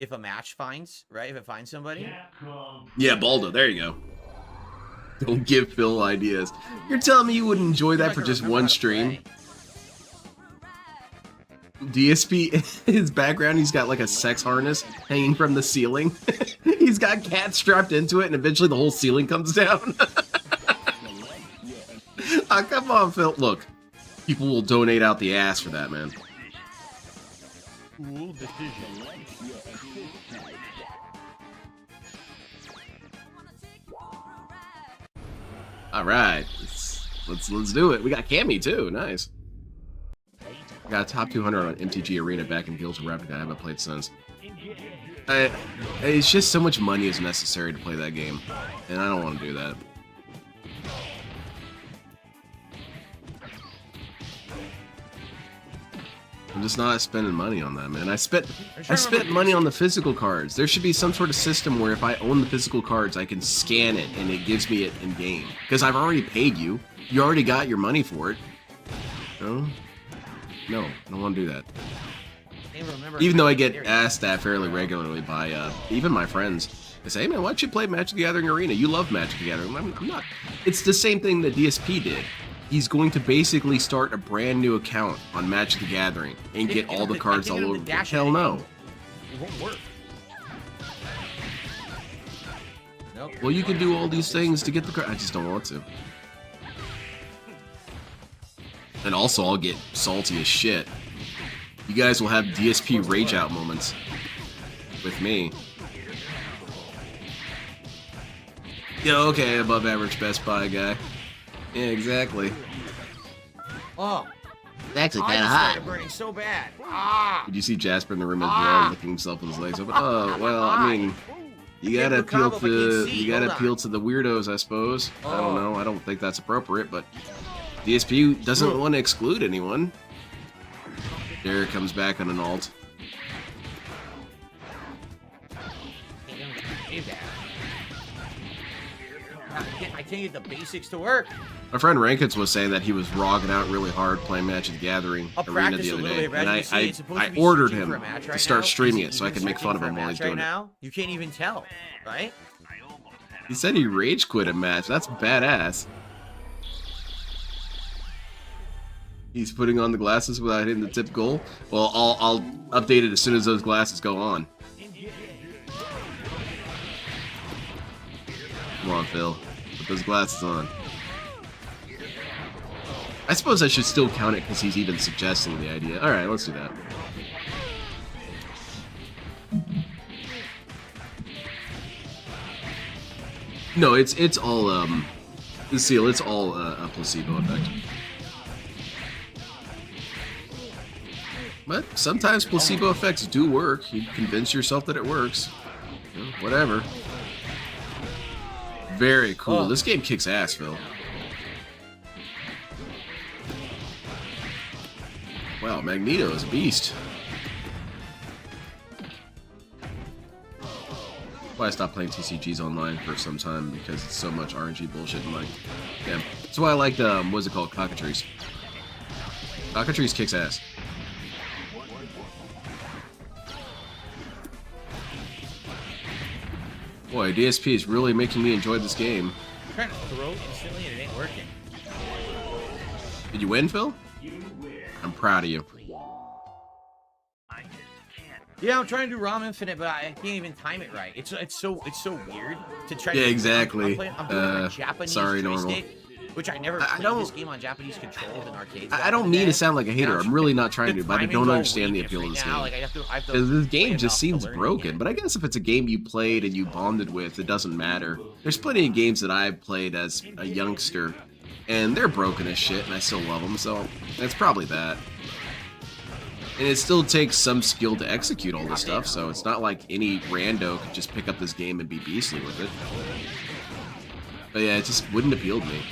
if a match finds, right? If it finds somebody. Yeah, Baldo. There you go. Don't give Phil ideas. You're telling me you wouldn't enjoy that for just one stream? DSP, his background, he's got like a sex harness hanging from the ceiling. He's got cats strapped into it, and eventually the whole ceiling comes down. Oh, come on, Phil. Look, people will donate out the ass for that, man. Cool decision. All right, let's do it. We got Cammy too. Nice. Got a top 200 on MTG Arena back in Guilds of Ravnica. I haven't played since. It's just so much money is necessary to play that game, and I don't want to do that. I'm just not spending money on that, man. I spent money on the physical cards. There should be some sort of system where if I own the physical cards, I can scan it and it gives me it in game. Because I've already paid you. You already got your money for it. No? No, I don't want to do that. Even though I get asked that fairly regularly by even my friends. They say, hey man, why don't you play Magic the Gathering Arena? You love Magic the Gathering. I'm not. It's the same thing that DSP did. He's going to basically start a brand new account on Magic the Gathering and get all the cards all over. Hell no. It won't work. Nope. Well, you can do all these things to get the card. I just don't want to. And also, I'll get salty as shit. You guys will have DSP rage out moments with me. Yeah, okay, above average Best Buy guy. Yeah, exactly. Oh, It's actually I kind of just hot. started burning so bad. Ah. Did you see Jasper in the room as well, licking himself with his legs open? Oh, well, I mean, you gotta appeal to the weirdos, I suppose. I don't know. I don't think that's appropriate, but DSP doesn't want to exclude anyone. Derek comes back on an alt. I can't get the basics to work. My friend Rankins was saying that he was rogging out really hard playing Magic the Gathering I'll Arena practice the a other little day, bit, but and as you see, it's supposed I to be ordered searching him for a match to right start now. streaming Is it he so I even could make fun of searching him for a while he's match right doing it. now? You can't even tell, right? He said he rage quit a match. That's badass. He's putting on the glasses without hitting the tip goal. Well, I'll update it as soon as those glasses go on. Come on, Phil. Put those glasses on. I suppose I should still count it because he's even suggesting the idea. All right, let's do that. No, it's all Seal. It's all a placebo effect. But sometimes placebo effects do work. You convince yourself that it works. You know, whatever. Very cool. This game kicks ass, Phil. Wow, Magneto is a beast. Why I stopped playing TCGs online for some time because it's so much RNG bullshit and like, yeah. That's why I liked what's it called, Cockatrice. Cockatrice kicks ass. Boy, DSP is really making me enjoy this game. I'm trying to throw instantly and it ain't working. Did you win, Phil? I'm proud of you. Yeah, I'm trying to do ROM Infinite, but I can't even time it right. It's so weird to try. Yeah, to exactly. I'm doing a Japanese sorry, joystick, which I never played this game on Japanese controls in arcades. I don't mean to sound like a hater. I'm really not trying to, but I don't understand the appeal of this game. Like, I have to Because this game just seems broken. But I guess if it's a game you played and you bonded with, it doesn't matter. There's plenty of games that I've played as a youngster, and they're broken as shit, and I still love them. So it's probably that. And it still takes some skill to execute all this stuff, so it's not like any rando could just pick up this game and be beastly with it. But yeah, it just wouldn't appeal to me.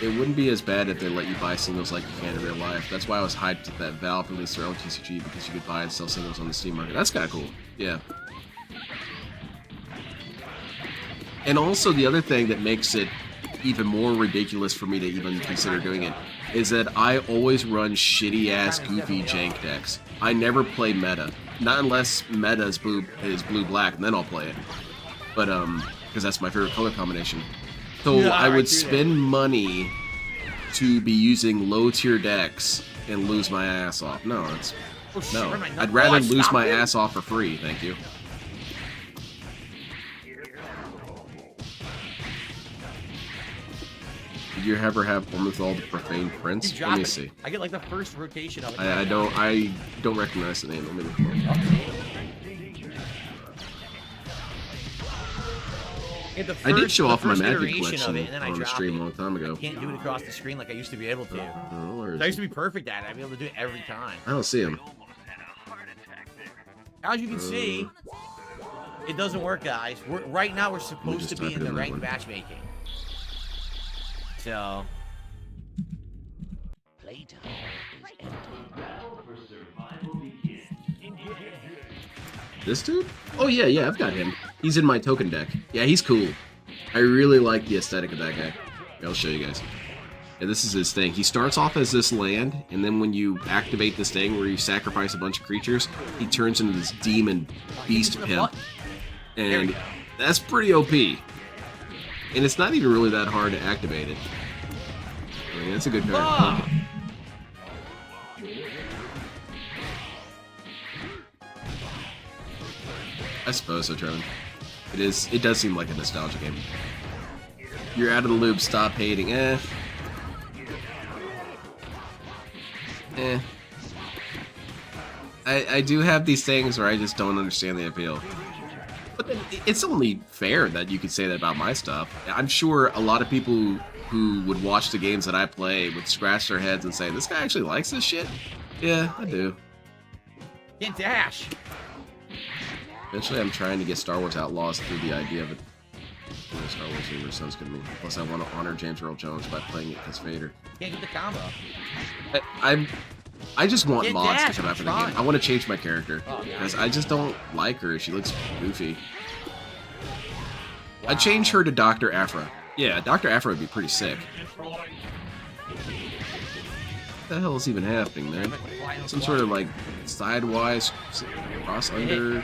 It wouldn't be as bad if they let you buy singles like you can in real life. That's why I was hyped that Valve released their own TCG, because you could buy and sell singles on the Steam market. That's kind of cool. Yeah. And also the other thing that makes it even more ridiculous for me to even consider doing it is that I always run shitty-ass, goofy jank decks. I never play meta. Not unless meta is blue-black, and then I'll play it. But, because that's my favorite color combination. So Yeah, I would do that. spend money to be using low-tier decks and lose my ass off. No, it's... Oh, shit, No. where am I? I'd rather Oh, I lose stopped my it? ass off for free, thank you. Did you ever have one with all the profane You prints? drop Let me it. see. I get like the first rotation of it. I don't recognize the name. Let me look it up. Get the I did first- show the off my first Magic iteration collection of it, and then I on the drop stream it. a long time ago. I can't do it across the screen like I used to be able to. Oh, where is I used he? to be perfect at it. I'd be able to do it every time. I don't see him. As you can see, it doesn't work, guys. Right now we're supposed just to be type in it the in that ranked one. matchmaking. So, This dude? Oh yeah, I've got him. He's in my token deck. Yeah, he's cool. I really like the aesthetic of that guy. Yeah, I'll show you guys. Yeah, this is his thing. He starts off as this land, and then when you activate this thing where you sacrifice a bunch of creatures, he turns into this demon beast pimp. And that's pretty OP. And it's not even really that hard to activate it. I mean, that's a good card. Ah! I suppose so, Trevin. It does seem like a nostalgia game. You're out of the loop, stop hating. Eh. I do have these things where I just don't understand the appeal. But then it's only fair that you could say that about my stuff. I'm sure a lot of people who would watch the games that I play would scratch their heads and say, this guy actually likes this shit? Yeah, I do. Get dash. Eventually, I'm trying to get Star Wars Outlaws through the idea of it. You know, Star Wars universe sounds good to me. Plus, I want to honor James Earl Jones by playing it as Vader. Can't get the combo. I just want Get mods dash, to come out for the I'm game. trying. I want to change my character Oh, yeah. because I just don't like her. She looks goofy. I'd change her to Dr. Aphra. Yeah, Dr. Aphra would be pretty sick. What the hell is even happening, man? Some sort of like sidewise cross under.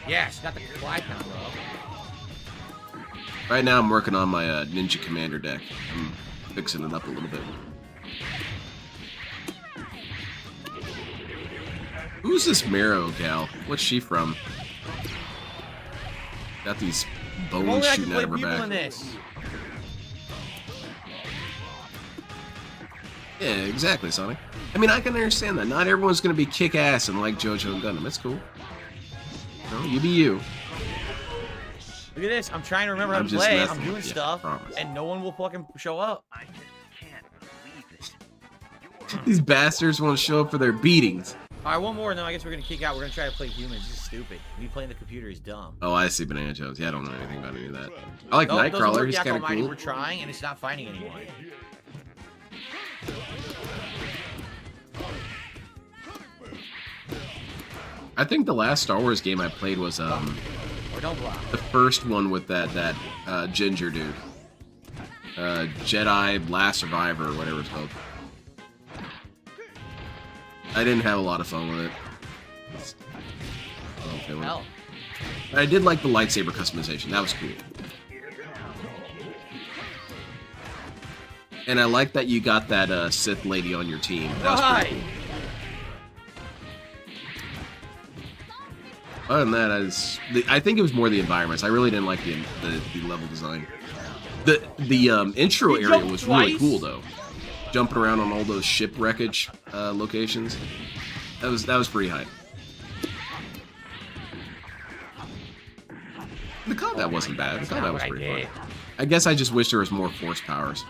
Yes, got the fly combo. Right now, I'm working on my Ninja Commander deck. I'm fixing it up a little bit. Who's this Marrow gal? What's she from? Got these bones Only I can shooting play out of her people in back. this. Yeah, exactly, Sonic. I mean, I can understand that. Not everyone's going to be kick-ass and like JoJo and Gundam. That's cool. No, you be you. Look at this. I'm trying to remember how I'm to just play. messing I'm doing with you, stuff, promise. and no one will fucking show up. These bastards won't show up for their beatings. All right, one more, and then I guess we're gonna kick out. We're gonna try to play humans. This is stupid. Me playing the computer is dumb. Oh, I see Banana Jones. Yeah, I don't know anything about any of that. I like Nope, doesn't Nightcrawler. work, He's Yak kind of Almighty. cool. We're trying, and it's not finding anyone. I think the last Star Wars game I played was Or don't block. the first one with that ginger dude. Jedi Last Survivor, or whatever it's called. I didn't have a lot of fun with it. Okay, well. Hell. I did like the lightsaber customization. That was cool. And I like that you got that Sith lady on your team. That was pretty Right. cool. Other than that, I think it was more the environments. I really didn't like the level design. The intro You area jumped was really twice? cool though. Jumping around on all those ship wreckage locations. That was pretty hype. The combat wasn't bad. The combat was what I pretty did. fun. I guess I just wish there was more Force powers.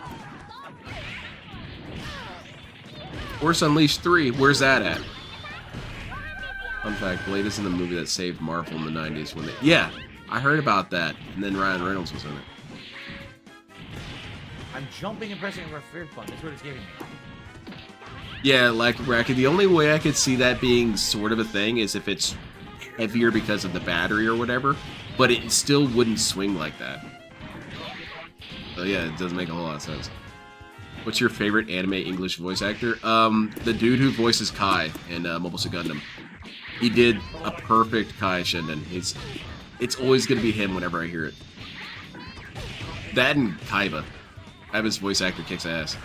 Force Unleashed 3, where's that at? Fun fact, Blade is in the movie that saved Marvel in the 90s when they... Yeah, I heard about that. And then Ryan Reynolds was in it. I'm jumping and pressing for a third button. That's what it's giving me. Yeah, like, Racky, the only way I could see that being sort of a thing is if it's heavier because of the battery or whatever, but it still wouldn't swing like that. So yeah, it does make a whole lot of sense. What's your favorite anime English voice actor? The dude who voices Kai in Mobile Suit Gundam. He did a perfect Kai Shinden. It's always gonna be him whenever I hear it. That and Kaiba. Kaiba's voice actor kicks ass.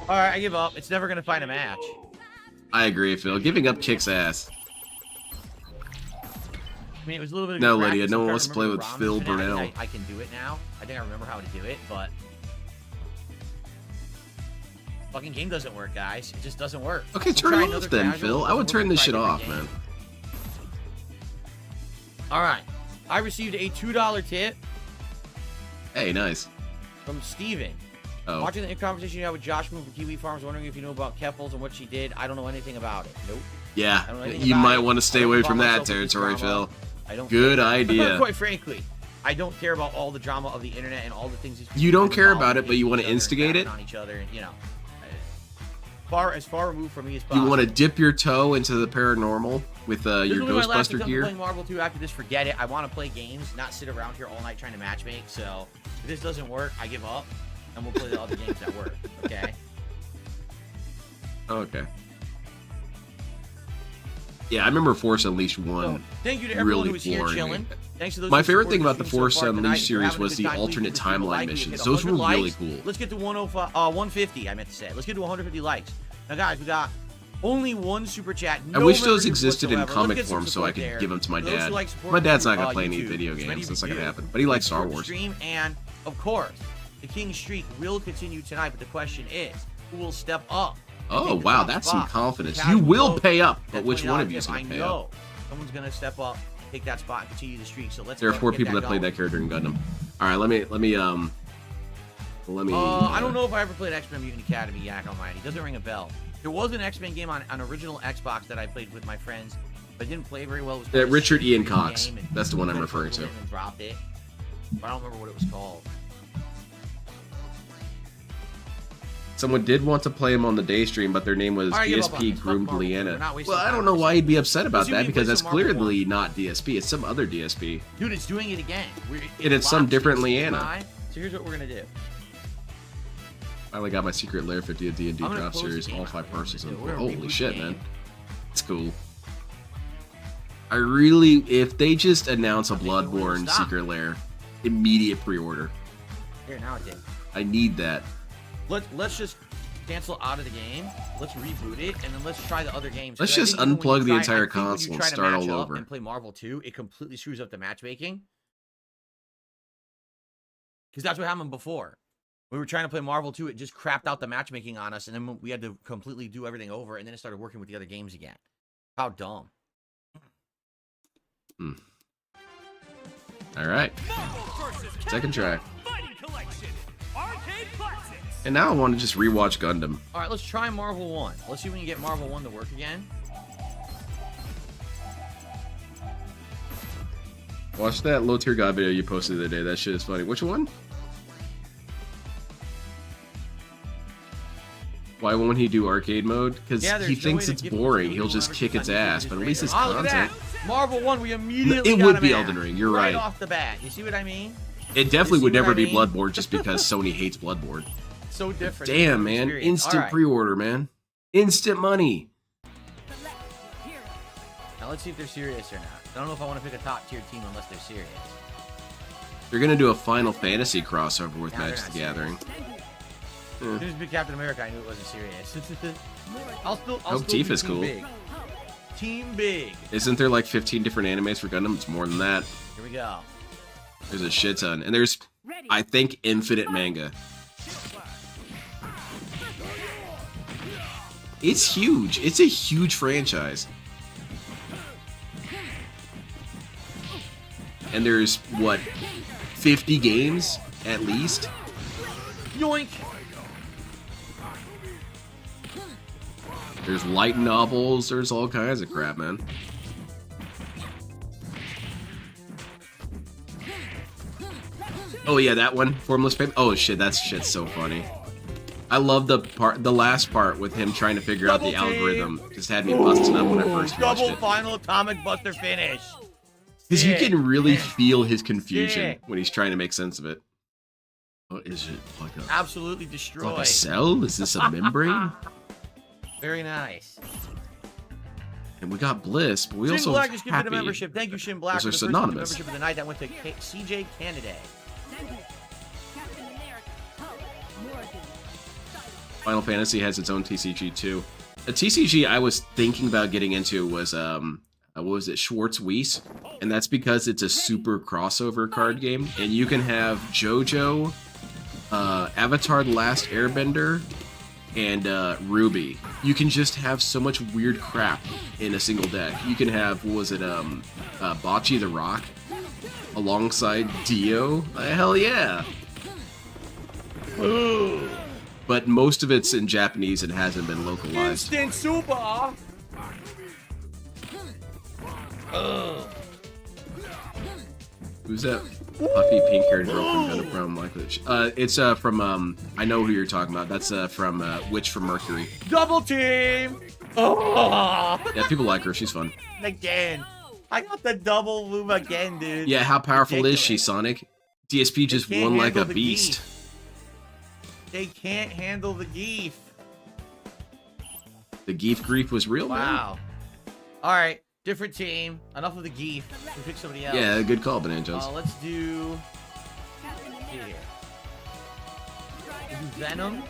Alright, I give up. It's never gonna find a match. I agree, Phil. Giving up kicks ass. I mean, it was a little bit of No, practice. Lydia, no I'm one trying wants to to play remember with the Phil ramen fanatic. Burnell. I can do it now. I think I remember how to do it, but fucking game doesn't work, guys. It just doesn't work. Okay, We'll turn try it off another then, casual. Phil. I would turn this shit Try a off, different man. game. Alright. I received a $2 tip Hey, nice. from Steven. Oh. Watching the conversation you had with Josh Moon from Kiwi Farms, wondering if you know about Keffels and what she did. I don't know anything about it. Nope. Yeah, I don't know anything you about might it. want to I stay don't away involve from that myself with this territory, drama. Phil. I don't Good care. idea. Quite frankly, I don't care about all the drama of the internet and all the things these people You don't do care involved about it, with but you each want to other and instigate it? on each other, and, you know, as far removed from me as You possible. want to dip your toe into the paranormal with your This will be my last Ghostbuster attempt at gear? playing Marvel 2 after this. Forget it. I want to play games, not sit around here all night trying to matchmake. So if this doesn't work, I give up, and we'll play the other games that work. Okay. Okay. Yeah, I remember Force Unleashed 1. So, thank you to everyone really who was here flooring me. chilling. Thanks to those My who favorite supported thing about the stream Force so far tonight. Unleashed We're series having a was good the time. Please alternate give us a little timeline like. We missions. hit Those were 100 really likes. cool. Let's get to 150. I meant to say. Let's get to 150 likes. Now, guys, we got only one super chat. I No wish those memberships existed in whatsoever. comic Let's get some form so I support could there. give them to my For those who dad. like support My dad's not from, gonna play any YouTube, video many games. of That's you not gonna do. happen. But he likes Star Support the Wars. Stream, and of course, the King streak will continue tonight. But the question is, who will step up? and Oh take the wow, top that's some spot? confidence. Casual You will vote, pay up, but that which one of $20 you is tip, gonna I pay know up? someone's gonna step up, take that spot, and continue the streak. So let's. There are go 4 get people that going. played that character in Gundam. All right, let me. I don't know if I ever played X-Men Mutant Academy, Yak Almighty. Doesn't ring a bell. There was an X-Men game on original Xbox that I played with my friends, but didn't play very well. It was Yeah, kind of Richard a Ian game, Cox. and That's the one I'm I referring to. and dropped it. But I don't remember what it was called. Someone did want to play him on the day stream, but their name was All right, give up on DSP this. Fuck groomed Marvel. We're Leanna. not wasting Well, I time don't know on why this. he'd be upset about Let's see if that we can because play that's some Marvel clearly not DSP. It's some other DSP. Dude, it's doing it again. And it's some locked different in Leanna. line. So here's what we're gonna do. Finally got my secret lair 50 of D&D I'm gonna drop close the series, game all out. 5 parcels. We're gonna Holy reboot shit, the man. game. It's cool. I really, if they just announce a I think we're gonna Bloodborne stop. secret lair, immediate pre-order. Here, now it did. I need that. Let's just cancel out of the game. Let's reboot it, and then let's try the other games. Let's 'Cause I just think when unplug you the try- entire I think when you console and try to start match all up over. And play Marvel 2, it completely screws up the matchmaking. Because that's what happened before. We were trying to play Marvel 2, it just crapped out the matchmaking on us, and then we had to completely do everything over, and then it started working with the other games again. How dumb. All right. Marvel versus Second track. Fighting Collection. Arcade Classics. And now I want to just rewatch Gundam. All right, let's try Marvel 1. Let's see if we can get Marvel 1 to work again. Watch that low tier god video you posted the other day. That shit is funny. Which one? Why won't he do arcade mode? Because Yeah, he there's no thinks way to it's give him boring. food He'll or just whatever, kick so its I think ass. we But just at least it's ran it. Oh, look at content. that. Marvel 1, we immediately It got would him be in. Elden Ring. You're right right. off the bat. You see what I mean? It definitely see would what never I be mean? Bloodborne just because Sony hates Bloodborne. So different. Damn, man. Experience. Instant All right. pre-order, man. Instant money. Now let's see if they're serious or not. I don't know if I want to pick a top tier team unless they're serious. They're going to do a Final Fantasy crossover with Nah, they're Magic not the Gathering. As soon as we picked Captain America, I knew it wasn't serious. I'll still Hope be Tifa's Team cool. Big. Team Big. Isn't there like 15 different animes for Gundam? It's more than that. Here we go. There's a shit ton. And there's, I think, infinite manga. It's huge. It's a huge franchise. And there's, what, 50 games at least? Yoink. There's light novels. There's all kinds of crap, man. Oh yeah, that one, formless paper. Oh shit, that shit's so funny. I love the last part with him trying to figure out the algorithm. Just had me busting up when I first watched Double it. final atomic buster finish. Because you can really feel his confusion when he's trying to make sense of it. What is it? Like a, Absolutely destroyed. like a cell? Is this a membrane? Very nice. And we got Bliss, but we Shin also Black have just gifted a Happy. membership. Thank you, Shin Black, Those for are the first synonymous. membership of the night. That went to CJ Canada. Final Fantasy has its own TCG too. A TCG I was thinking about getting into was what was it, Schwartz Weiss, and that's because it's a super crossover card game, and you can have JoJo, Avatar: The Last Airbender, and Ruby. You can just have so much weird crap in a single deck. You can have, what was it, Bocce the Rock alongside Dio. Hell yeah! Ooh. But most of it's in Japanese and hasn't been localized. Instant super. Who's that puffy pink-haired girl from Gun of Brown like that? It's from I know who you're talking about. That's from Witch from Mercury. Double team. Oh. Yeah, people like her. She's fun. Again. I got the double move again, dude. Yeah, how powerful is she, Sonic? DSP just can't won like a handle the beast. geef. They can't handle the geef. The geef grief was real, man. Wow. All right, different team. Enough of the geef. We pick somebody else. Yeah, good call, Banana Jones. Let's do. Here. We'll do Venom,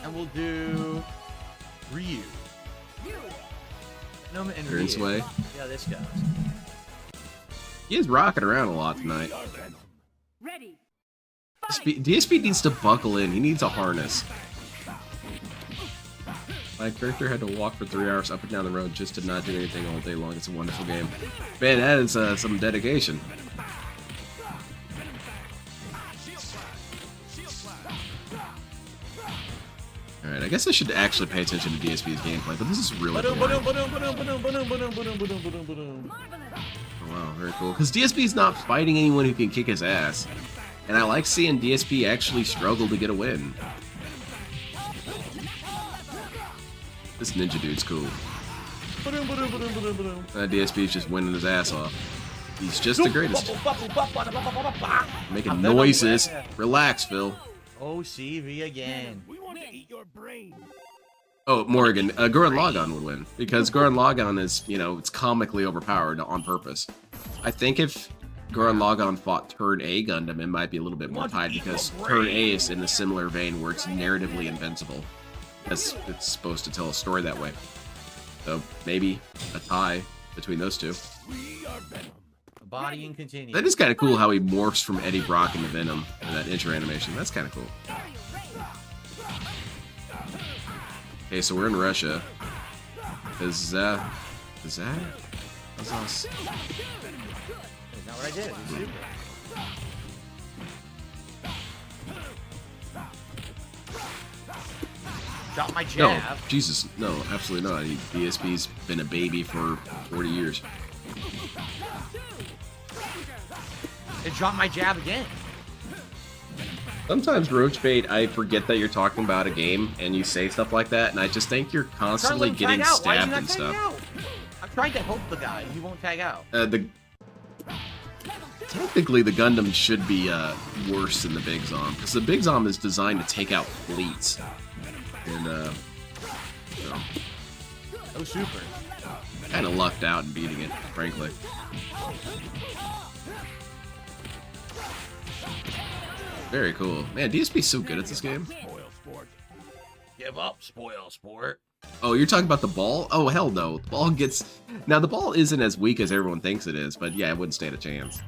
and we'll do Ryu. Venom and Ryu. Turns way. See how this goes. He is rocking around a lot tonight. Ready. DSP needs to buckle in. He needs a harness. My character had to walk for 3 hours up and down the road just to not do anything all day long. It's a wonderful game. Man, that is some dedication. Alright, I guess I should actually pay attention to DSP's gameplay, but this is really boring. Oh, wow, very cool. Because DSP's not fighting anyone who can kick his ass. And I like seeing DSP actually struggle to get a win. This ninja dude's cool. DSP's just winning his ass off. He's just the greatest. Making noises. Relax, Phil. OCV again. We want to eat your brain. Oh, Morgan. Gurren Lagann would win. Because Gurren Lagann is, you know, it's comically overpowered on purpose. I think if Gurren Lagann fought Turn A Gundam, it might be a little bit more tied because Turn A is in a similar vein where it's narratively invincible. It's supposed to tell a story that way. So maybe a tie between those two. Body and continue. That is kind of cool how he morphs from Eddie Brock into Venom in that intro animation. That's kind of cool. Okay, so we're in Russia. Is that? That's us. That's not what I did. It's super. Drop my No, jab. Jesus, no, absolutely not. DSP's been a baby for 40 years. And drop my jab again. Sometimes, Roach Bait, I forget that you're talking about a game and you say stuff like that, and I just think you're constantly getting stabbed and stuff. I'm trying to help the guy. He won't tag out. Technically, the Gundam should be worse than the Big Zom, because the Big Zom is designed to take out fleets. And, Oh, super. kind of lucked out in beating it, frankly. Very cool. Man, DSP's so good at this game. Give up, spoil sport. Oh, you're talking about the ball? Oh, hell no. The ball gets... Now, the ball isn't as weak as everyone thinks it is, but yeah, it wouldn't stand a chance.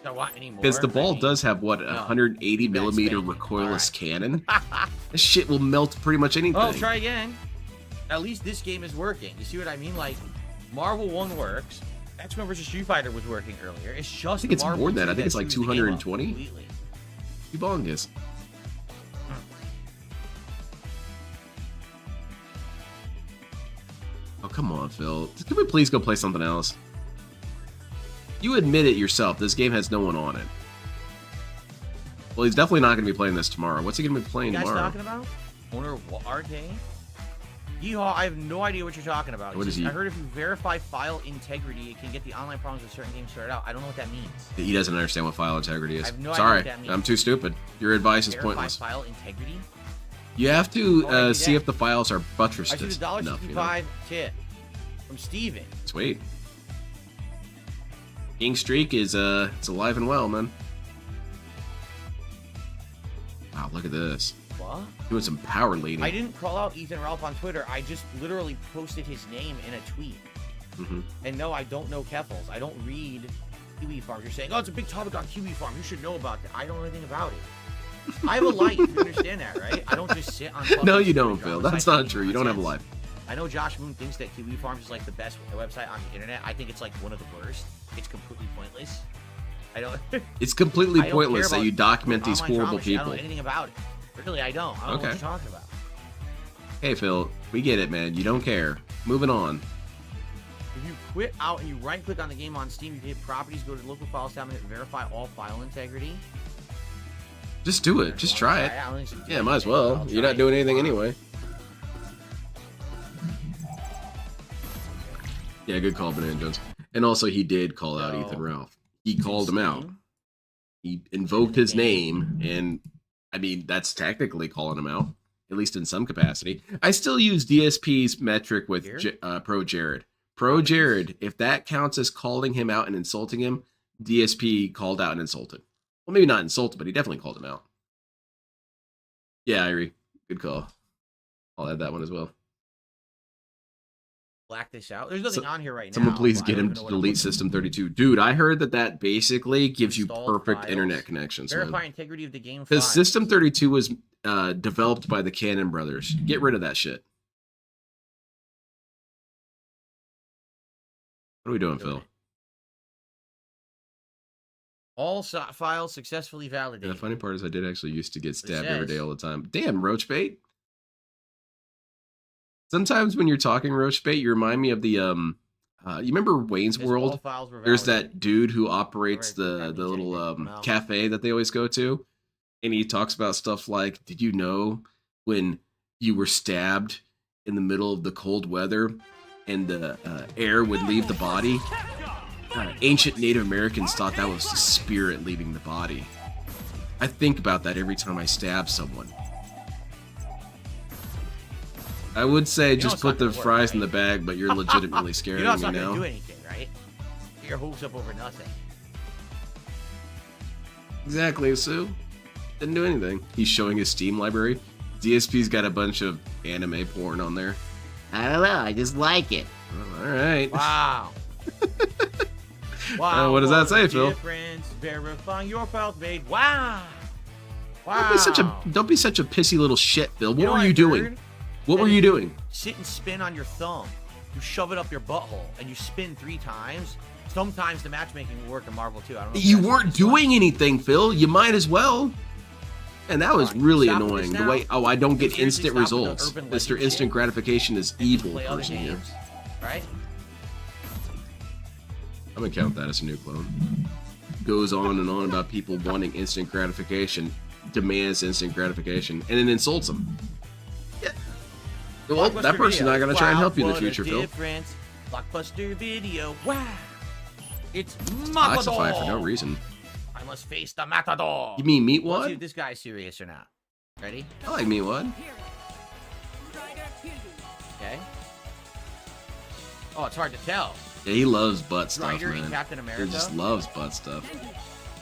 Because the ball does have, what, 180 millimeter recoilless cannon? This shit will melt pretty much anything. Oh, try again. At least this game is working. You see what I mean? Like, Marvel 1 works. X-Men vs. Street Fighter was working earlier. It's just I think it's Marvel more than that. I 2 think it's like screws the game up 220. completely. Humongous. Oh, come on, Phil. Can we please go play something else? You admit it yourself. This game has no one on it. Well, he's definitely not going to be playing this tomorrow. What's he going to be playing You guys tomorrow? talking about? Owner of Arcade? Yeehaw, I have no idea what you're talking about. What is he? I heard if you verify file integrity, it can get the online problems with certain games sorted out. I don't know what that means. He doesn't understand what file integrity is. I have no idea Sorry, what that means. I'm too stupid. Your advice is Verify pointless. file integrity? You have to Oh, see yeah. if the files are buttressed I see the enough. You know? $1.65 tip from Steven. Sweet. King Streak is it's alive and well, man. Wow, look at this. What? Doing some power leading. I didn't call out Ethan Ralph on Twitter. I just literally posted his name in a tweet. Mm-hmm. And no, I don't know Keffels. I don't read Kiwi Farms. You're saying, oh, it's a big topic on Kiwi Farm. You should know about that. I don't know anything about it. I have a life. You understand that, right? I don't just sit on. No, you don't, Phil. That's not true. You don't have a life. I know Josh Moon thinks that Kiwi Farms is like the best website on the internet. I think it's like one of the worst. It's completely pointless. I don't. It's completely I don't pointless care that you about document these online horrible drama shit. I people. don't know anything about it. Really, I don't. I don't know what you're talking about. Hey, Phil, we get it, man. You don't care. Moving on. If you quit out and you right-click on the game on Steam, you hit Properties, go to Local File Tab, and hit Verify All File Integrity. Just do it. Just try it. I don't think you should do Yeah, might as anything, well. but I'll You're try not doing it. anything anyway. Yeah, good call, Banana Jones. And also, he did call out Ethan Ralph. He called him out. He invoked his name, and I mean, that's technically calling him out, at least in some capacity. I still use DSP's metric with Pro Jared. Pro Jared, if that counts as calling him out and insulting him, DSP called out and insulted. Well, maybe not insulted, but he definitely called him out. Yeah, Irie, good call. I'll add that one as well. Black this out. There's nothing on here right now. Someone please but I get don't him even to know what I'm delete looking System 32. Dude, I heard that basically gives you Installed perfect files. internet connections. Verify integrity of the game Because files. System 32 was developed by the Cannon brothers. Get rid of that shit. What are we doing, Phil? All files successfully Yeah, validated. the funny part is I did actually used to get stabbed says. every day all the time. Damn, Roachbait. Sometimes when you're talking Roachbait, you remind me of the you remember Wayne's Says all World? files were There's validated. that dude who operates Alright, the that means little anything. No. cafe that they always go to, and he talks about stuff like, did you know when you were stabbed in the middle of the cold weather and the air would leave the body? Ancient Native Americans thought that was the spirit leaving the body. I think about that every time I stab someone. I would say know just it's put not the gonna work, fries in right? the bag, but you're legitimately scaring You know it's me not going to now. do anything, right? Get your hopes up over nothing. Exactly, Sue. Didn't do anything. He's showing his Steam library. DSP's got a bunch of anime porn on there. I don't know. I just like it. Oh, all right. Wow. Wow. what does that a say, Phil? difference. Verifying your files made. Wow. Wow. Don't be such a pissy little shit, Phil. What You know were you I've doing? heard? What That were if you doing? Sit and spin on your thumb. You shove it up your butthole and you spin 3 times. Sometimes the matchmaking will work in Marvel too. I don't know. if You that's weren't what it's like. doing anything, Phil. You might as well. And that was Alright, really stop with annoying. this The now. way I don't get Seriously, instant stop with the results. urban Mr. legend Instant shit. Gratification is And evil play other person here. games, right? I'm gonna count that as a new clone. Goes on and on about people wanting instant gratification, demands instant gratification, and then insults them. Yeah. Well, that person's not gonna try and help you in the future, Phil. Difference. Blockbuster Video. Wow. It's Classified for no Matador. reason. I must face the Matador. You mean Let's see if Meatwad? this guy's serious or not. Ready? I like Meatwad. Okay. Oh, it's hard to tell. Yeah, he loves butt stuff, Strider in man. Captain He America. just loves butt stuff.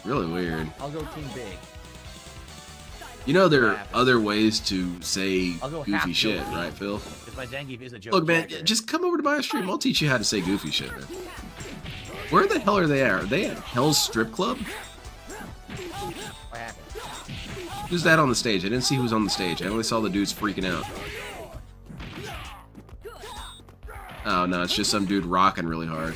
Really weird. I'll go Team Big. You know there are other ways to say I'll go goofy half shit, Joe right, Phil? If my Zangief is a joke. Look, man, character. just come over to my stream. I'll teach you how to say goofy shit, man. Where the hell are they at? Are they at Hell's Strip Club? What happened? Who's that on the stage? I didn't see who was on the stage. I only saw the dudes freaking out. Oh, no, it's just some dude rocking really hard.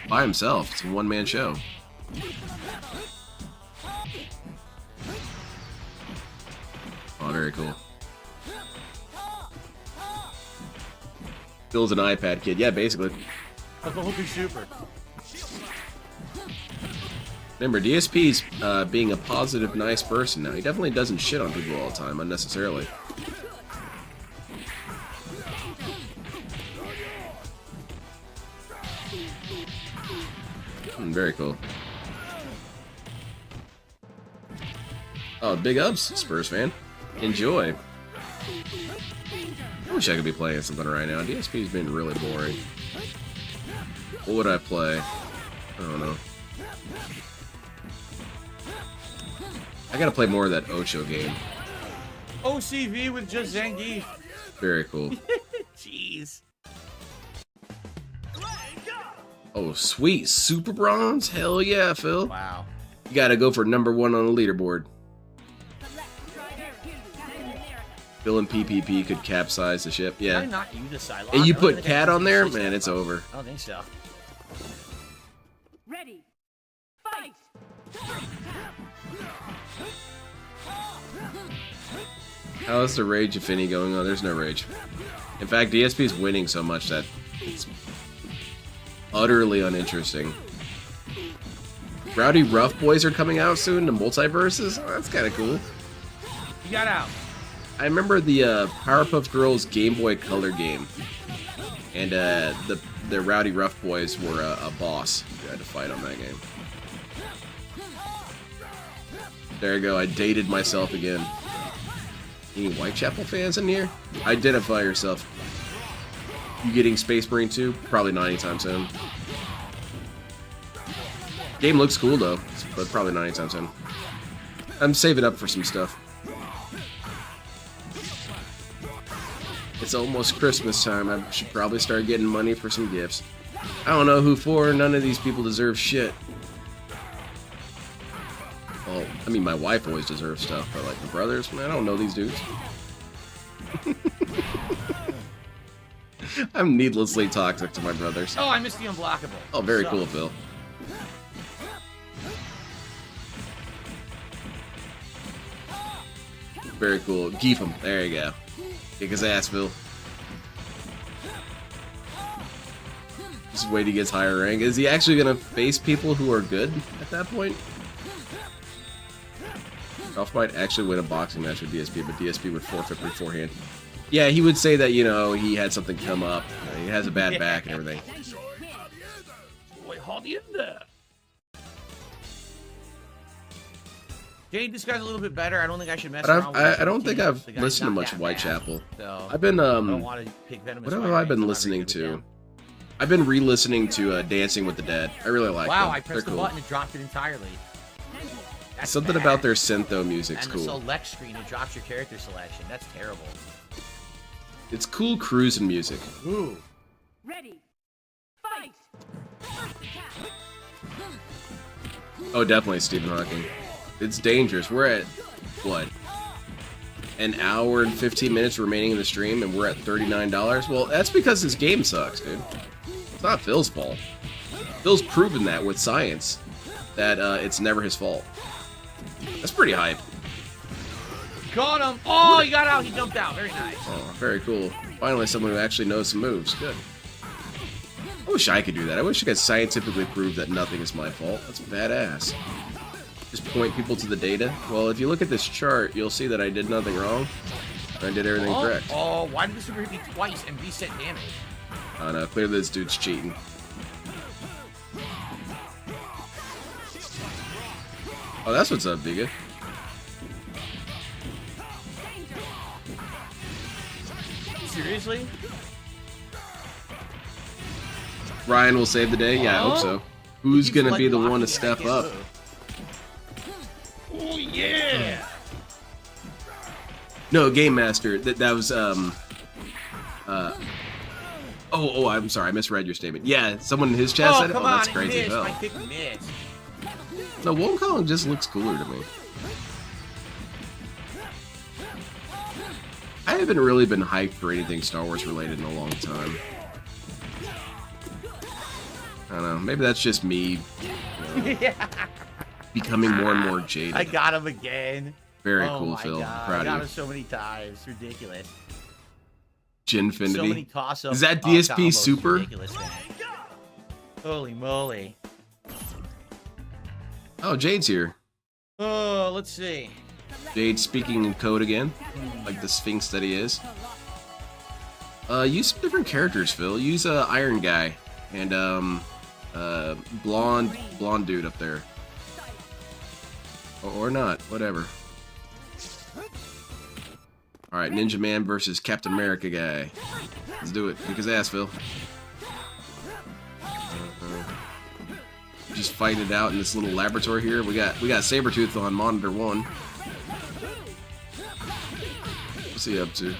By himself. It's a one-man show. Oh, very cool. Phil's an iPad kid. Yeah, basically. That's the whole big super. Remember, DSP's being a positive, nice person now. He definitely doesn't shit on people all the time, unnecessarily. Very cool. Oh, big ups, Spurs fan. Enjoy. I wish I could be playing something right now. DSP's been really boring. What would I play? I don't know. I gotta play more of that Ocho game. OCV with just Zangief. Very cool. Jeez. Oh, sweet. Super Bronze? Hell yeah, Phil. Wow. You gotta go for #1 on the leaderboard. Phil and PPP could capsize the ship. Did I Yeah. not use a Cylon? And you I don't put think I Cat used on there? a Man, it's over. I don't think so. Ready. Fight. How is the Rage Affinity going on? There's no Rage. In fact, DSP is winning so much that it's utterly uninteresting. Rowdy Rough Boys are coming out soon, the multiverses? Oh, that's kind of cool. You got out. I remember the Powerpuff Girls Game Boy Color game. And the Rowdy Rough Boys were a boss. You had to fight on that game. There you go, I dated myself again. Any Whitechapel fans in here? Identify yourself. You getting Space Marine 2? Probably not anytime soon. Game looks cool though, but probably not anytime soon. I'm saving up for some stuff. It's almost Christmas time. I should probably start getting money for some gifts. I don't know who for. None of these people deserve shit. Well, I mean, my wife always deserves stuff, but like the brothers, man, I don't know these dudes. I'm needlessly toxic to my brothers. Oh, I missed the unblockable. Oh, very So- cool, Phil. Very cool. Keep him. There you go. Kick his ass, Phil. Just wait till he gets higher rank. Is he actually gonna face people who are good at that point? Ralph might actually win a boxing match with DSP, but DSP would forfeit beforehand. Yeah, he would say that, you know, he had something come up. He has a bad back and everything. Wait, hold in there. Jade, this guy's a little bit better. I don't think I should mess But around with I him. don't think I've The guy's listened to not much that Whitechapel. bad, so I've been I don't want to pick venomous what have white I rays. been I'm not listening very good with to? them. I've been re-listening to Dancing with the Dead. I really like Wow, them. I pressed They're the cool. button and dropped it entirely. That's Something bad. about their syntho music's And cool. the select screen, it drops your character selection. That's terrible. It's cool cruising music. Ooh. Ready. Fight. Oh, definitely Stephen Hawking. It's dangerous. We're at, what, an hour and 15 minutes remaining in the stream, and we're at $39? Well, that's because this game sucks, dude. It's not Phil's fault. Phil's proven that with science, that it's never his fault. That's pretty hype. Got him. Oh, he got out. He jumped out. Very nice. Oh, very cool. Finally, someone who actually knows some moves. Good. I wish I could do that. I wish I could scientifically prove that nothing is my fault. That's badass. Just point people to the data. Well, if you look at this chart, you'll see that I did nothing wrong. I did everything correct. Oh, why did the super hit me twice and reset damage? Oh no, clearly this dude's cheating. Oh, that's what's up, Biga. Seriously? Ryan will save the day? Yeah, I hope so. Who's Keeps gonna be the blocking one to it, I step can't up? move. Oh, yeah! No, Game Master. That was Oh, I'm sorry, I misread your statement. Yeah, someone in his chat Oh, said it. come Oh, that's on, crazy. it missed. Hell. My kick missed. No, Wong Kong just looks cooler to me. I haven't really been hyped for anything Star Wars related in a long time. I don't know. Maybe that's just me becoming more and more jaded. I got him again. Very Oh cool, my Phil. God. Proud I got of him you. so many times. Ridiculous. Ginfinity. So many toss-up. Is that DSP combos. Super? Ridiculous, man. Holy moly. Oh, Jade's here. Oh, let's see. Jade speaking in code again, like the Sphinx that he is. Use some different characters, Phil. Use Iron Guy and blonde dude up there, or not, whatever. All right, Ninja Man versus Captain America guy. Let's do it. Kick his ass, Phil. Just fighting it out in this little laboratory here. We got Sabretooth on monitor 1. What's he up to?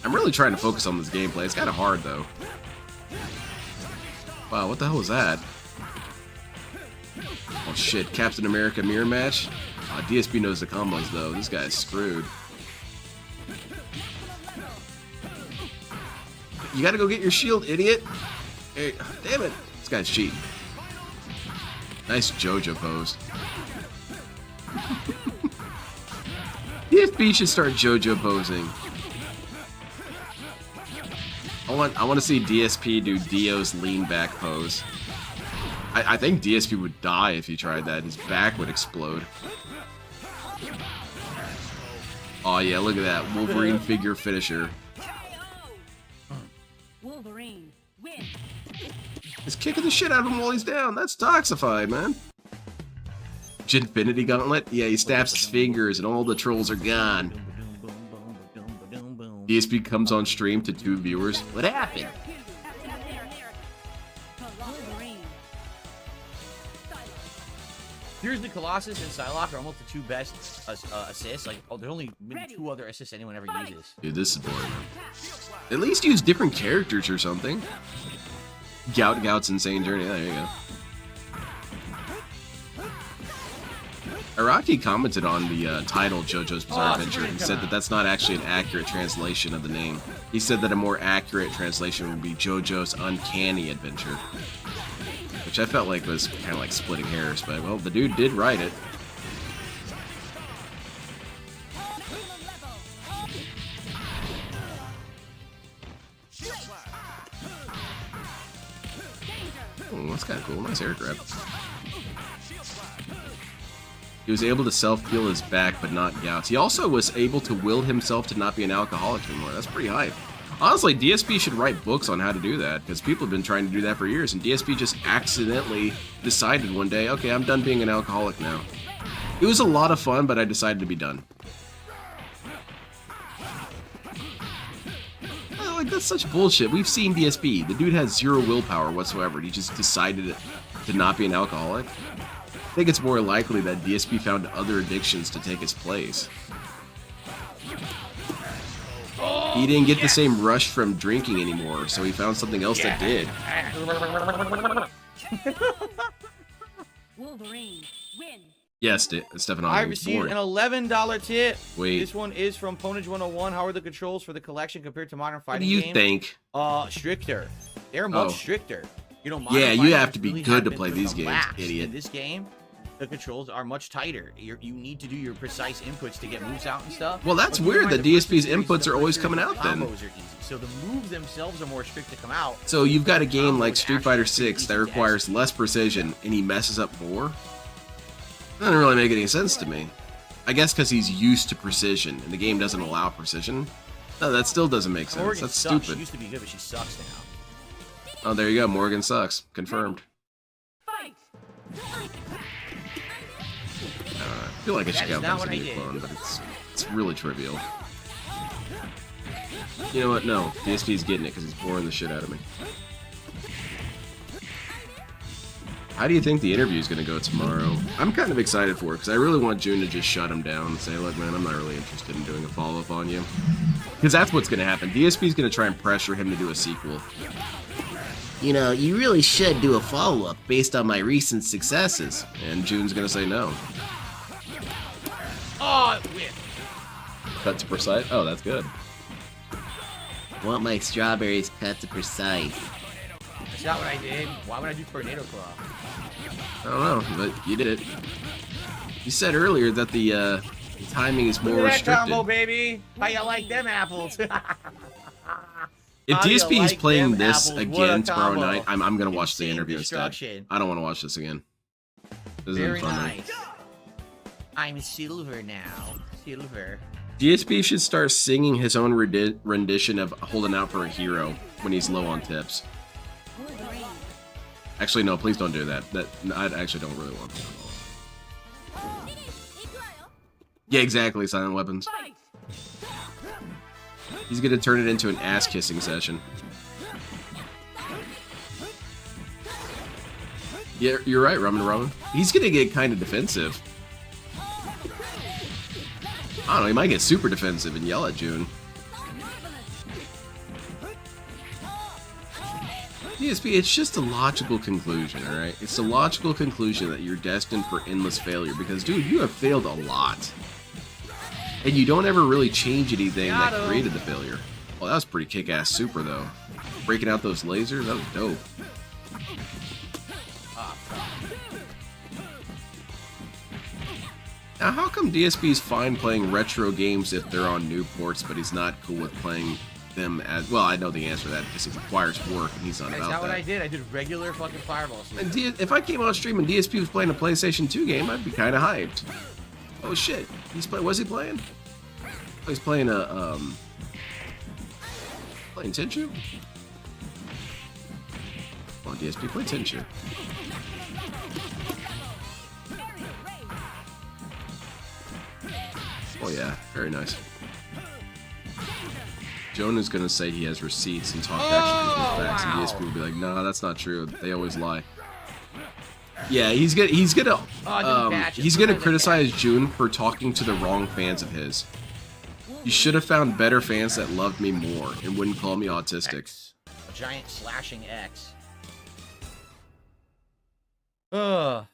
I'm really trying to focus on this gameplay. It's kind of hard though. Wow, what the hell was that? Oh shit, Captain America mirror match? DSP knows the combos though. This guy's screwed. You gotta go get your shield, idiot. Hey, damn it. This guy's cheating. Nice JoJo pose. DSP should start JoJo posing. I want to see DSP do Dio's lean back pose. I think DSP would die if he tried that. His back would explode. Oh yeah, look at that Wolverine figure finisher. Wolverine win. He's kicking the shit out of him while he's down. That's toxified, man. Ginfinity Gauntlet? Yeah, he snaps his fingers and all the trolls are gone. DSP comes on stream to 2 viewers. What happened? Here's the Colossus and Psylocke are almost the 2 best assists. Like, there's only maybe 2 other assists anyone ever uses. Dude, this is boring. At least use different characters or something. Gout's Insane Journey. There you go. Araki commented on the title JoJo's Bizarre Adventure and said that that's not actually an accurate translation of the name. He said that a more accurate translation would be JoJo's Uncanny Adventure, which I felt like was kind of like splitting hairs, but well, the dude did write it. Oh, that's kind of cool. Nice air grab. He was able to self-heal his back, but not Gout's. He also was able to will himself to not be an alcoholic anymore. That's pretty hype. Honestly, DSP should write books on how to do that, because people have been trying to do that for years, and DSP just accidentally decided one day, okay, I'm done being an alcoholic now. It was a lot of fun, but I decided to be done. Like, that's such bullshit. We've seen DSP. The dude has 0 willpower whatsoever, and he just decided to not be an alcoholic. I think it's more likely that DSP found other addictions to take his place. He didn't get the same rush from drinking anymore, so he found something else that did. Wolverine win. Yes, Stefano. I received an $11 tip. Wait. This one is from Ponage 101. How are the controls for the collection compared to modern What fighting do you games? think? Stricter. They're much stricter. You know, modern Yeah, you fighting have to be really good have to been play these games, relaxed. idiot. In this game, the controls are much tighter. You need to do your precise inputs to get moves out and stuff. Well, that's But keep in weird mind, that the first DSP's two series, inputs the are always first coming series out then. combos are easy. So the moves themselves are more strict to come out. So you've got a game like Combos Street Fighter actually 6 that easy to requires less precision, and he messes up more? That doesn't really make any sense to me. I guess because he's used to precision, and the game doesn't allow precision. No, that still doesn't make sense. Morgan That's sucks. stupid. She used to be good, but she sucks now. Oh, there you go. Morgan sucks. Confirmed. I feel like I should That is count not that as what a I new did. clone, but it's really trivial. You know what? No. DSP's getting it because he's boring the shit out of me. How do you think the interview is going to go tomorrow? I'm kind of excited for it because I really want June to just shut him down and say, look, man, I'm not really interested in doing a follow-up on you. Because that's what's going to happen. DSP's going to try and pressure him to do a sequel. You know, you really should do a follow-up based on my recent successes. And June's going to say no. Oh, it whipped. Cut to precise? Oh, that's good. Want my strawberries cut to precise. That's not what I did. Why would I do Tornado Claw? I don't know, but you did it. You said earlier that the timing is more Look at that restricted. combo, baby. How you like them apples? If How do you DSP is like playing them this apples? What a again tomorrow combo. night, I'm gonna watch the Insane interview instead. destruction. I don't want to watch this again. This isn't Very fun. nice. I'm silver now. Silver. DSP should start singing his own rendition of "Holding Out for a Hero" when he's low on tips. Actually, no, please don't do that. I actually don't really want that. Yeah, exactly. Silent Weapons. He's gonna turn it into an ass-kissing session. Yeah, you're right, Ramen. He's gonna get kind of defensive. I don't know, he might get super defensive and yell at June. DSP, it's just a logical conclusion, alright? It's a logical conclusion that you're destined for endless failure because, dude, you have failed a lot. And you don't ever really change anything that created the failure. Well, that was pretty kick-ass super, though. Breaking out those lasers, that was dope. Now, how come DSP's fine playing retro games if they're on new ports, but he's not cool with playing them as... Well, I know the answer to that because it requires work, and he's not That's about not what that. I did. I did regular fucking fireballs. And if I came on stream and DSP was playing a PlayStation 2 game, I'd be kind of hyped. Oh shit, what's he playing? Oh, he's playing a, playing Tenchu? Come on, DSP, play Tenchu. Oh yeah, very nice. Jonah's gonna say he has receipts and talk actual facts, and DSP will be like, "No, that's not true. They always lie." Yeah, he's gonna criticize June for talking to the wrong fans of his. You should have found better fans that loved me more and wouldn't call me autistic. X. A giant slashing X. Ugh.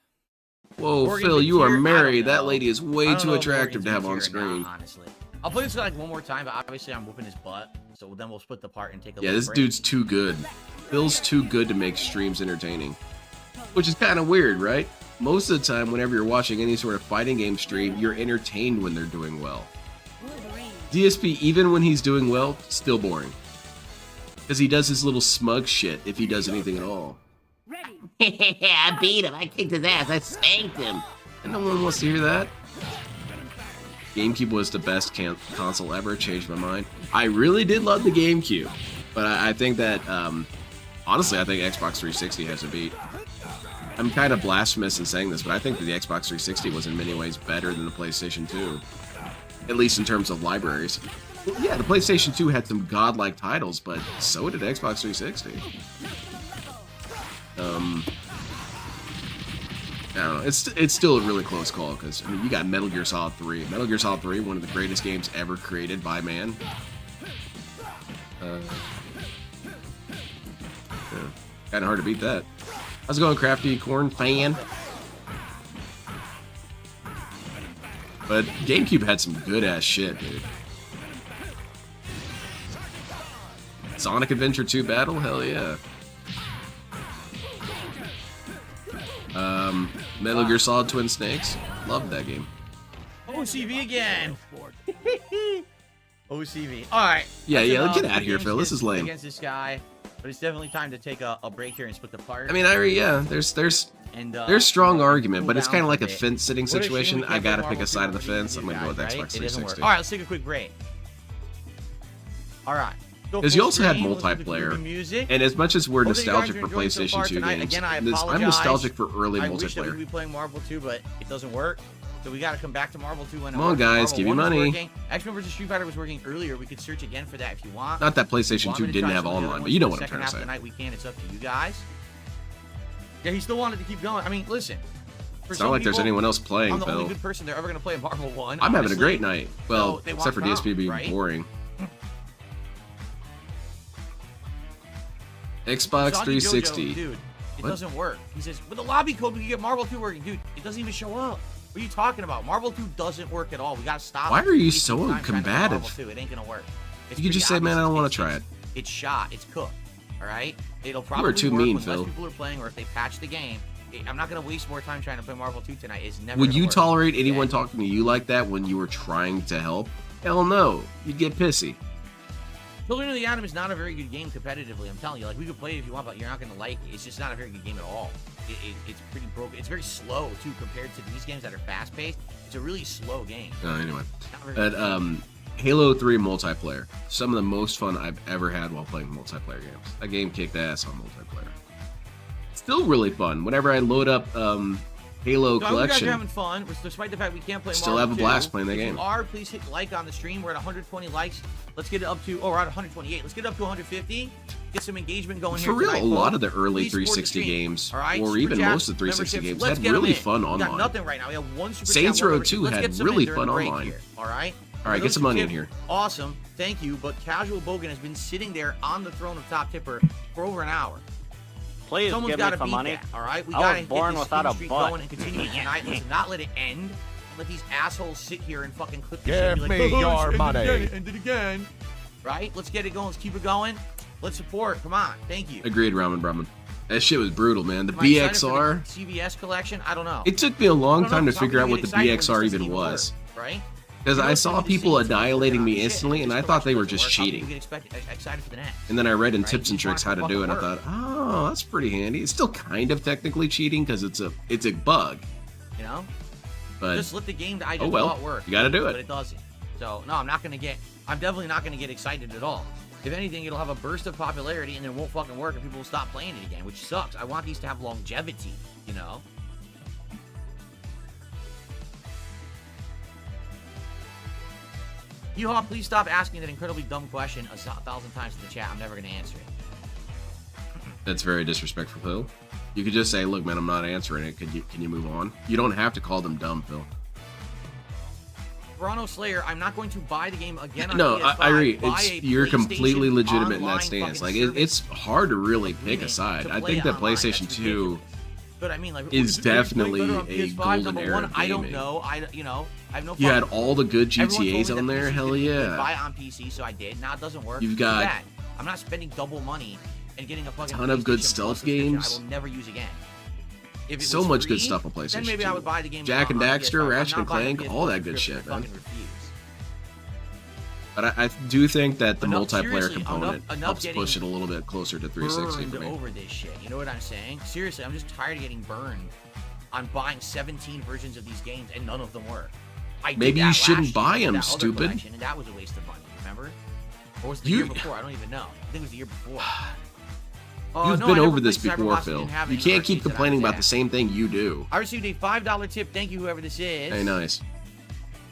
Whoa, Oregon Phil, you are Bakir? I married. don't That know. lady is I way don't too know if attractive to have on Oregon's Bakir or screen. not, honestly. I'll play this like one more time, but obviously I'm whooping his butt. So then we'll split the part and take a Yeah, little this break. dude's too good. Phil's too good to make streams entertaining. Which is kind of weird, right? Most of the time, whenever you're watching any sort of fighting game stream, you're entertained when they're doing well. DSP, even when he's doing well, still boring. Because he does his little smug shit, if he does anything at all. I beat him. I kicked his ass. I spanked him. And no one wants to hear that. GameCube was the best console ever. Changed my mind. I really did love the GameCube. But I think that, honestly, I think Xbox 360 has a beat. I'm kind of blasphemous in saying this, but I think that the Xbox 360 was in many ways better than the PlayStation 2. At least in terms of libraries. Well, yeah, the PlayStation 2 had some godlike titles, but so did Xbox 360. I don't know. It's still a really close call because I mean, you got Metal Gear Solid 3. Metal Gear Solid 3, one of the greatest games ever created by man. Yeah, kind of hard to beat that. How's it going, Crafty Corn fan? But GameCube had some good ass shit, dude. Sonic Adventure 2 Battle? Hell yeah. Metal Gear Solid Twin Snakes. Loved that game. OCV again. OCV. All right. Yeah, That's get enough out of here, Phil. This is lame. Against this guy, but it's definitely time to take a break here and split the part. I mean, there's strong argument, but it's kind of like a fence sitting situation. I gotta pick a side of the fence. I'm gonna go with Xbox 360. All right, let's take a quick break. All right. Because you also had multiplayer, and as much as we're nostalgic for PlayStation 2 games, I'm nostalgic for early I wish that we multiplayer. could be playing Marvel 2, but it doesn't work. So we got to come back to Marvel 2 when Come on, guys, Marvel give me 1 was money. working. X-Men vs. Street Fighter was working earlier. We could search again for that if you want. Not that PlayStation Want 2 me to didn't try have some of the other online, but ones you know for what the I'm trying to second say. half of the night? We can. It's up to you guys. Yeah, he still wanted to keep going. I mean, listen. It's not like there's anyone else playing, I'm the only Phil. good person they're ever going to play Marvel 1. I'm having a honestly. great night. Well, So they except for want DSP being right? boring. Xbox Soggy 360. Jojo, dude, it What? doesn't work. He says, with the lobby code, we can get Marvel 2 working. Dude, it doesn't even show up. What are you talking about? Marvel 2 doesn't work at all. We got to stop. Why are you wasting so time trying to play combative? Marvel 2. It ain't going to work. It's You could just say, pretty man, I don't obvious. want to try it. It's shot. It's cooked. All right? It'll probably too work mean, when Phil. less people are playing, or if they patch the game, I'm not gonna waste more time trying to play Marvel 2 tonight. It's never. Would gonna you work, tolerate anyone okay? talking to you like that when you were trying to help? Hell no. You'd get pissy. Children of the Atom is not a very good game competitively. I'm telling you, like we could play it if you want, but you're not gonna like it. It's just not a very good game at all. It's pretty broken. It's very slow too compared to these games that are fast paced. It's a really slow game. Anyway, Not very but Halo 3 multiplayer, some of the most fun I've ever had while playing multiplayer games. That game kicked ass on multiplayer. Still really fun. Whenever I load up Halo So I hope you guys Collection, are having fun, despite the fact we can't play Still Marvel have a blast 2. playing that If game. you are, please hit like on the stream. We're at 120 likes. Let's get it up to, we're at 128. Let's get it up to 150. Get some engagement going for here real, tonight, a lot folks. of the early Please support the 360 stream, games, all right? or Super even chats, most of the 360 memberships, games, let's had get 'em really in. fun We got online. nothing right now. We have one super Saints chat, one Row membership. 2 Let's had get some really in during fun the break online. here, all right? All right, get some money in here. Awesome. Thank you. But Casual Bogan has been sitting there on the throne of Top Tipper for over an hour. Please Someone's give got me to some beat money. that, all right? We I got was to born get this without a streak butt. going and continue tonight. Let's not let it end. Let these assholes sit here and fucking clip this Give shit and be me like, your it's money." ended again. Right? Let's get it going. Let's keep it going. Let's support. Come on. Thank you. Agreed, Ramen Brahman. That shit was brutal, man. The Am I excited for BXR. the CVS collection? I don't know. It took me a I long don't know, time to because how figure can out you what the get excited when this BXR doesn't even was. work, right? Because You know I it's saw gonna be the people same thing annihilating over me shit, instantly, and this I thought they were collection just doesn't work. cheating. How can you get excited for the next? And then I read in Right? tips and You want tricks it how to to do it, and I fucking thought, oh, that's pretty handy. It's still kind of technically cheating because it's a bug, You know? but Just let the game that I just oh well, thought work. you got to do But it. it doesn't. So, no, I'm definitely not going to get excited at all. If anything, it'll have a burst of popularity and then it won't fucking work and people will stop playing it again, which sucks. I want these to have longevity, you know? Yeehaw, please stop asking that incredibly dumb question 1,000 times in the chat. I'm never going to answer it. That's very disrespectful, Phil. You could just say, "Look, man, I'm not answering it. Can you move on?" You don't have to call them dumb, Phil. Verano Slayer, I'm not going to buy the game again on No, PS5. I agree. Buy a You're completely PlayStation legitimate in online that stance. fucking Like, service it's hard to really pick a to side. I play think it that online. PlayStation That's 2 ridiculous. But I mean, like, is definitely better on a PS5, golden number era one, of I don't gaming. know. I have no. You had fucking- all the good Everyone told me GTAs that on there. PC Hell could yeah. buy it on PC, so I did. Now it doesn't work. You've Too got bad. I'm not spending double money and getting a fucking ton of good PlayStation stealth Plus subscription games. I will never use again. If it So was much free, good stuff on then PlayStation maybe 2. I would buy the game. Jack and on Daxter, PS5. I'm Ratchet not and buying a Clank, PS all Plus that good subscription. shit, I man. fucking refuse. But I do think that the Enough- multiplayer seriously, component enough helps getting push it a little bit closer to 360 Burned for me. over this shit. You know what I'm saying? Seriously, I'm just tired of getting burned on buying 17 versions of these games and none of them work. I did Maybe that you shouldn't last year buy with them, that other stupid. collection, and that was a waste of money. Remember? Or was it the You- year before? I don't even know. I think it was the year before. You've no, been I never over this played before, Cyberbots, Phil. didn't have You any can't keep arcades that I complaining was about at. the same thing you do. I received a $5 tip. Thank you, whoever this is. Hey, nice.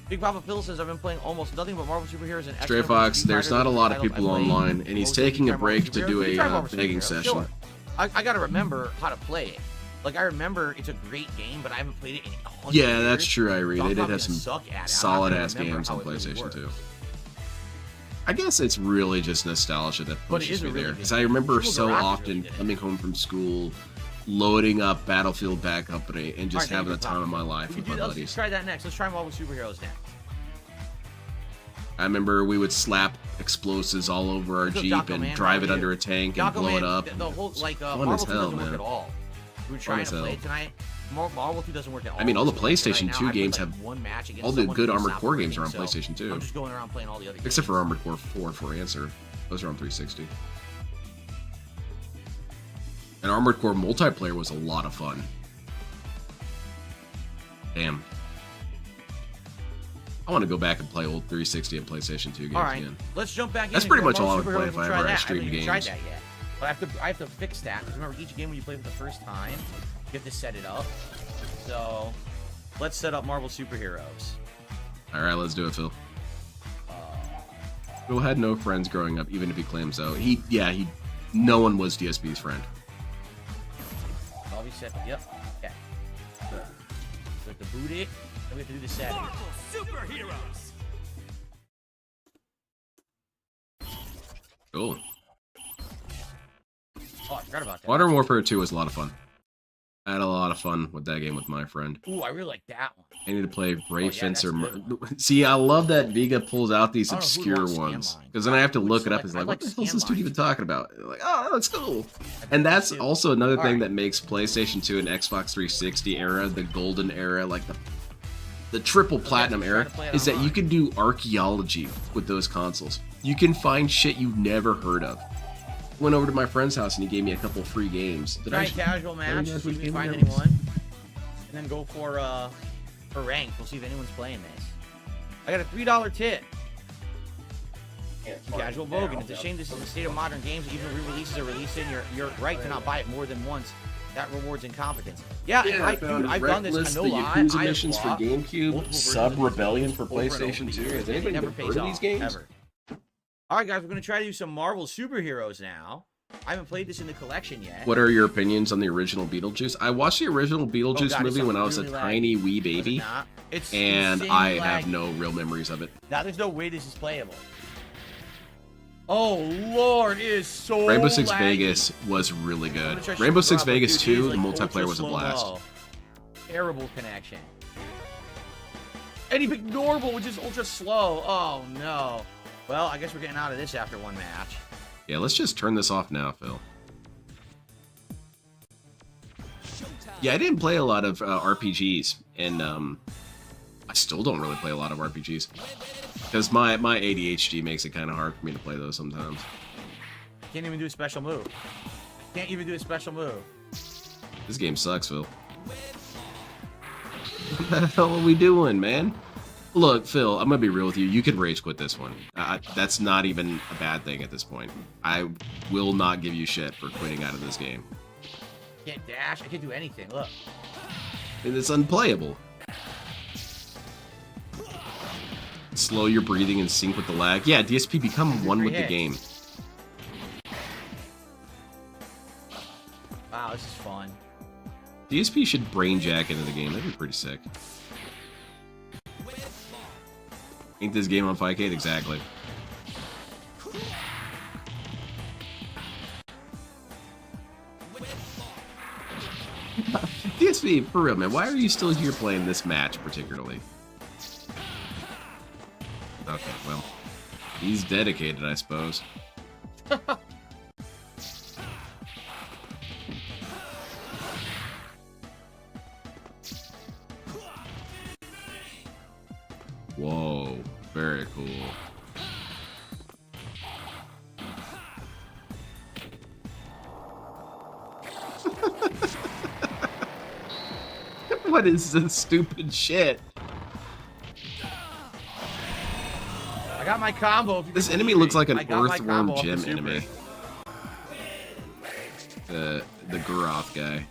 Big Papa Phil says I've been playing almost nothing but Marvel superheroes and Stray X-Men Fox, Street there's Fighter, not a those lot of titles people I played. online, and he's Most taking a of the Marvel break to superheroes. do We a tried Marvel begging superheroes, session. sure. I gotta remember how to play it. Like, I remember it's a great game, but I haven't played it in 100 Yeah, years. that's true, Irie. So I'm They did probably have gonna some suck at it. I'm not solid gonna ass remember games how on it really PlayStation works. 2. I guess it's really just nostalgia that But it pushes is a me really there. good Because I game. remember Triple so Garage is often really good. coming home from school, loading up Battlefield Bad Company, and just Alright, having the thank you, time of Papa. my life We with can my do- Let's buddies. try that next. Let's try Marvel superheroes next. I remember we would slap explosives all over our What's up, Jeep Jocko, and man? drive How it are under you? a tank and Jocko, blow it man, up. The whole, like, Fun Marvel as 2 hell, doesn't work man. at all. We were Fun trying as to play hell. it tonight. Marvel 2 doesn't work at all. I mean, all the It's right PlayStation now. 2 I played, games like, have one match against all the someone good who Armored stopped Core games working, are on so PlayStation 2. I'm just going around playing all the other games. Except for Armored Core 4 for Answer. Those are on 360. And Armored Core multiplayer was a lot of fun. Damn. I want to go back and play old 360 and PlayStation 2 games All right, again. let's jump back in. That's and pretty go much all I Marvel would play Superheroes. if We'll I try ever that. streamed I haven't even tried games. that yet. But I have to fix that because remember each game when you play for the first time, you have to set it up. So let's set up Marvel superheroes. Alright, let's do it, Phil. Phil had no friends growing up, even if he claims so. No one was DSP's friend. I'll be set. Yep. Okay. So we have to boot it. Then we have to do the set. Marvel superheroes. Cool. Oh, I forgot about that. Modern Warfare 2 was a lot of fun. I had a lot of fun with that game with my friend. Ooh, I really like that one. I need to play Brave yeah, Fencer. that's a good See, I love that Vega pulls out these I don't know who obscure loves ones. Scanline. Because then I have to I would look it up. select- It's I like, what like the hell is this dude Scanline. even talking about? Like, oh, that's cool. And that's too. also another thing Alright. that makes PlayStation 2 and Xbox 360 era, the golden era, like the triple platinum trying era, to play it is that you online. can do archaeology with those consoles. You can find shit you've never heard of. Went over to my friend's house and he gave me a couple free games. Did Try I a casual match, guys see if what we game find that anyone, and then go for rank. We'll see if anyone's playing this. I got a $3 tip. Casual Bogan. It's a shame this is the state of modern games. Even re-releases are released in, you're right to not buy it more than once. That rewards incompetence. Yeah, I've done this. I know the lie. Yakuza I have missions for bought GameCube, multiple Sub versions of Rebellion these for over and over PlayStation the 2. years, Has and it anybody never heard pays of off, these games? ever. All right, guys, we're gonna try to do some Marvel superheroes now. I haven't played this in the collection yet. What are your opinions on the original Beetlejuice? I watched the original Beetlejuice God, movie it's when I was a really tiny wee laggy. baby, Is it not? It's and insanely I have laggy. no real memories of it. Now there's no way this is playable. Oh Lord, it is so Rainbow Six laggy. Vegas was really I'm good. gonna try Rainbow shooting Six drop, but Vegas dude, it 2, is, the like, multiplayer was a ultra blast. slow-mo. Terrible connection. And he picked normal, which is ultra slow. Oh no. Well, I guess we're getting out of this after one match. Yeah, let's just turn this off now, Phil. Yeah, I didn't play a lot of RPGs, and I still don't really play a lot of RPGs. Because my ADHD makes it kind of hard for me to play those sometimes. Can't even do a special move. Can't even do a special move. This game sucks, Phil. What the hell are we doing, man? Look, Phil, I'm gonna be real with you. You could rage quit this one. That's not even a bad thing at this point. I will not give you shit for quitting out of this game. Can't dash. I can't do anything. Look. It's unplayable. Slow your breathing and sync with the lag. Yeah, DSP, become one with the game. Wow, this is fun. DSP should brain jack into the game. That'd be pretty sick. Ain't this game on 5K? Exactly. DSP, for real, man, why are you still here playing this match particularly? Okay, well, he's dedicated, I suppose. Whoa, very cool. What is this stupid shit? I got my combo. if you This can enemy believe looks me. like an I got my earthworm combo off the gem super. enemy. The Guroth guy.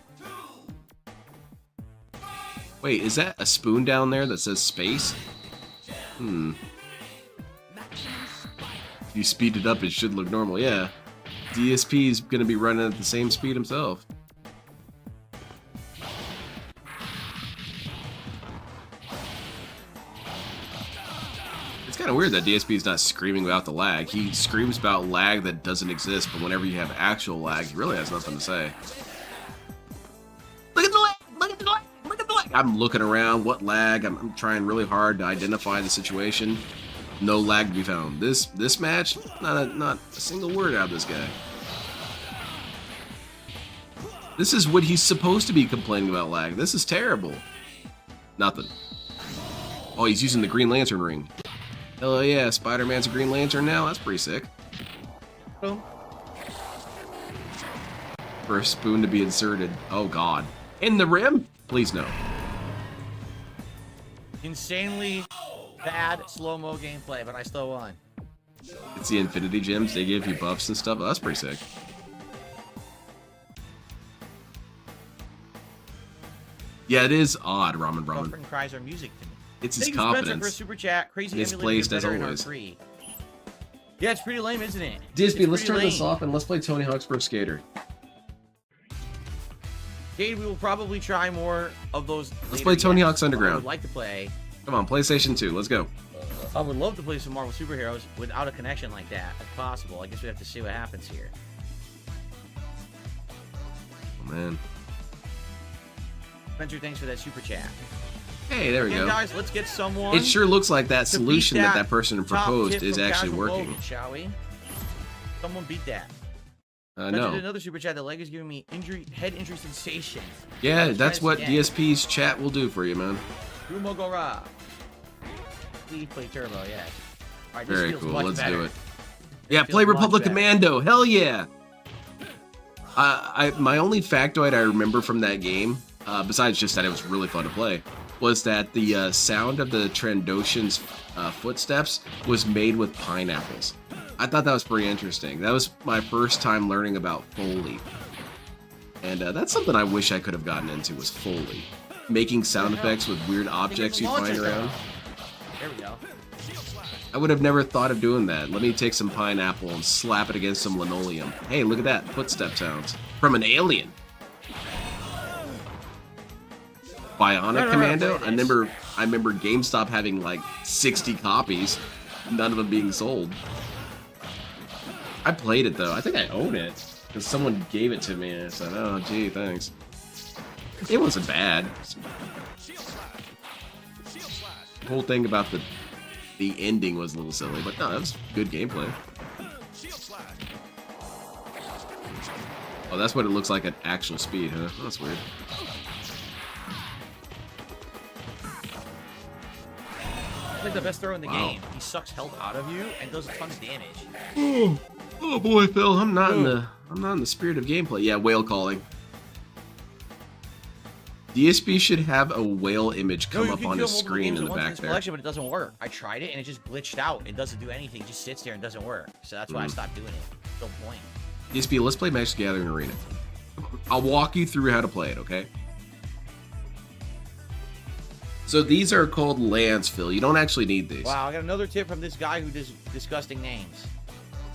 Wait, is that a spoon down there that says space? Hmm. If you speed it up, it should look normal. Yeah. DSP is gonna be running at the same speed himself. It's kind of weird that DSP is not screaming about the lag. He screams about lag that doesn't exist, but whenever you have actual lag, he really has nothing to say. Look at the lag! Look at the lag! Look at the lag! I'm looking around. What lag? I'm trying really hard to identify the situation. No lag to be found. This match, not a single word out of this guy. This is what he's supposed to be complaining about lag. This is terrible. Nothing. Oh, he's using the Green Lantern ring. Hell yeah, Spider-Man's a Green Lantern now? That's pretty sick. Boom. For a spoon to be inserted. Oh god. In the rim? Please no. Insanely bad slow-mo gameplay, but I still won. It's the Infinity Gems. They give you buffs and stuff. Oh, that's pretty sick. Yeah, it is odd, Ramen Ramen. Girlfriend cries our music to me. It's his Thank you, Spencer, for a confidence. super chat. Crazy Misplaced as emulator always. free. Yeah, it's pretty lame, isn't it? DSP, It's let's pretty turn this lame. off and let's play Tony Hawk's Pro Skater. Jade, we will probably try more of those. Let's later play Tony yet. Hawk's Underground. I would like to play. Come on, PlayStation 2, let's go. I would love to play some Marvel superheroes without a connection like that, if possible. I guess we have to see what happens here. Oh man. Spencer, thanks for that super chat. Hey, there we Again, go. guys, let's get someone. It sure looks like that to beat solution that person top proposed tip is from actually Casual working. Logan, shall we? Someone beat that. No. Did another super chat. The leg is giving me head injury sensation. Yeah, Let's that's try what this again. DSP's chat will do for you, man. Rumogora. Please play Turbo, yeah. All right, this Very feels cool. much Let's better. do it. Yeah, feels play much Republic better. Commando. Hell yeah. My only factoid I remember from that game, besides just that it was really fun to play, was that the sound of the Trandoshan's footsteps was made with pineapples. I thought that was pretty interesting. That was my first time learning about Foley. And that's something I wish I could have gotten into, was Foley. Making sound effects with weird objects you find around. There we go. I would have never thought of doing that. Let me take some pineapple and slap it against some linoleum. Hey, look at that. Footstep sounds. From an alien. Bionic Commando? I remember GameStop having like 60 copies. None of them being sold. I played it though. I think I own it. Because someone gave it to me and I said, oh gee, thanks. It wasn't bad. The whole thing about the ending was a little silly, but no, that was good gameplay. Oh, that's what it looks like at actual speed, huh? That's weird. He's like the best thrower in the game. He sucks health out of you and does a ton of damage. Oh boy, Phil, I'm not in the spirit of gameplay. Yeah, whale calling. DSP should have a whale image come up on his screen in the back there. Collection, but it doesn't work. I tried it and it just glitched out. It doesn't do anything. It just sits there and doesn't work. So that's why I stopped doing it. No point. DSP, let's play Magic the Gathering Arena. I'll walk you through how to play it, okay? So these are called lands, Phil. You don't actually need these. Wow, I got another tip from this guy who does disgusting names.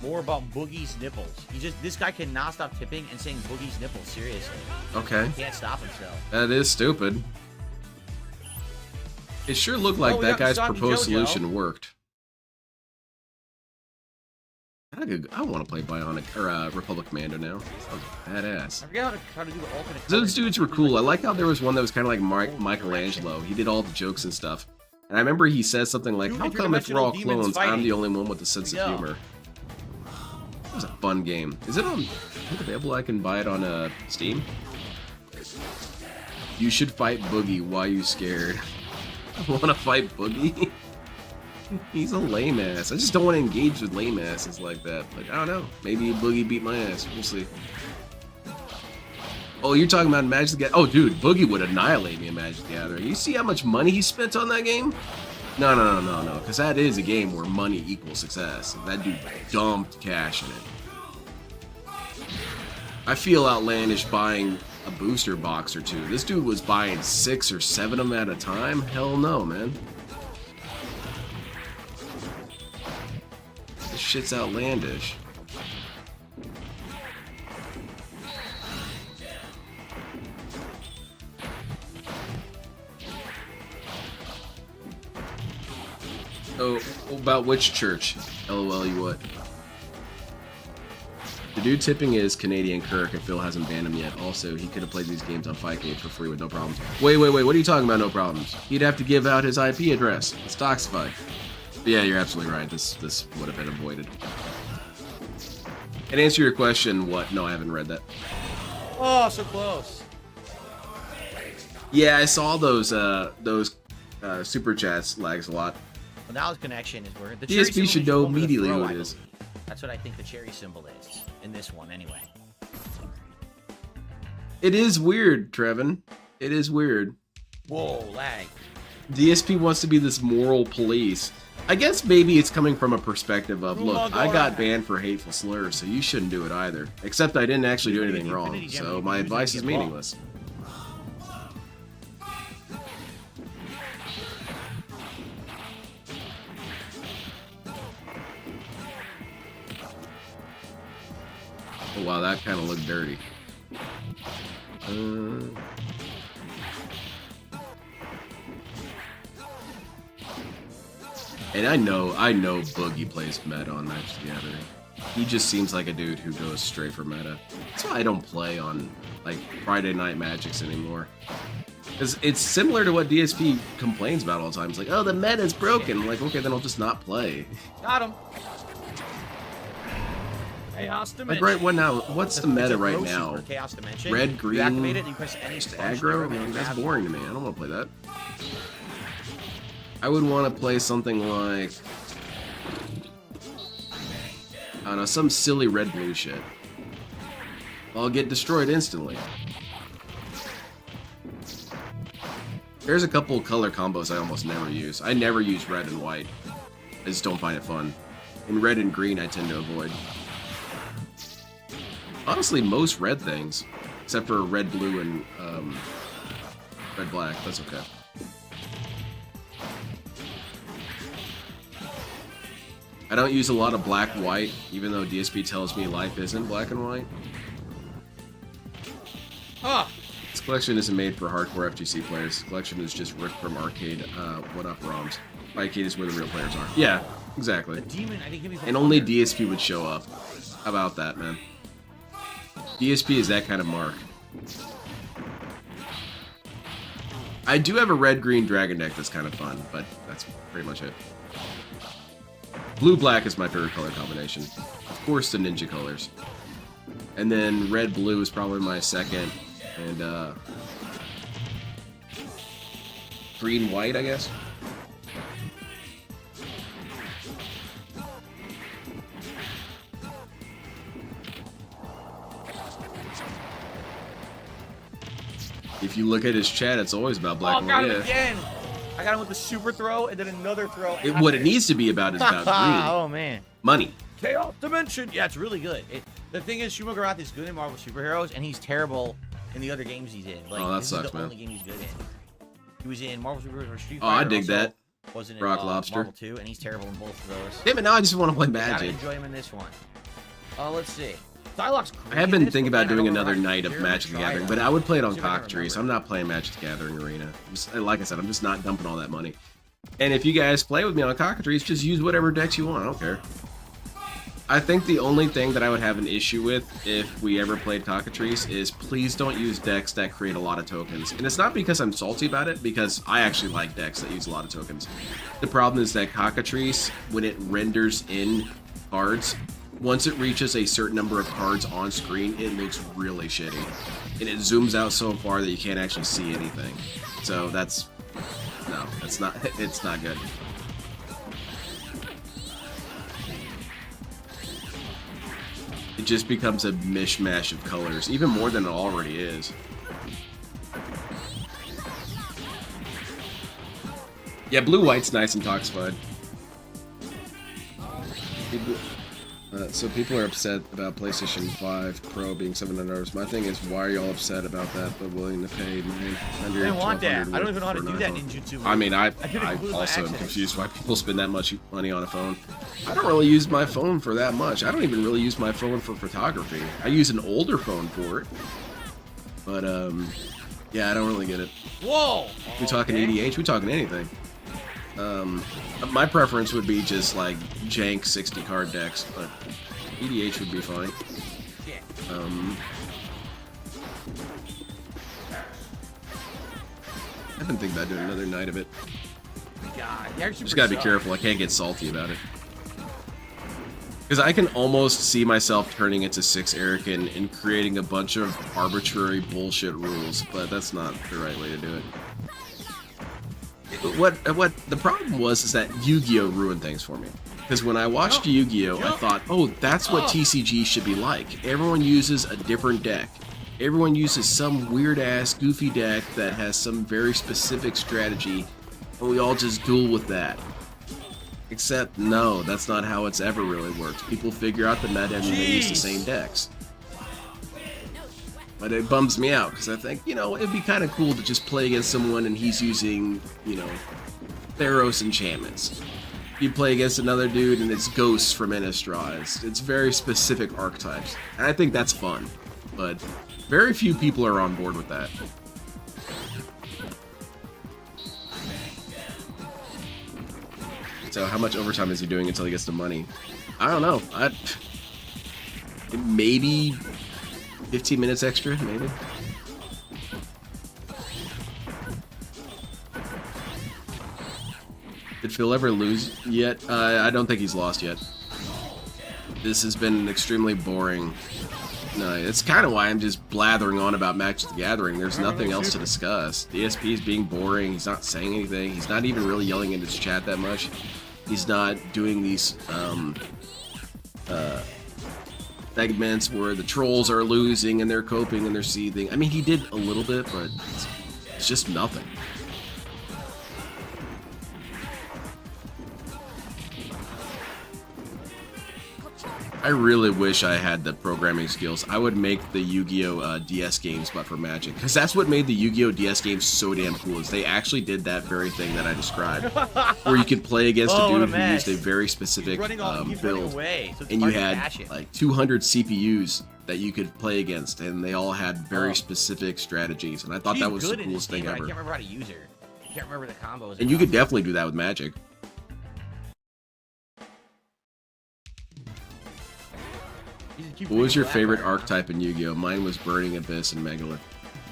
More about Boogie's nipples. This guy cannot stop tipping and saying Boogie's nipples. Seriously. Okay. He can't stop himself. That is stupid. It sure looked like that guy's proposed solution worked. I want to play Bionic or Republic Commando now. Sounds badass. I forget how to do the alternate. Those dudes were cool. I like how there was one that was kind of like Michelangelo. He did all the jokes and stuff. And I remember he said something like, "How come if we're all clones, I'm the only one with a sense of humor?" That was a fun game. Is it available? I can buy it on Steam. You should fight Boogie. Why you scared? I want to fight Boogie. He's a lame ass. I just don't want to engage with lame asses like that. Like, I don't know. Maybe Boogie beat my ass. We'll see. Oh, you're talking about Magic the Gathering? Oh, dude, Boogie would annihilate me in Magic the Gathering. You see how much money he spent on that game? No. Because that is a game where money equals success. That dude dumped cash in it. I feel outlandish buying a booster box or two. This dude was buying 6 or 7 of them at a time? Hell no, man. This shit's outlandish. Oh, about which church? LOL, you what? The dude tipping is Canadian Kirk, and Phil hasn't banned him yet. Also, he could have played these games on Fightgate for free with no problems. Wait, what are you talking about, no problems? He'd have to give out his IP address. It's Doxify. But yeah, you're absolutely right. This would have been avoided. And answer your question, what? No, I haven't read that. Oh, so close. Yeah, I saw those super chats lags a lot. Well, now his connection is where the DSP should know immediately who it is. That's what I think the cherry symbol is in this one, anyway. It is weird, Trevin. It is weird. Whoa, lag. DSP wants to be this moral police. I guess maybe it's coming from a perspective of, look, I got banned for hateful slurs, so you shouldn't do it either. Except I didn't actually do anything wrong, so my advice is meaningless. Oh, wow, that kind of looked dirty. And I know Boogie plays meta on Magic the Gathering. He just seems like a dude who goes straight for meta. That's why I don't play on like Friday Night Magics anymore. Because it's similar to what DSP complains about all the time. It's like, oh, the meta's broken. I'm like, okay, then I'll just not play. Got him. Chaos Dimension. Like right now, what's the meta right Roshi now? for Chaos Dimension. Red, green, You activate it, you press any just function aggro? or I mean, you that's have- boring to me. I don't want to play that. I would want to play something like, I don't know, some silly red-blue shit. I'll get destroyed instantly. There's a couple color combos I almost never use. I never use red and white. I just don't find it fun. And red and green I tend to avoid. Honestly, most red things, except for red, blue, and red, black. That's okay. I don't use a lot of black, white, even though DSP tells me life isn't black and white. Ah, This collection isn't made for hardcore FGC players. This collection is just ripped from arcade, one-up ROMs. Arcade is where the real players are. Yeah, exactly. the demon, I think, give me And only DSP would show up. How about that, man? DSP is that kind of mark. I do have a red-green dragon deck that's kind of fun, but that's pretty much it. Blue-black is my favorite color combination. Of course, the ninja colors. And then red-blue is probably my second. And, green-white, I guess. If you look at his chat, it's always about black Oh, and got white. him Yeah. again. I got him with the super throw and then another throw. What it needs to be about is about green. Oh, man. Money. Chaos Dimension. Yeah, it's really good. The thing is, Shumagarath is good in Marvel Superheroes, and he's terrible in the other games he's in. Like, Oh, that this sucks, is the man. only game he's good in. He was in Marvel Superheroes or Street Oh, I Fighter. dig also that. Wasn't in Rock Lobster. Marvel 2, and he's terrible in both of those. Damn it, now I just want to play You gotta Magic. enjoy him in this one. Let's see. Psylocke's I great have in been this, thinking but about man, I doing don't another remember how night to of do it. Magic the Try Gathering, it. but I would play it on See if I can Cockatrice. remember. I'm not playing Magic the Gathering Arena. Like I said, I'm just not dumping all that money. And if you guys play with me on Cockatrice, just use whatever decks you want. I don't care. I think the only thing that I would have an issue with if we ever played Cockatrice is please don't use decks that create a lot of tokens. And it's not because I'm salty about it, because I actually like decks that use a lot of tokens. The problem is that Cockatrice, when it renders in cards, once it reaches a certain number of cards on screen, it looks really shitty. And it zooms out so far that you can't actually see anything. So that's... no, it's not good. It just becomes a mishmash of colors, even more than it already is. Yeah, blue-white's nice and toxified. So people are upset about PlayStation 5 Pro being $700. My thing is, why are y'all upset about that, but willing to pay $900? I want that. I don't even know how to for an do that iPhone? ninjutsu. I mean, I did it with my also am access. confused why people spend that much money on a phone. I don't really use my phone for that much. I don't even really use my phone for photography. I use an older phone for it. But, yeah, I don't really get it. Whoa! We talking EDH? We talking anything? My preference would be just like jank 60 card decks, but EDH would be fine. I've been thinking about doing another night of it. God, Just gotta be careful. I can't get salty about it. Because I can almost see myself turning into 6 Eric and creating a bunch of arbitrary bullshit rules, but that's not the right way to do it. What the problem was is that Yu-Gi-Oh! Ruined things for me. Because when I watched Yu-Gi-Oh! I thought, oh, that's what TCG should be like. Everyone uses a different deck. Everyone uses some weird-ass, goofy deck that has some very specific strategy, and we all just duel with that. Except, no, that's not how it's ever really worked. People figure out the meta and they use the same decks. But it bums me out, because I think, you know, it'd be kind of cool to just play against someone and he's using, you know, Theros enchantments. You play against another dude and it's ghosts from Innistrad. It's very specific archetypes. And I think that's fun. But very few people are on board with that. So how much overtime is he doing until he gets the money? I don't know. Maybe 15 minutes extra, maybe. Did Phil ever lose yet? I don't think he's lost yet. This has been extremely boring. No, it's kind of why I'm just blathering on about Magic the Gathering. There's nothing else to discuss. DSP is being boring. He's not saying anything. He's not even really yelling in his chat that much. He's not doing these segments where the trolls are losing and they're coping and they're seething. I mean, he did a little bit, but it's just nothing. I really wish I had the programming skills. I would make the Yu-Gi-Oh! DS games, but for Magic. Because that's what made the Yu-Gi-Oh! DS games so damn cool, is they actually did that very thing that I described. Where you could play against a dude who used a very specific build. And you had like 200 CPUs that you could play against, and they all had very specific strategies. And I thought that was the coolest thing ever. I can't remember how to use her. I can't remember the combos. And you could definitely do that with Magic. What was your favorite archetype in Yu-Gi-Oh? Mine was Burning Abyss and Megalith.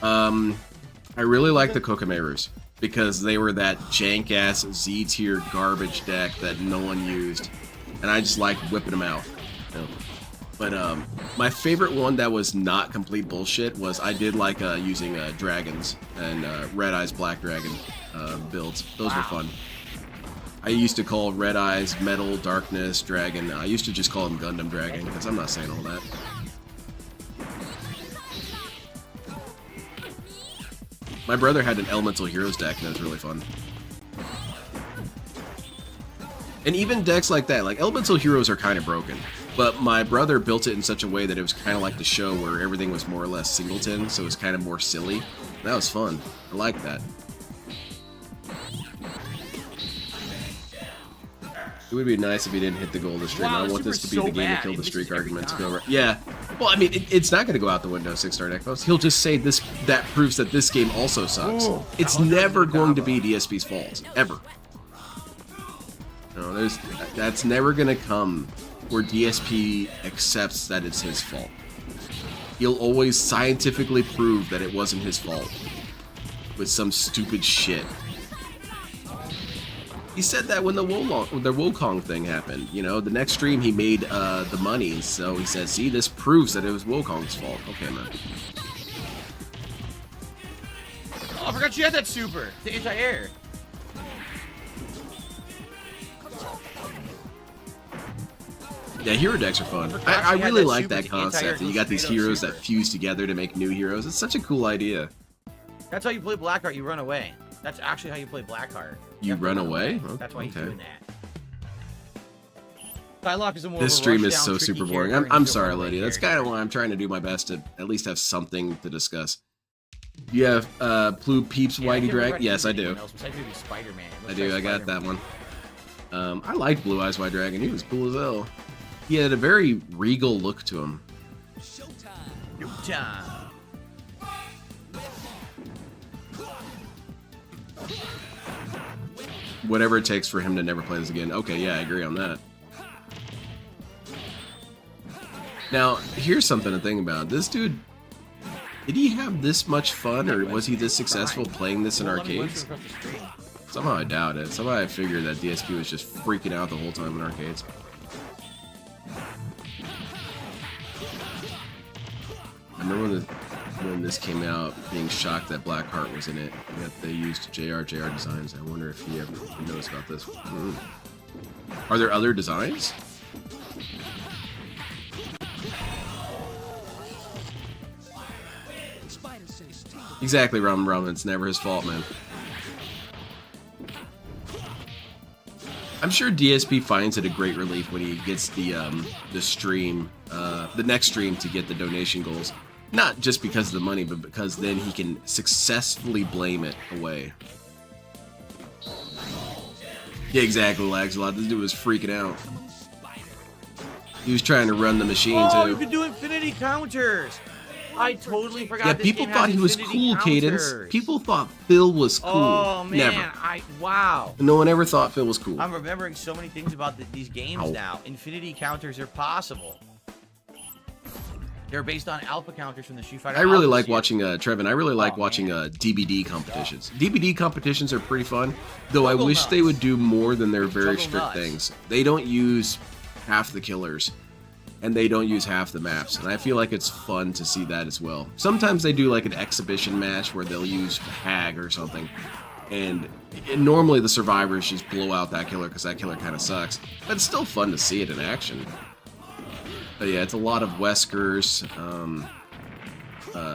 I really like the Kokomerus because they were that jank-ass Z-tier garbage deck that no one used, and I just liked whipping them out. You know? But my favorite one that was not complete bullshit was I did like using dragons and Red Eyes Black Dragon builds. Those were fun. I used to call Red Eyes Metal, Darkness, Dragon. I used to just call him Gundam Dragon, because I'm not saying all that. My brother had an Elemental Heroes deck that was really fun. And even decks like that, like Elemental Heroes are kind of broken. But my brother built it in such a way that it was kind of like the show where everything was more or less singleton, so it was kind of more silly. That was fun. I like that. It would be nice if he didn't hit the goal of the stream. Wow, I want this to be so the game bad. to kill the It streak misses every argument to time. go right. Yeah. Well, I mean, it's not going to go out the window, 6-star deck post. He'll just say this. That proves that this game also sucks. Ooh, it's never going to be DSP's fault. Ever. No, that's never going to come where DSP accepts that it's his fault. He'll always scientifically prove that it wasn't his fault with some stupid shit. He said that when the Wukong thing happened. You know, the next stream he made the money, so he said, see, this proves that it was Wukong's fault. Okay, man. Oh, I forgot you had that super. The anti-air. Yeah, hero decks are fun. I really like that concept. That you got these heroes that fuse together to make new heroes. It's such a cool idea. That's how you play Blackheart. You run away. That's actually how you play Blackheart. You run away? That's why he's Okay. doing that. Psylocke is a more This of a stream is rush-down, so tricky super boring. character, I'm and he's a sorry, runaway lady. That's character. kind of why I'm trying to do my best to at least have something to discuss. You have Blue Peeps Yeah, I Whitey can't remember Drag? how to Yes, use I anyone do. else besides maybe Spider-Man. I Looks do. like I got that Spider-Man. one. I liked Blue Eyes White Dragon. He was cool as hell. He had a very regal look to him. Showtime. Whatever it takes for him to never play this again. Okay, yeah, I agree on that. Now, here's something to think about. This dude, did he have this much fun, or was he this successful playing this in arcades? Somehow I doubt it. Somehow I figured that DSP was just freaking out the whole time in arcades. I remember when this came out, being shocked that Blackheart was in it, and that they used JR designs. I wonder if he ever knows about this. Are there other designs? Exactly, Rum. It's never his fault, man. I'm sure DSP finds it a great relief when he gets the stream, the next stream to get the donation goals. Not just because of the money, but because then he can successfully blame it away. Yeah, exactly, Laxalot. This dude was freaking out. He was trying to run the machine, Oh, too. you can do infinity counters. I totally forgot. Yeah, this people game thought has he was infinity cool, Cadence. counters. People thought Phil was cool. Oh man, Never. Wow. No one ever thought Phil was cool. I'm remembering so many things about these games Ow. now. Infinity counters are possible. They're based on alpha counters from the Street Fighter. I really Alpha like series. watching Trevin. I really like Oh, watching man. DBD competitions. DBD competitions are pretty fun, though. Juggle I wish nuts. they would do more than their very Juggle strict nuts. things. They don't use half the killers, and they don't use half the maps, and I feel like it's fun to see that as well. Sometimes they do like an exhibition match where they'll use Hag or something, and normally the survivors just blow out that killer because that killer kind of sucks. But it's still fun to see it in action. But yeah, it's a lot of Weskers,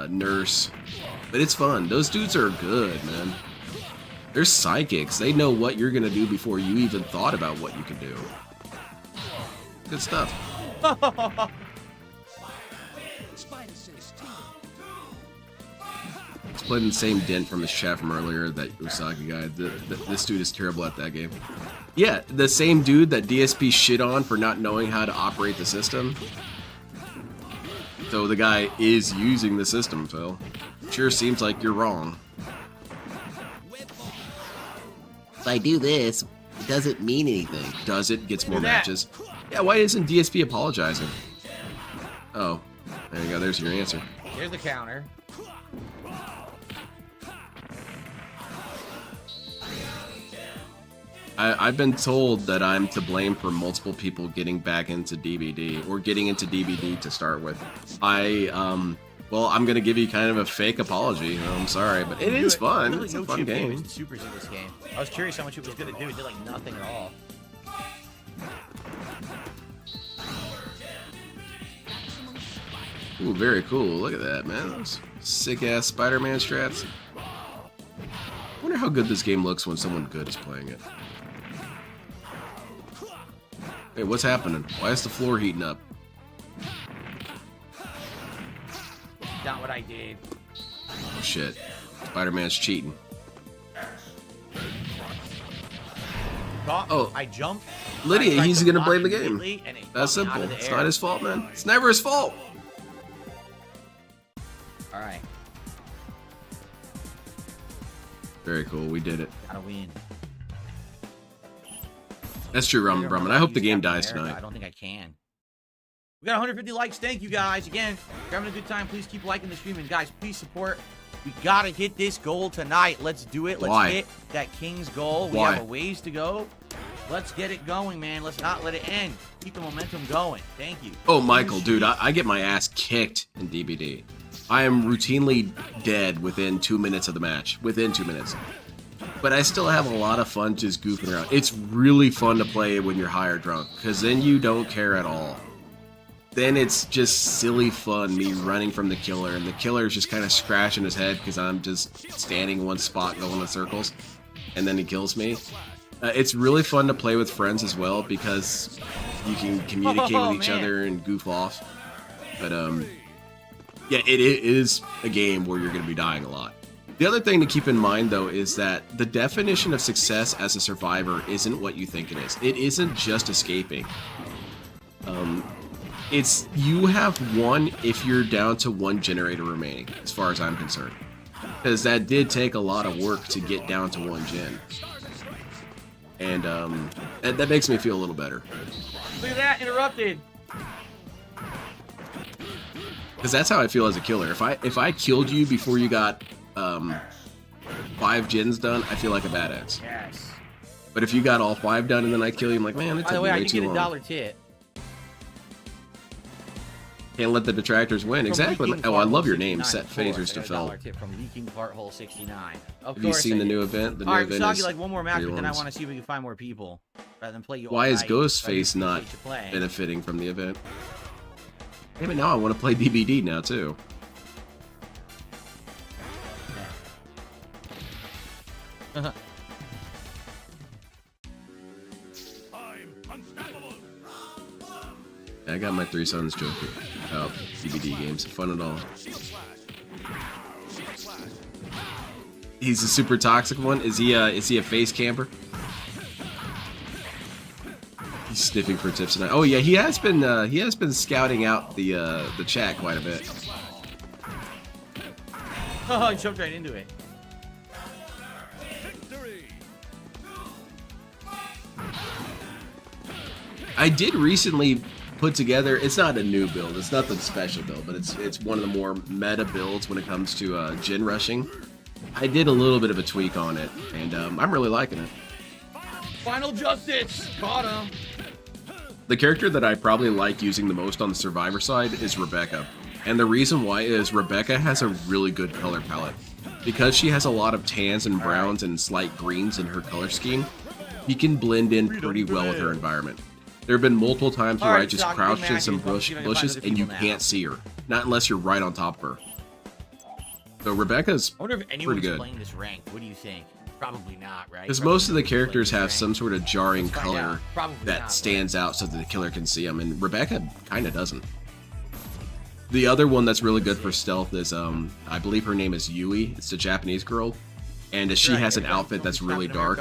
Nurse, but it's fun. Those dudes are good, man. They're psychics. They know what you're gonna do before you even thought about what you can do. Good stuff. It's playing the same dent from his chat from earlier, that Usagi guy. This dude is terrible at that game. Yeah, the same dude that DSP shit on for not knowing how to operate the system. So the guy is using the system, Phil. Sure seems like you're wrong. If I do this, it doesn't mean anything. Does it? Gets more Do that. matches. Yeah, why isn't DSP apologizing? Oh, there you go. There's your answer. Here's the counter. I've been told that I'm to blame for multiple people getting back into DBD, or getting into DBD to start with. Well, I'm gonna give you kind of a fake apology. I'm sorry, but it is fun. Really It's a no fun chip game. damage to supers in this game. I was curious how much it was gonna do. It did like nothing at all. Ooh, very cool. Look at that, man. Those sick-ass Spider-Man strats. Wonder how good this game looks when someone good is playing it. Hey, what's happening? Why is the floor heating up? Not what I did. Oh, shit. Spider-Man's cheating. Oh. I jumped. Lydia, I tried he's to gonna block blame the game. immediately, and it That's bumped me out simple. of the It's air. not his fault, man. It's never his fault. All right, Very cool. We did it. gotta win. That's true, Ramen Brahman. I hope the game dies tonight. I don't think I can. We got 150 likes. Thank you guys. Again, if you're having a good time, please keep liking the stream. And guys, please support. We gotta hit this goal tonight. Let's do it. Let's Why? hit that King's goal. We Why? have a ways to go. Let's get it going, man. Let's not let it end. Keep the momentum going. Thank you. Oh, Michael, dude, I get my ass kicked in DBD. I am routinely dead within 2 minutes of the match. Within 2 minutes. But I still have a lot of fun just goofing around. It's really fun to play when you're high or drunk, because then you don't care at all. Then it's just silly fun, me running from the killer, and the killer's just kind of scratching his head because I'm just standing in one spot going in circles, and then he kills me. It's really fun to play with friends as well, because you can communicate with each other and goof off. But yeah, it is a game where you're going to be dying a lot. The other thing to keep in mind, though, is that the definition of success as a survivor isn't what you think it is. It isn't just escaping. It's you have one if you're down to one generator remaining, as far as I'm concerned. Because that did take a lot of work to get down to one gen. And that makes me feel a little better. Look at that. Interrupted. Because that's how I feel as a killer. If I killed you before you got 5 gens done, I feel like a badass. Yes. But if you got all 5 done and then I kill you, I'm like, man, it By took the me way, I way did too get a long. $1 tip. Can't let the detractors win. Oh, I love your name. Set phasers to fell. fell. Tip from Leaking Part Hole 69. Of Have you course seen I the did. new event? The new All right, event Usagi, is like one more match, but then I reruns. want to see if we can find more people rather than play you. Why all is night. Ghostface not Appreciate you playing. benefiting from the event? Damn it, now I want to play DBD now too. I got my 3 sons joke about DBD games. Fun and all. He's a super toxic one. Is he a face camper? He's sniffing for tips tonight. Oh yeah, he has been scouting out the chat quite a bit. Oh, I jumped right into it. I did recently put together. It's not a new build. It's not the special build, but it's one of the more meta builds when it comes to Jin rushing. I did a little bit of a tweak on it, and I'm really liking it. Final justice! Got him! The character that I probably like using the most on the Survivor side is Rebecca. And the reason why is Rebecca has a really good color palette. Because she has a lot of tans and browns and slight greens in her color scheme, you can blend in pretty well with her environment. There have been multiple times where I just crouched in some bushes and you can't see her. Not unless you're right on top of her. So Rebecca's I wonder if anyone's pretty good. playing this rank. What do you think? Probably not, right? Because most of the characters have some sort of jarring Let's find out. color Probably that not, stands out so that the killer can see them, and Rebecca kind of doesn't. The other one that's really good for stealth is, I believe her name is Yui. It's the Japanese girl, and she has an outfit that's really dark,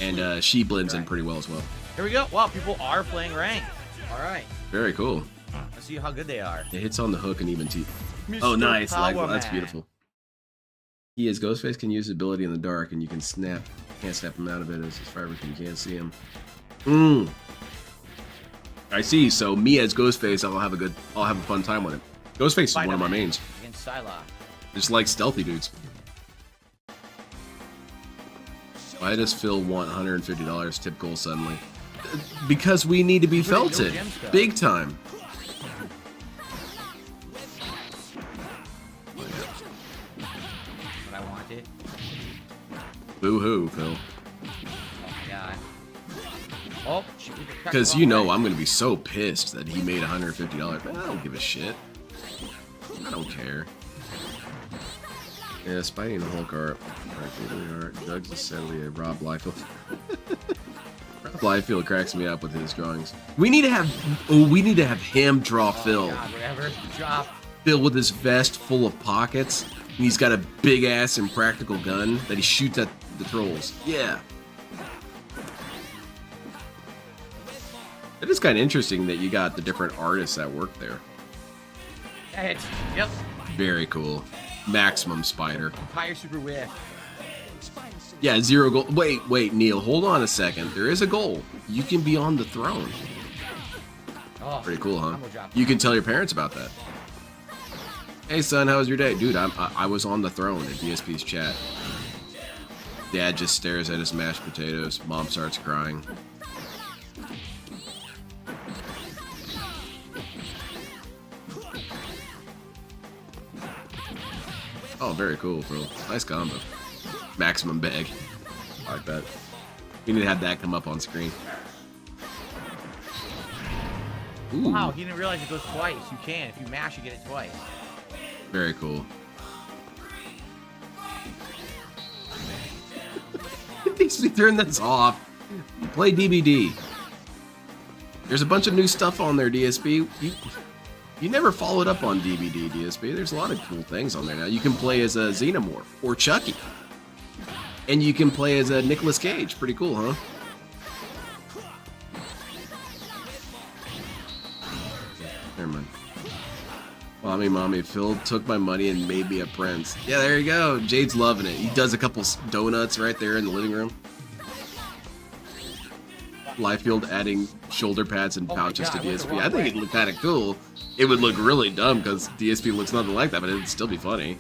and she blends in pretty well as well. Here we go. Wow, people are playing rank. All right. Very cool. Let's see how good they are. It hits on the hook and even teeth. Mr. Oh, nice. Like, Power that's Man. beautiful. He is Ghostface can use ability in the dark, and you can can't snap him out of it as his fiber can. You can't see him. I see. So me as Ghostface, I'll have a fun time with him. Ghostface is one of my mains. Against Psylocke. Just like stealthy dudes. Why does Phil want $150 tip goal suddenly? Because we need to be felted. Big time. What I wanted. Boo-hoo, Phil. Oh my god. Oh, Because you know I'm going to be so pissed that he made $150. Man, I don't give a shit. I don't care. Yeah, Spidey and the Hulk are really hard. Doug's is sadly a Rob Liefeld. Rob Liefeld cracks me up with his drawings. We need to have him draw Phil. God, whatever. Drop. Phil with his vest full of pockets. And he's got a big ass impractical gun that he shoots at the trolls. Yeah. It is kind of interesting that you got the different artists that work there. Yep. Very cool. Maximum Spider. Empire Super Whiff. Yeah, 0 goal. Wait, Neil, hold on a second. There is a goal. You can be on the throne. Oh, pretty cool, huh? You can tell your parents about that. Hey, son, how was your day? Dude, I was on the throne in DSP's chat. Dad just stares at his mashed potatoes. Mom starts crying. Oh, very cool, bro. Nice combo. Maximum bag. I like that. We need to have that come up on screen. Ooh. Wow, he didn't realize it goes twice. You can. If you mash, you get it twice. Very cool. Needs to be turn this off. Play DBD. There's a bunch of new stuff on there, DSP. You never followed up on DBD, DSP. There's a lot of cool things on there now. You can play as a Xenomorph or Chucky. And you can play as a Nicolas Cage. Pretty cool, huh? Never mind. Mommy, Phil took my money and made me a prince. Yeah, there you go. Jade's loving it. He does a couple donuts right there in the living room. Liefeld adding shoulder pads and pouches to DSP. I think it'd look kind of cool. It would look really dumb because DSP looks nothing like that, but it'd still be funny.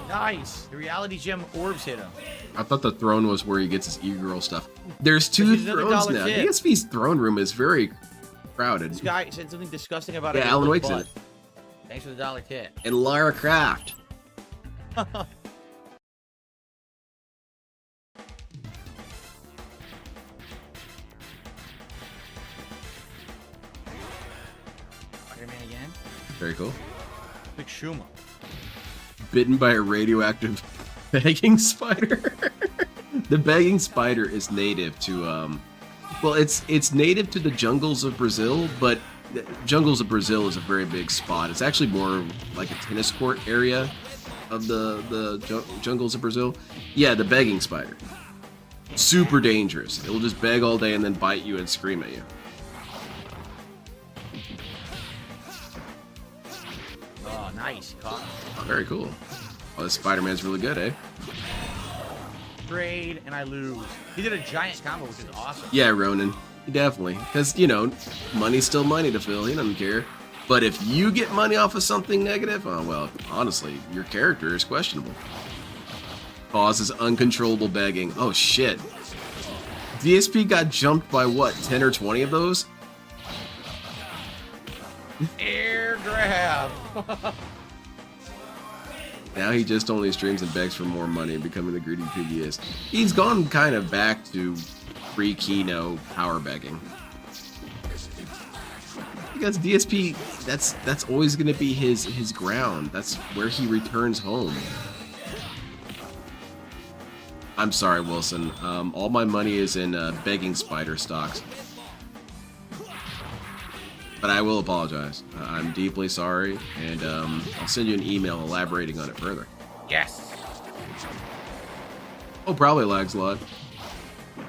Nice. The reality gem orbs hit him. I thought the throne was where he gets his e-girl stuff. There's 2 thrones now. Tip. DSP's throne room is very crowded. This guy said something disgusting about Yeah, it. Alan Wake's in it. Thanks for the $1 tip. And Lara Croft. Spider-Man again. Very cool. Big Shuma. Bitten by a radioactive begging spider. The begging spider is native to well, it's native to the jungles of Brazil, but the jungles of Brazil is a very big spot. It's actually more like a tennis court area of the jungles of Brazil. Yeah, the begging spider. Super dangerous. It will just beg all day and then bite you and scream at you. Oh, nice. Caught. Oh, very cool. Oh, this Spider-Man's really good, eh? Trade, and I lose. He did a giant combo, which is awesome. Yeah, Ronan. Definitely, because you know, money's still money to Phil. He doesn't care. But if you get money off of something negative, oh well, honestly, your character is questionable. Causes uncontrollable begging. Oh shit. DSP got jumped by what, 10 or 20 of those? Air grab. Now he just only streams and begs for more money, becoming the greedy pig he is. He's gone kind of back to pre-Kino power begging. Because DSP, that's always going to be his ground. That's where he returns home. I'm sorry, Wilson. All my money is in begging spider stocks. But I will apologize. I'm deeply sorry, and I'll send you an email elaborating on it further. Yes. Oh, probably Lags Lot.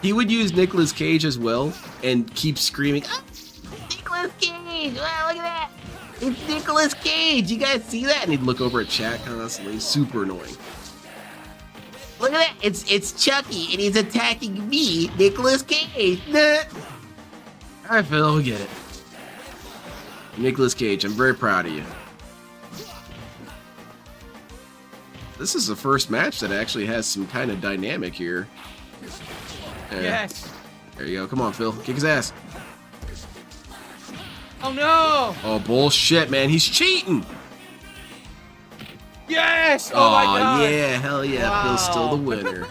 He would use Nicolas Cage as well and keep screaming, "Ah, Nicolas Cage! Wow, look at that! It's Nicolas Cage! You guys see that?" And he'd look over at chat constantly. Super annoying. Look at that! It's Chucky, and he's attacking me, Nicolas Cage! Nah. Alright, Phil, we get it. Nicolas Cage, I'm very proud of you. This is the first match that actually has some kind of dynamic here. Yes. There you go. Come on, Phil. Kick his ass. Oh no! Oh, bullshit, man. He's cheating. Yes! Oh my god! Yeah, hell yeah. Wow. Phil's still the winner.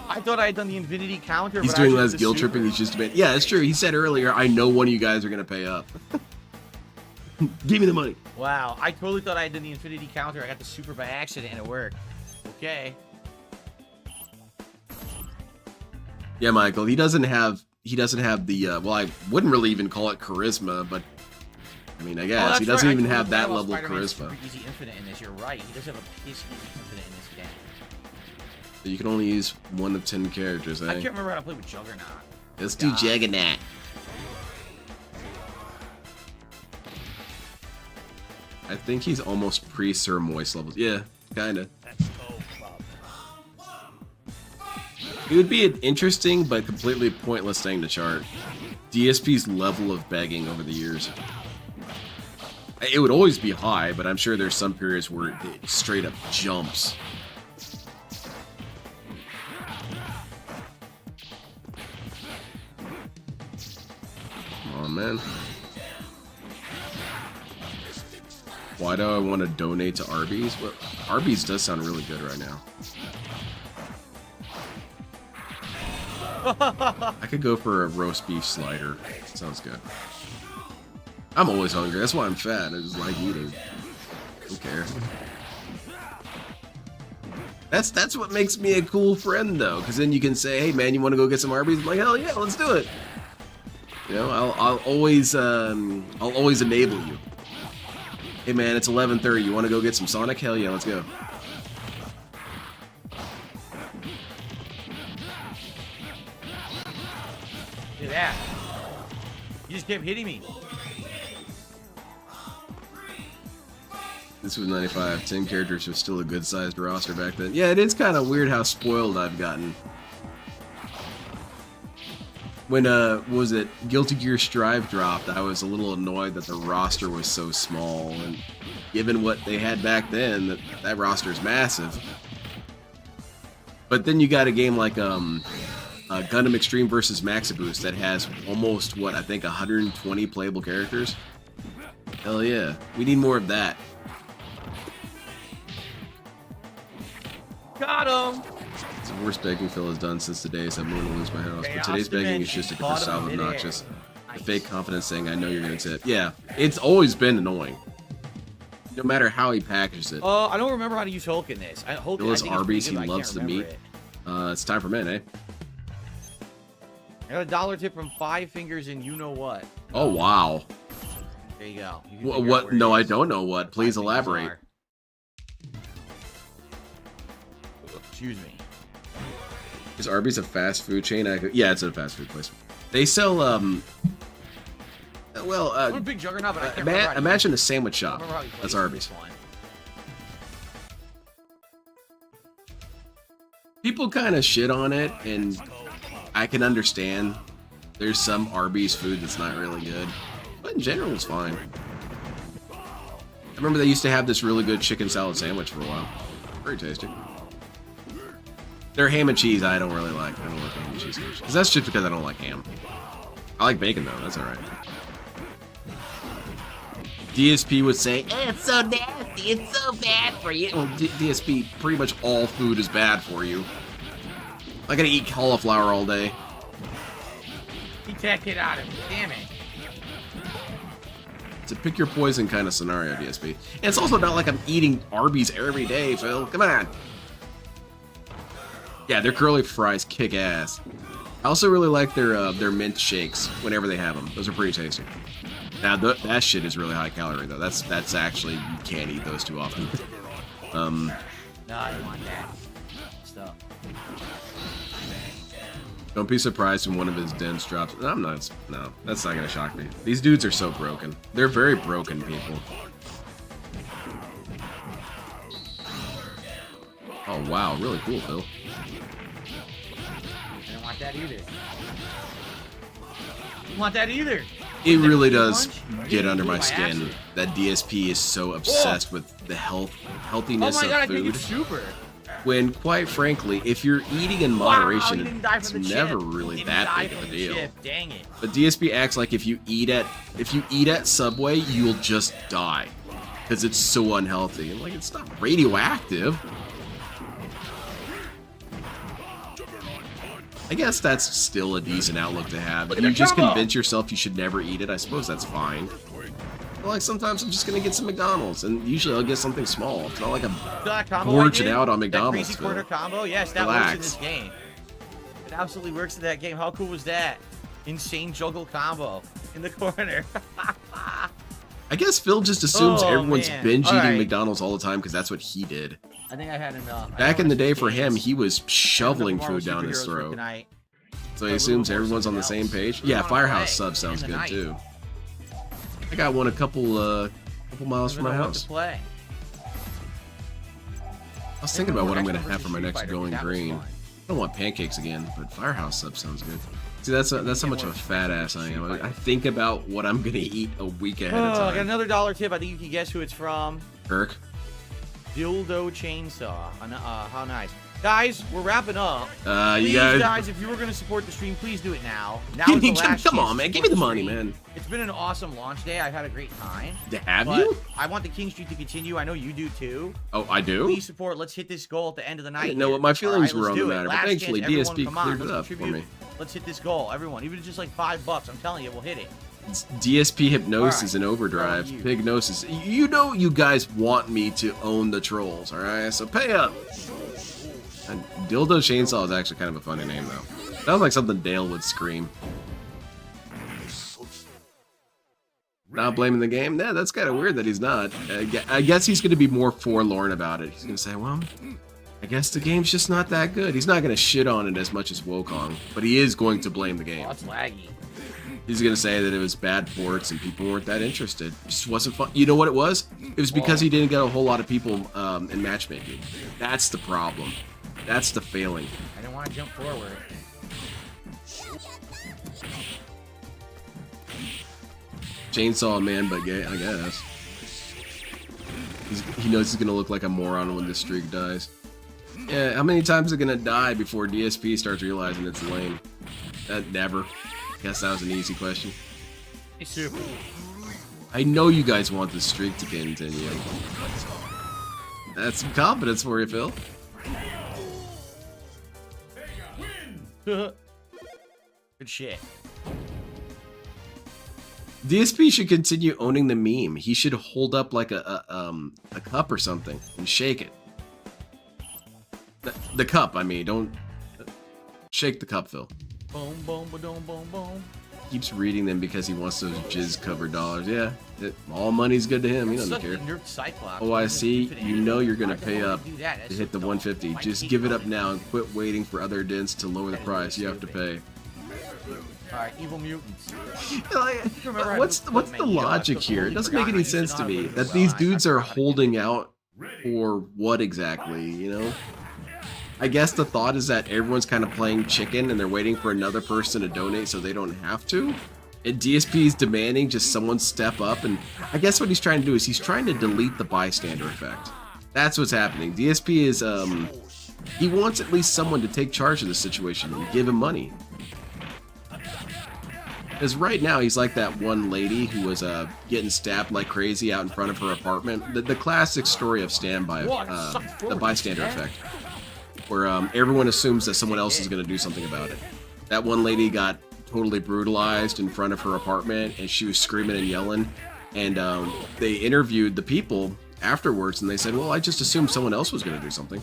I thought I had done the infinity counter. He's but doing actually less the guilt super. tripping. He's just been. Yeah, it's true. He said earlier, I know one of you guys are going to pay up. Give me the money. Wow, I totally thought I had done the infinity counter. I got the super by accident and it worked. Okay. Yeah, Michael. He doesn't have the. Well, I wouldn't really even call it charisma, but I mean, I guess that's he doesn't right. even I have totally that forgot level of about Spider-Man's charisma. Super easy infinite in this. You're right. He does have a piss easy infinite in this game. You can only use 1 of 10 characters, I eh? can't remember how to play with Juggernaut. Let's do God. Juggernaut. I think he's almost pre-Sir Moist levels. Yeah, kinda. It would be an interesting but completely pointless thing to chart. DSP's level of begging over the years. It would always be high, but I'm sure there's some periods where it straight up jumps. Come on, man. Why do I want to donate to Arby's? Well, Arby's does sound really good right now. I could go for a roast beef slider. Sounds good. I'm always hungry. That's why I'm fat. I just like eating. Don't care. That's what makes me a cool friend, though. Because then you can say, "Hey, man, you want to go get some Arby's?" I'm like, "Hell yeah, let's do it." You know, I'll always enable you. Hey, man, it's 11:30. You want to go get some Sonic? Hell yeah, let's go. Look at that. You just kept hitting me. This was 95. 10 characters was still a good-sized roster back then. Yeah, it is kind of weird how spoiled I've gotten. When, what was it, Guilty Gear Strive dropped, I was a little annoyed that the roster was so small, and given what they had back then, that roster is massive. But then you got a game like Gundam Extreme vs. Maxiboost that has almost, what, I think 120 playable characters? Hell yeah. We need more of that. Got him. It's the worst begging Phil has done since the days I'm going to lose my house. But today's begging is just a percent obnoxious. The fake confidence saying, "I know you're going to tip." Yeah, it's always been annoying. No matter how he packages it. I don't remember how to use Hulk in this. Hulk Phil I is think it's Arby's, pretty he good, but I loves the can't meat. remember it. It's time for men, eh? I got a dollar tip from Five Fingers and you know what. Oh, wow. There you go. You can figure out What? where it No, I is. don't know what. Please Five Fingers elaborate. are. Excuse me. Is Arby's a fast food chain? Yeah, it's a fast food place. They sell, I'm a big Juggernaut, but I can't remember how to imagine a use sandwich it. I shop. don't remember how you play That's this Arby's. one. People kind of shit on it, and I can understand. There's some Arby's food that's not really good, but in general, it's fine. I remember they used to have this really good chicken salad sandwich for a while. Very tasty. Their ham and cheese, I don't really like. I don't like ham and cheese because that's just because I don't like ham. I like bacon though. That's all right. DSP would say, It's so nasty. It's so bad for you. well, DSP, pretty much all food is bad for you. I gotta eat cauliflower all day. Keep that kid out of me. Damn it. It's a pick your poison kind of scenario, DSP. And it's also not like I'm eating Arby's every day, Phil. Come on. Yeah, their curly fries kick ass. I also really like their mint shakes whenever they have them. Those are pretty tasty. Now that shit is really high calorie though. That's actually, you can't eat those too often. No, I don't want that. Stuff. Don't be surprised when one of his dents drops. No, I'm not. No, that's not gonna shock me. These dudes are so broken. They're very broken people. Oh wow, really cool, Phil. I don't want that either. Don't want that either. It really does Punch? get under my By skin accident. that DSP is so obsessed with the Oh healthiness my god, I of think food. it's super. When, quite frankly, if you're eating in Wow, moderation, he didn't die it's from the never chip. really He didn't that die big of a from the deal. chip. Dang it. But DSP acts like if you eat at Subway, you'll just die because it's so unhealthy. And like, it's not radioactive. I guess that's still a decent outlook to have. If you just convince yourself you should never eat it, I suppose that's fine. But like sometimes I'm just gonna get some McDonald's, and usually I'll get something small. It's not like I'm That combo gorging I did, out on that McDonald's. crazy Phil. corner combo, yes, that Relax. works in this game. It absolutely works in that game. How cool was that? Insane juggle combo in the corner. I guess Phil just assumes Oh, everyone's man. binge eating Alright. McDonald's all the time because that's what he did. I think I had enough. Back in the day for him, he was shoveling Marvel food down his superheroes for throat. tonight. So he A assumes little more everyone's on the something same else. page. Yeah, Wanna Firehouse play sub sounds in the good night. too. I got one a couple miles from my Never know what house. to play. I was thinking about what I'm gonna X-Men have for my versus next Street Fighter, going that was green. fun. I don't want pancakes again, but Firehouse sub sounds good. See, that's how much of a fat ass I am. I think about what I'm gonna eat a week ahead of Oh, I got time. another dollar tip. I think you can guess who it's from. Kirk. Dildo Chainsaw. How nice. Guys, we're wrapping up. You Please, guys. if you were going to support the stream, please do it now. Now Give is the me- last come chance on, to man. Give me support the money, stream. man. It's been an awesome launch day. I've had a great time. Have But you? I want the King Streak to continue. I know you do too. Oh, I do? Please support. Let's hit this goal at the end of the night. I didn't know here. what my feelings All were right, on let's the do it. matter, but Last thankfully chance. Everyone, DSP come on, cleared it let's up for contribute. me. Let's hit this goal, everyone. Even if it's just like $5, I'm telling you, we'll hit it. It's DSP Hypnosis All and right. Overdrive. How about you? Hypnosis. You know you guys want me to own the trolls, alright? So pay up. And Dildo Chainsaw is actually kind of a funny name, though. Sounds like something Dale would scream. Not blaming the game? Nah, that's kind of weird that he's not. I guess he's going to be more forlorn about it. He's going to say, well, I guess the game's just not that good. He's not going to shit on it as much as Wukong, but he is going to blame the game. Oh, it's laggy. He's gonna say that it was bad ports and people weren't that interested. It just wasn't fun. You know what it was? It was because he didn't get a whole lot of people in matchmaking. That's the problem. That's the failing. I didn't want to jump forward. Chainsaw man, but gay, I guess. He knows he's gonna look like a moron when this streak dies. Yeah, how many times is it gonna die before DSP starts realizing it's lame? Never. Guess that was an easy question. Hey, super. I know you guys want this streak to continue. That's some confidence for you, Phil. Good shit. DSP should continue owning the meme. He should hold up like a cup or something and shake it. The cup, I mean, don't shake the cup, Phil. Boom, boom, boom, boom, boom. Keeps reading them because he wants those jizz-covered dollars. Yeah, all money's good to him. He doesn't Such care. a nerd Cyclops. Oh, I He's see. infinite. You know you're gonna Why the pay hell up would you do that? to That's hit the so 150. dumb. Just Why give it take up now and quit waiting for other dents to lower the price. You have to pay. Alright, evil mutants. What's the logic here? It doesn't make any sense to me that these dudes are holding out for what exactly, you know? I guess the thought is that everyone's kind of playing chicken and they're waiting for another person to donate so they don't have to. And DSP is demanding just someone step up, and I guess what he's trying to do is he's trying to delete the bystander effect. That's what's happening. DSP is, he wants at least someone to take charge of the situation and give him money. Because right now he's like that one lady who was getting stabbed like crazy out in front of her apartment. The classic story of standby, the bystander effect, where everyone assumes that someone else is going to do something about it. That one lady got totally brutalized in front of her apartment, and she was screaming and yelling. And they interviewed the people afterwards, and they said, well, I just assumed someone else was going to do something.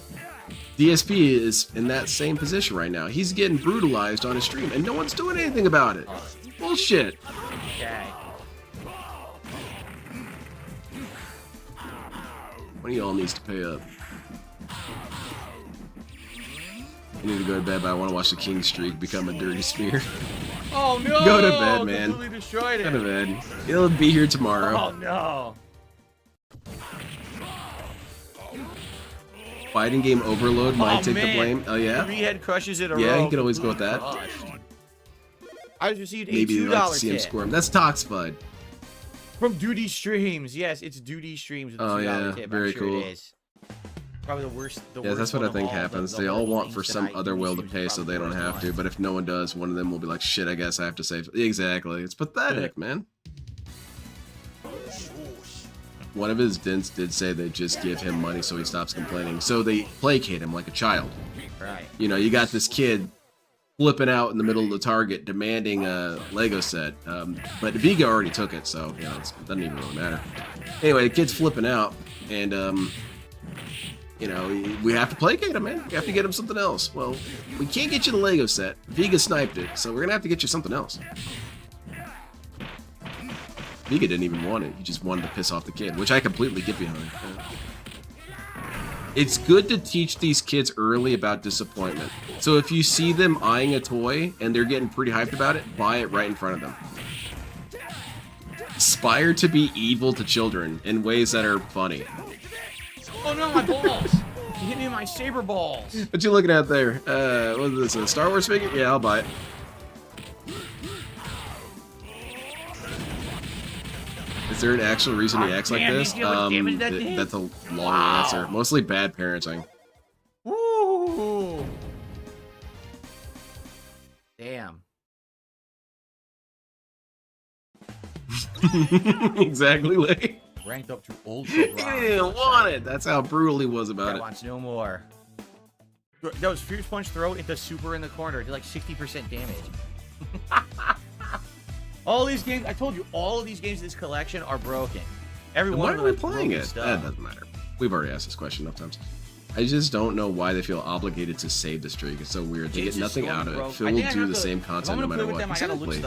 DSP is in that same position right now. He's getting brutalized on his stream, and no one's doing anything about it. Bullshit. Okay. One of y'all needs to pay up. I need to go to bed, but I want to watch the King Streak become a dirty smear. Oh no! Go to bed, man. Completely destroyed it. Go to bed. It'll be here tomorrow. Oh no! Fighting game overload might take the blame. Oh yeah? 3 head crushes in a row. Yeah, you can always go with that. I just received a Maybe $2 you'd like to see him tip squirm. That's Toxbud. from Duty Streams. Yes, it's Duty Streams with a $2 yeah, tip. very I'm sure cool. It is. Probably the worst. Yeah, that's what I think happens. They all want for some other will to pay so they don't have to, but if no one does, one of them will be like, shit, I guess I have to save. Exactly. It's pathetic, man. One of his dints did say they just give him money so he stops complaining. So they placate him like a child. Right. You know, you got this kid flipping out in the middle of the Target demanding a Lego set. But Vega already took it, so, you know, it doesn't even really matter. Anyway, the kid's flipping out, and, you know, we have to placate him, man. We have to get him something else. Well, we can't get you the Lego set. Vega sniped it, so we're going to have to get you something else. Vega didn't even want it. He just wanted to piss off the kid, which I completely get behind. It's good to teach these kids early about disappointment. So if you see them eyeing a toy and they're getting pretty hyped about it, buy it right in front of them. Aspire to be evil to children in ways that are funny. Oh no, my balls! You hit me in my saber balls. What you looking at there? What is this, a Star Wars figure? Yeah, I'll buy it. Is there an actual reason he acts like this? That's a long answer. Mostly bad parenting. Woo! Damn. Exactly, Lee. Ranked up to ultra. He didn't want it. That's how brutal he was about That it. wants no more. That was Fierce Punch throw into super in the corner. Did like 60% damage. All these games, I told you, all of these games in this collection are broken. Every Then one why of are them we playing it? stuff. That doesn't matter. We've already asked this question enough times. I just don't know why they feel obligated to save the streak. It's so weird. They get nothing out of it. Phil will do the same content no matter what. Exactly.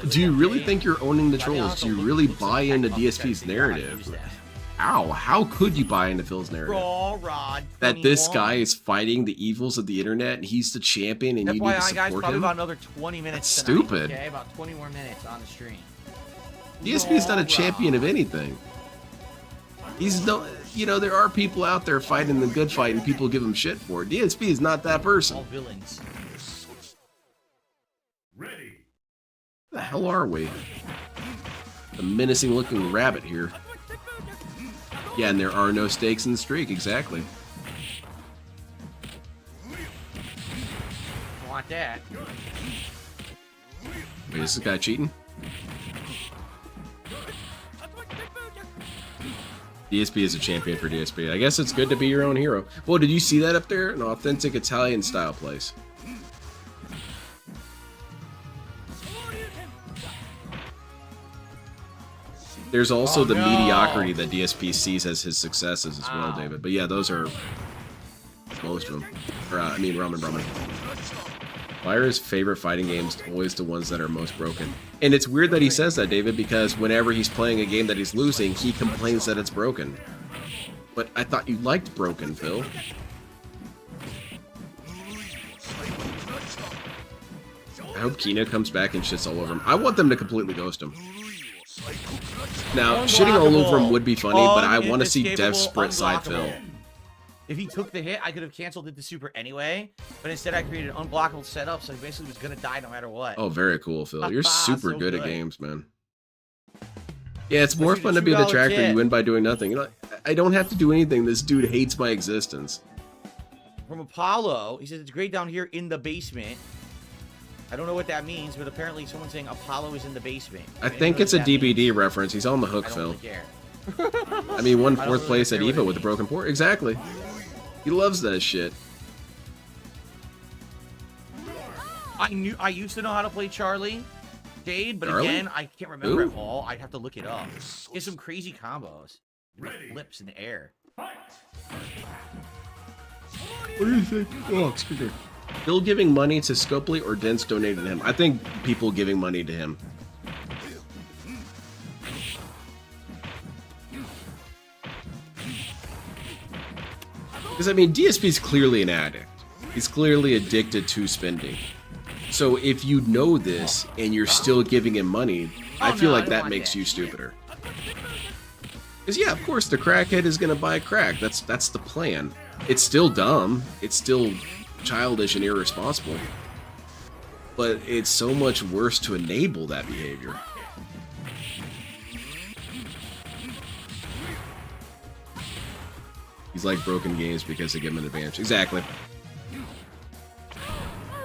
Do you really think you're owning the trolls? Do you really buy into DSP's narrative? Ow, how could you buy into Phil's narrative? That this guy is fighting the evils of the internet and he's the champion and you need to FYI, guys, support probably him? about another 20 minutes That's tonight, stupid. Okay, about 20 more minutes on the stream. DSP is not a champion of anything. He's no, you know, there are people out there fighting the good fight and people give him shit for it. DSP is not that person. All villains. Where the hell are we? A menacing looking rabbit here. Yeah, and there are no stakes in the streak, exactly. I want that. Wait, is this guy cheating? DSP is a champion for DSP. I guess it's good to be your own hero. Well, did you see that up there? An authentic Italian style place. There's also the mediocrity that DSP sees as his successes as well, David. But yeah, those are most of them. Or, I mean, Ramen. Why are his favorite fighting games always the ones that are most broken? And it's weird that he says that, David, because whenever he's playing a game that he's losing, he complains that it's broken. But I thought you liked broken, Phil. I hope Kino comes back and shits all over him. I want them to completely ghost him. Now, shitting all over him would be funny, but I want to see Dev sprint side Phil. If he took the hit, I could have canceled it to super anyway. But instead, I created an unblockable setup, so he basically was gonna die no matter what. Oh, very cool, Phil. You're super So good at good. games, man. Yeah, it's more Let's do fun the to be the $2 tracker. kit. You win by doing nothing. You know, I don't have to do anything. This dude hates my existence. From Apollo, he says it's great down here in the basement. I don't know what that means, but apparently someone's saying Apollo is in the basement. I If anyone think knows it's a what that DBD means, reference. He's on the I hook, don't Phil. really care. I mean, won I don't fourth really place at care what EVO it with the means. broken port. Exactly. He loves that shit. I used to know how to play Charlie Jade, but Charlie? again, I can't remember Who? it all. I'd have to look it up. He has some crazy combos. Flips in the air. What do you think? Oh, excuse me. Bill giving money to Scopely or Dents donating to him? I think people giving money to him. Because, I mean, DSP is clearly an addict. He's clearly addicted to spending. So if you know this and you're still giving him money, I feel no, I like don't that want makes that. you stupider. Because, yeah, of course, the crackhead is going to buy crack. That's the plan. It's still dumb. It's still childish and irresponsible. But it's so much worse to enable that behavior. He's like broken games because they give him an advantage. Exactly.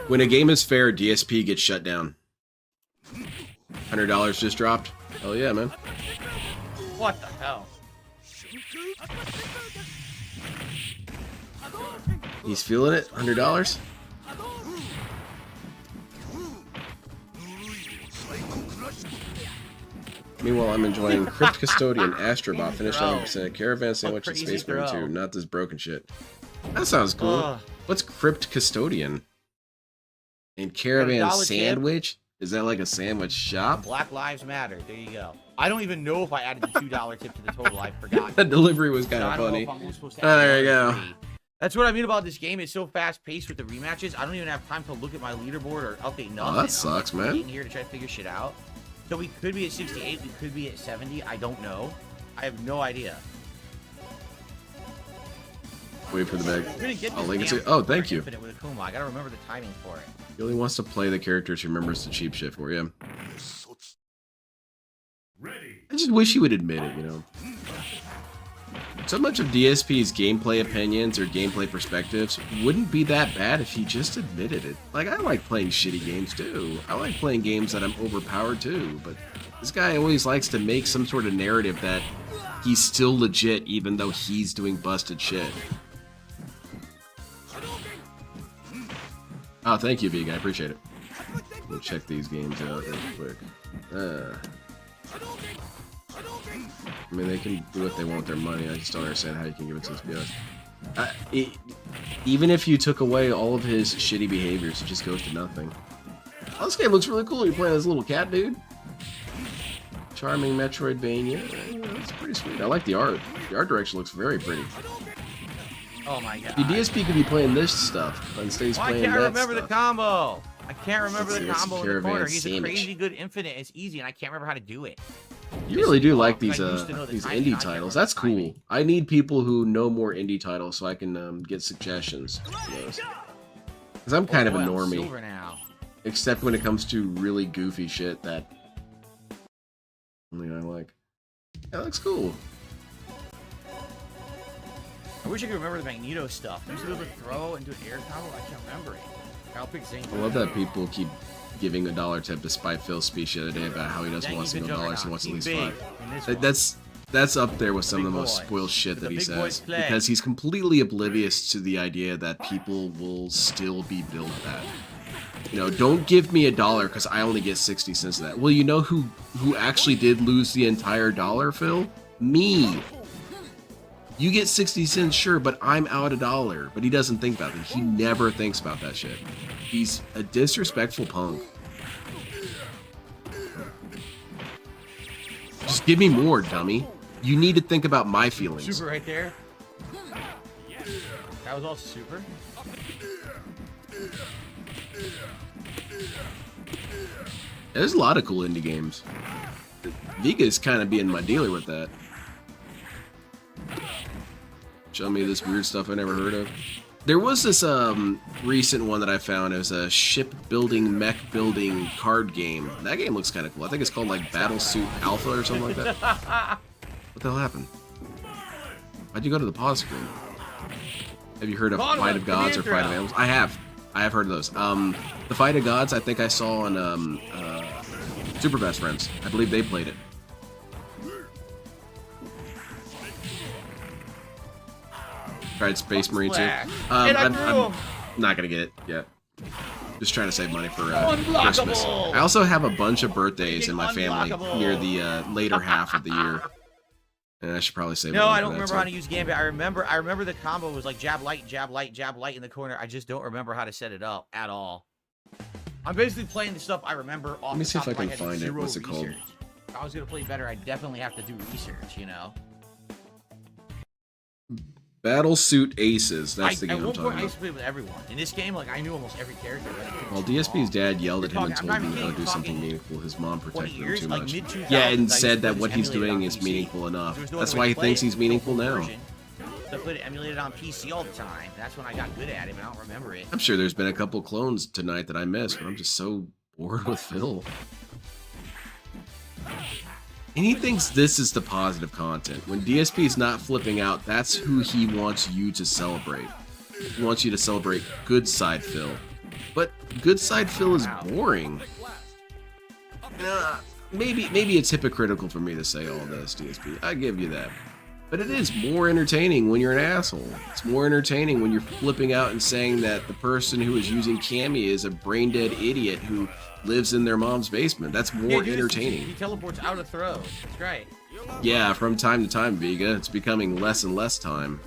When a game is fair, DSP gets shut down. $100 just dropped. Hell yeah, man. What the hell? He's feeling it. $100. Meanwhile, I'm enjoying Crypt Custodian Astrobot. Finished 90%. Caravan Sandwich and crazy Space Marine throw. 2. Not this broken shit. That sounds cool. Ugh. What's Crypt Custodian? And Caravan $1 tip? Sandwich? Is that like a sandwich shop? Black Lives Matter. There you go. I don't even know if I added the $2 tip to the total. I forgot. The delivery was kind So I of don't know funny. if I'm supposed to Oh, add there you another go. three. That's what I mean about this game. It's so fast paced with the rematches. I don't even have time to look at my leaderboard or update nothing. that sucks, I'm man. waiting here to try to figure shit out. So we could be at 68. We could be at 70. I don't know. I have no idea. Wait for the bag. I'm gonna get I'll this link it damn to. Oh, thank you. Infinite with Akuma. I gotta remember the timing for it. He only wants to play the characters he remembers the cheap shit for. Yeah. I just wish he would admit it, you know. So much of DSP's gameplay opinions or gameplay perspectives wouldn't be that bad if he just admitted it. Like, I like playing shitty games too. I like playing games that I'm overpowered too, but this guy always likes to make some sort of narrative that he's still legit even though he's doing busted shit. Oh, thank you, Vig. I appreciate it. We'll check these games out real quick. I mean, they can do what they want with their money. I just don't understand how you can give it to this guy. Even if you took away all of his shitty behaviors, it just goes to nothing. Oh, this game looks really cool. You're playing this little cat dude. Charming Metroidvania. Yeah, that's pretty sweet. I like the art. The art direction looks very pretty. Oh my god. The DSP could be playing this stuff, but instead he's Why playing can't I that remember stuff. the combo? I can't remember Let's the see, it's combo in the Caravan corner. He's a Sandwich. crazy good infinite. It's easy, and I can't remember how to do it. You really do like I these used to know the timing, I indie can't titles. remember That's the cool. timing. I need people who know more indie titles so I can get suggestions. Because I'm kind of a Oh, I'm normie, silver now. except when it comes to really goofy shit that only I like. That looks cool. I wish I could remember the Magneto stuff. I used to be able to throw and do an air combo. I can't remember it. I'll pick Zane. I love that people keep giving a dollar tip despite Phil's speech the other day about how he doesn't Dang, want he's single been dollars, he juggernaut. wants at He's least big $5. in this one. That's up there with some of the Big most boy. spoiled shit Let that the he big boys says play. because he's completely oblivious to the idea that people will still be billed that. You know, don't give me $1 because I only get 60 cents of that. Well, you know who actually did lose the entire dollar, Phil? Me. You get 60 cents, sure, but I'm out $1. But he doesn't think about it. He never thinks about that shit. He's a disrespectful punk. Just give me more, dummy. You need to think about my feelings. Super right there. That was all super. There's a lot of cool indie games. Viga's kind of being my dealer with that. show me this weird stuff I never heard of. There was this recent one that I found. It was a shipbuilding, mech building card game. That game looks kind of cool. I think it's called like Battlesuit Alpha or something like that. What the hell happened? Why'd you go to the pause screen? Have you heard of Fight of Gods or Fight of Animals? I have heard of those. The Fight of Gods, I think I saw on Super Best Friends. I believe they played it. Tried Space Marine too. I'm not gonna get it yet. Just trying to save money for Christmas. I also have a bunch of birthdays in my family near the later half of the year. And I should probably save money. No, I don't remember how to use Gambit. I remember the combo was like jab light, jab light, jab light in the corner. I just don't remember how to set it up at all. I'm basically playing the stuff I remember off. Let me see if I can find it. What's it called? If I was gonna play better, I'd definitely have to do research, you know. Battlesuit Aces. That's the game I'm talking I about. used to play with everyone. In this game, like I knew almost every character. Well, DSP's dad yelled at him and told him to do something meaningful. His mom protected him too much. Yeah, and said that what he's doing is meaningful enough. That's why he thinks he's meaningful now. I played it emulated on PC all the time. That's when I got good at it, but I don't remember it. I'm sure there's been a couple clones tonight that I missed, but I'm just so bored with Phil. And he thinks this is the positive content. When DSP is not flipping out, that's who he wants you to celebrate. He wants you to celebrate good side Phil. But good side Phil is boring. Maybe it's hypocritical for me to say all this, DSP. I give you that. But it is more entertaining when you're an asshole. It's more entertaining when you're flipping out and saying that the person who is using Cammy is a brain-dead idiot who lives in their mom's basement. That's more entertaining. He teleports out of throws. That's great. Yeah, from time to time, Vega. It's becoming less and less time.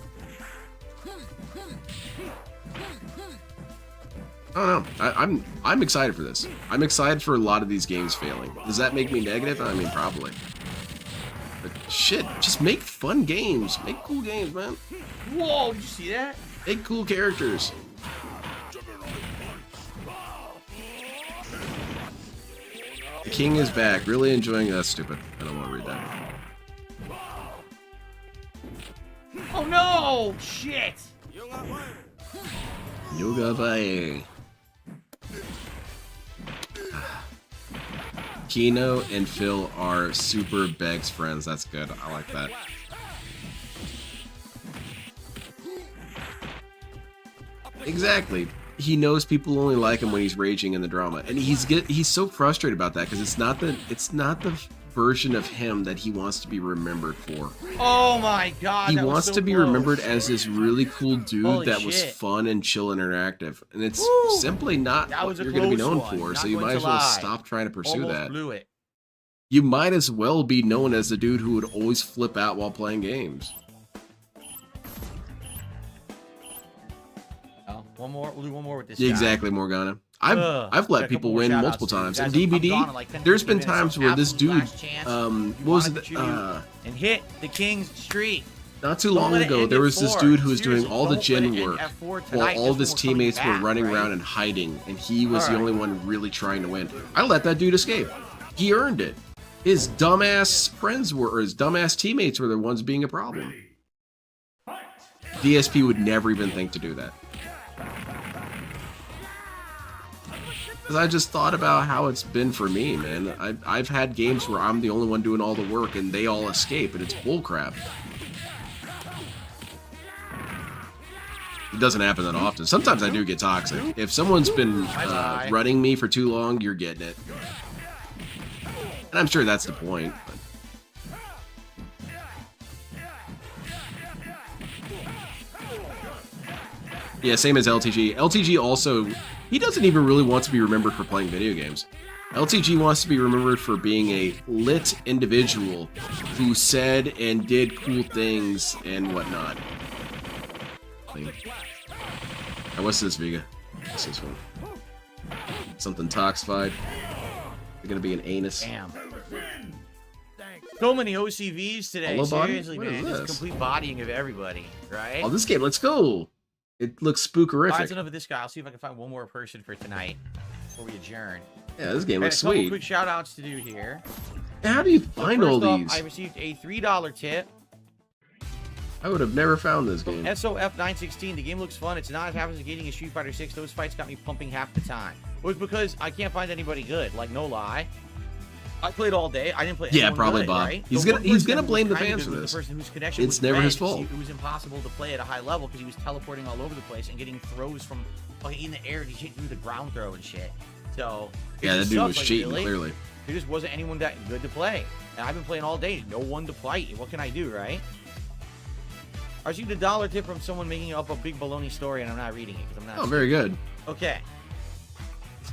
I don't know. I'm excited for this. I'm excited for a lot of these games failing. Does that make me negative? I mean, probably. But shit, just make fun games. Make cool games, man. Whoa, did you see that? Make cool characters. The king is back. Really enjoying that. Stupid. I don't want to read that. Oh no! Shit! Yoga Bae. Kino and Phil are super Beg's friends. That's good. I like that. Exactly. He knows people only like him when he's raging in the drama, and he's so frustrated about that because it's not the version of him that he wants to be remembered for. Oh my god! He wants to be remembered as this really cool dude that was shit. fun and chill and interactive, and it's simply not what you're going to be known for. So you might as well stop trying to pursue that. Blew it. You might as well be known as the dude who would always flip out while playing games. Oh, one more. We'll do one more with this. Exactly, Morgana. I've let people win multiple times. In DBD, like there's been times where this dude, what was it? And hit the king's streak. Not too long ago, there was this dude who was doing all the gen work while all of his teammates were running around and hiding, and he was the only one really trying to win. I let that dude escape. He earned it. His dumbass friends were, or his dumbass teammates were the ones being a problem. DSP would never even think to do that. Because I just thought about how it's been for me, man. I've had games where I'm the only one doing all the work and they all escape, and it's bullcrap. It doesn't happen that often. Sometimes I do get toxic. If someone's been running me for too long, you're getting it. And I'm sure that's the point. But... yeah, same as LTG. LTG also, he doesn't even really want to be remembered for playing video games. LTG wants to be remembered for being a lit individual who said and did cool things and whatnot. Now, what's this, Vega? What's this one? Something toxified. They're gonna be an anus. Damn. So many OCVs today. Hollow body? Seriously, What man. is Just this? complete bodying of everybody, right? Oh, this game looks cool. It looks spookerific. All right, that's enough of this guy. I'll see if I can find one more person for tonight before we adjourn. Yeah, this game looks A couple sweet. quick shout outs to do here. How do you find all First off, these? I received a $3 tip I would have never found this game. SOF916, the game looks fun. It's not as intoxicating as Street Fighter 6. Those fights got me pumping half the time. It was because I can't find anybody good. Like, no lie. I played all day. I didn't play. Yeah, anyone probably good, Bob. Right? He's The gonna one person that blame the was kinda fans good for was this. the person whose connection It's was never bad, his 'cause fault. It was impossible to play at a high level because he was teleporting all over the place and getting throws from fucking in the air. He hit through the ground throw and shit. So it Yeah, that just dude sucked, was like, cheating, really. clearly. There just wasn't anyone that good to play. And I've been playing all day. No one to play. What can I do, right? I received a $1 tip from someone making up a big baloney story, and I'm not reading it because I'm not. Oh, very good. Okay.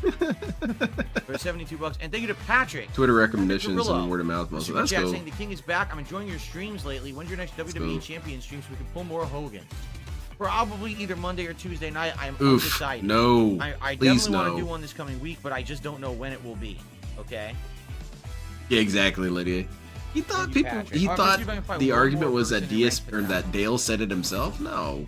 For $72, and thank you to Patrick. Twitter recommendations Gorilla. and word of mouth mostly. Super That's chat cool. saying the king is back. I'm enjoying your streams lately. When's your next WWE champion stream so we can pull more Hogan? Probably either Monday or Tuesday night. I am Oof, undecided. no. I Please definitely want no. to do one this coming week, but I just don't know when it will be. Okay. Yeah, exactly, Lydia. He thought Thank you, people. Patrick. He All right, thought let's see if I can find the one argument more was that person in DS rank or for that Dale said it himself. No.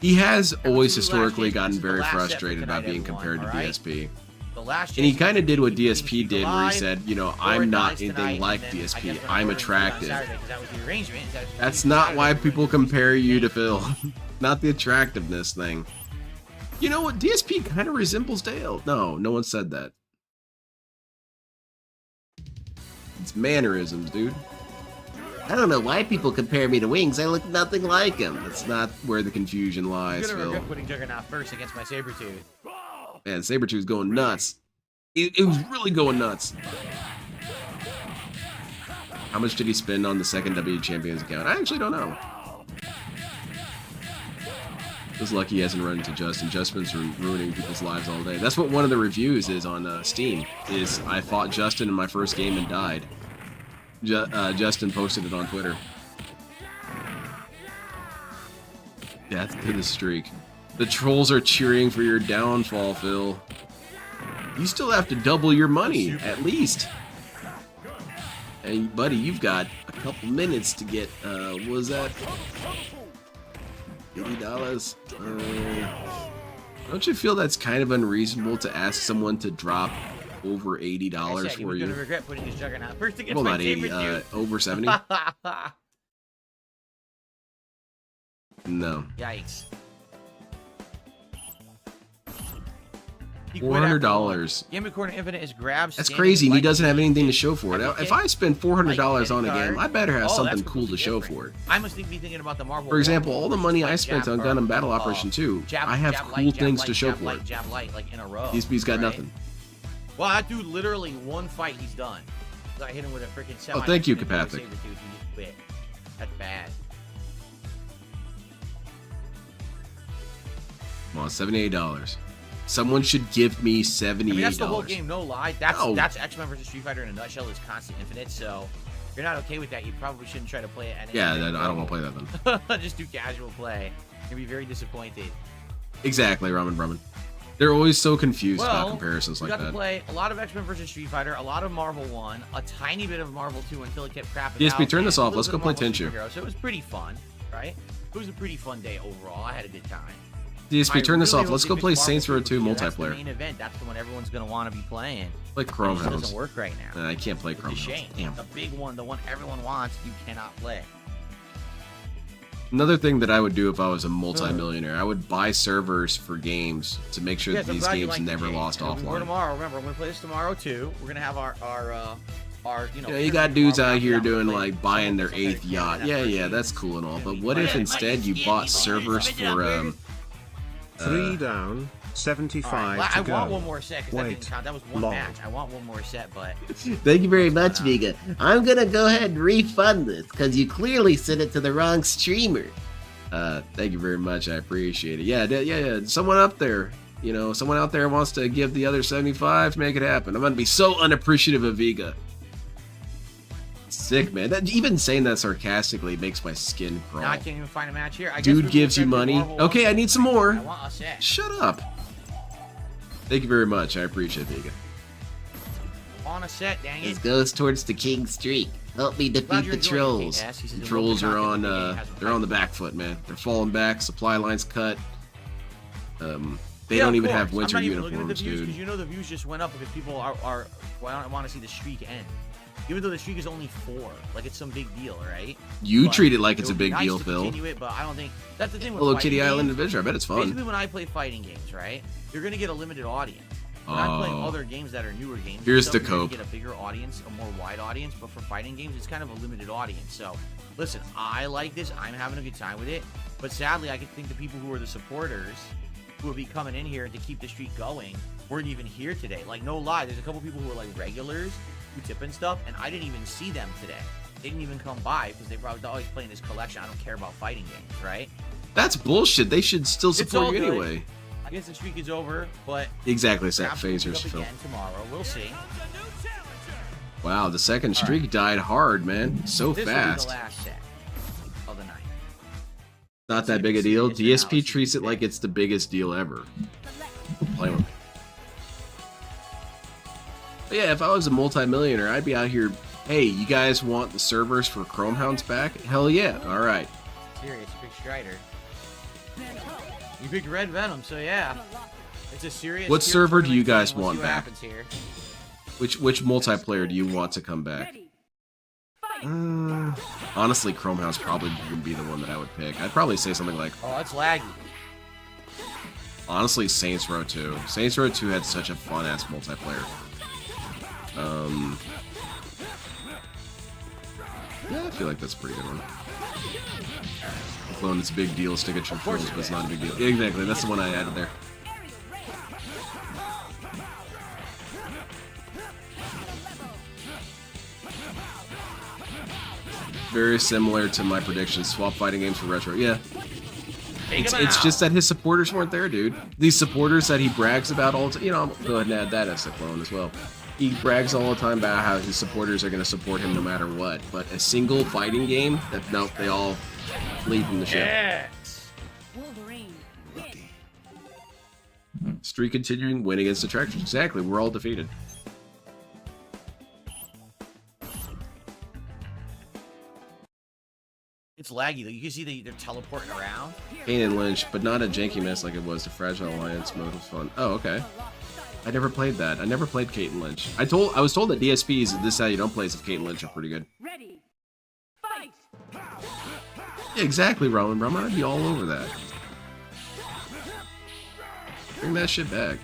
He has always Let's do the last historically game. gotten This is the very last set for frustrated about tonight, being everyone, compared to all right? DSP. The last And he chance kind of did what to DSP keep did, where he alive, said, you know, or I'm it not dies anything tonight, like and then I DSP. guess when I'm we're recording on attractive. Saturday, 'cause that was the arrangement. That's not why people compare you to Phil. Not the attractiveness thing. You know what? DSP kind of resembles Dale. No, no one said that. It's mannerisms, dude. I don't know why people compare me to Wings. I look nothing like him. That's not where the confusion I'm lies, gonna Phil. regret putting Juggernaut first against my Sabretooth. Man, Sabretooth's going nuts. It was really going nuts. How much did he spend on the second W Champions account? I actually don't know. Just lucky he hasn't run into Justin. Justin's ruining people's lives all day. That's what one of the reviews is on Steam. Is I fought Justin in my first game and died. Justin posted it on Twitter. Death to the streak. The trolls are cheering for your downfall, Phil. You still have to double your money, at least. Hey, buddy, you've got a couple minutes to get, what was that? $80? Don't you feel that's kind of unreasonable to ask someone to drop over $80 He for was gonna you? regret putting his Juggernaut first against Well, my not 80, Sabretooth. over 70? No. Yikes. He quit after $400. one. Game of Corner Infinite is grabs. That's standing, crazy, and he like, doesn't have anything to show for it. like, If I spend $400 on a game, I better have Oh, something that's cool to show completely for it. different. I must be thinking about the Marvel. For example, all the money I like spent jab on or, Gundam Battle Operation 2, jab, I have jab, cool light, jab, things light, to show jab, for light, it. Jab light, like in a row. DSP's got right? nothing. Well, that dude literally one fight he's done. I hit him with a freaking semi. Oh, thank you, He Kapathic. just quit. That's bad. Come on, $78. Someone should give me $78. I mean, that's the whole game, no lie. That's No. that's X-Men versus Street Fighter in a nutshell. Is constant infinite. So if you're not okay with that, you probably shouldn't try to play it. At Yeah, any I don't want to play that then. Just do casual play. You'll be very disappointed. Exactly, Ramen Brahman. They're always so confused about Well, comparisons we like got to that. play a lot of X-Men versus Street Fighter, a lot of Marvel 1, a tiny bit of Marvel 2 until it kept crapping DSP, out. turn and this a off. little Let's bit go of play Marvel Tenchu. Superhero, so it was pretty fun, right? It was a pretty fun day overall. I had a good time. DSP, turn this I off. really Let's hope go they play fix Marvel Saints Row 2 because That's the multiplayer. main event. That's the one everyone's going to want to be playing. Like Chrome It just Hounds. doesn't work right now. I can't play It's Chrome a Hounds. shame. Damn. The big one, the one everyone wants, you cannot play. Another thing that I would do if I was a multimillionaire, I would buy servers for games to make sure Yes, that I'm these glad you games like the never game. lost And We're offline. tomorrow. Remember, I'm going to play this tomorrow too. We're going to have our you know. Yeah, you got dudes tomorrow out here we're gonna doing play like buying their some kind of 8th game yacht. that Yeah, first yeah, game. that's cool and all. But what if instead you bought servers for 3 down, 75 I to go. want one more set because that Wait, didn't count. That was one lol. match. I want one more set, but Thank you very much, Vega. I'm gonna go ahead and refund this, because you clearly sent it to the wrong streamer. Thank you very much. I appreciate it. Yeah. Someone up there, you know, someone out there wants to give the other 75. Make it happen. I'm gonna be so unappreciative of Vega. Sick, man. Even saying that sarcastically makes my skin crawl. now I can't even find a match here. I guess Dude we're gives you gonna money. Marvel Okay, I need some more. I want a set. Shut up. Thank you very much. I appreciate it, Vega. I want a set, dang This it. goes towards the king streak. Help me Glad defeat you're the enjoying trolls. it, K-S. He says The he trolls loves are the on. content the game has with They're on the fighting. back foot, man. They're falling back. Supply lines cut. They Yeah, don't of even course. have winter I'm not even looking at the uniforms, views dude. because you know the views just went up because people are well, I don't want to see the streak end. Even though the streak is only 4, like it's some big deal, right? You But treat it like it's a would be big nice deal, to Phil. continue it, but I don't think that's the thing with Hello fighting Kitty Island games. Adventure. I bet it's Basically, fun. when I play fighting games, right, you're gonna get a limited audience. When I'm playing Oh. other games that are newer games, Here's and the stuff, you're gonna cope. get a bigger audience, a more wide audience. But for fighting games, it's kind of a limited audience. So, listen, I like this. I'm having a good time with it. But sadly, I can think the people who are the supporters, who will be coming in here to keep the streak going, weren't even here today. Like, no lie, there's a couple people who are like regulars who tip and stuff, and I didn't even see them today. They didn't even come by because they probably always playing this collection. I don't care about fighting games, right? That's bullshit. They should still It's support all you good. anyway. I guess the streak is over, but Exactly, set perhaps we'll pick phasers, up Phil. again tomorrow. We'll see. Wow, the second All right. streak died hard, man. So This fast. will be the last set of the night. Not that big a deal. DSP treats it like it's the biggest deal ever. Play with me. But yeah, if I was a multimillionaire, I'd be out here. Hey, you guys want the servers for Chrome Hounds back? Hell yeah! All right. Serious, you picked Strider. You picked Red Venom, so yeah. It's a serious. What tier server do you tournament guys game. We'll want see what back? happens here. Which multiplayer do you want to come back? Ready. Fight. Honestly, Chrome Hounds probably would be the one that I would pick. I'd probably say something like, Oh, that's laggy. honestly, Saints Row 2. Saints Row 2 had such a fun-ass multiplayer. Yeah, I feel like that's a pretty good one. Clone, it's a big deal. Stick at your course films, it but it's is. not a big deal. Exactly, that's the one I added there. Very similar to my predictions. Swap fighting games for retro. Yeah. It's just that his supporters weren't there, dude. These supporters that he brags about all the time. You know, I'll go ahead and add that as a clone as well. He brags all the time about how his supporters are going to support him no matter what. But a single fighting game, nope, they all leave from the ship. Yes. Wolverine. Streak continuing, win against Detractors. Exactly, we're all defeated. It's laggy though. You can see they're teleporting around. Kane and Lynch, but not a janky mess like it was. The Fragile Alliance mode was fun. Oh, okay. I never played that. I never played Kate and Lynch. I was told that DSPs, this is how you don't play, if Kate and Lynch are pretty good. Ready. Fight. Yeah, exactly, Roman. Roman, I'd be all over that. Bring that shit back.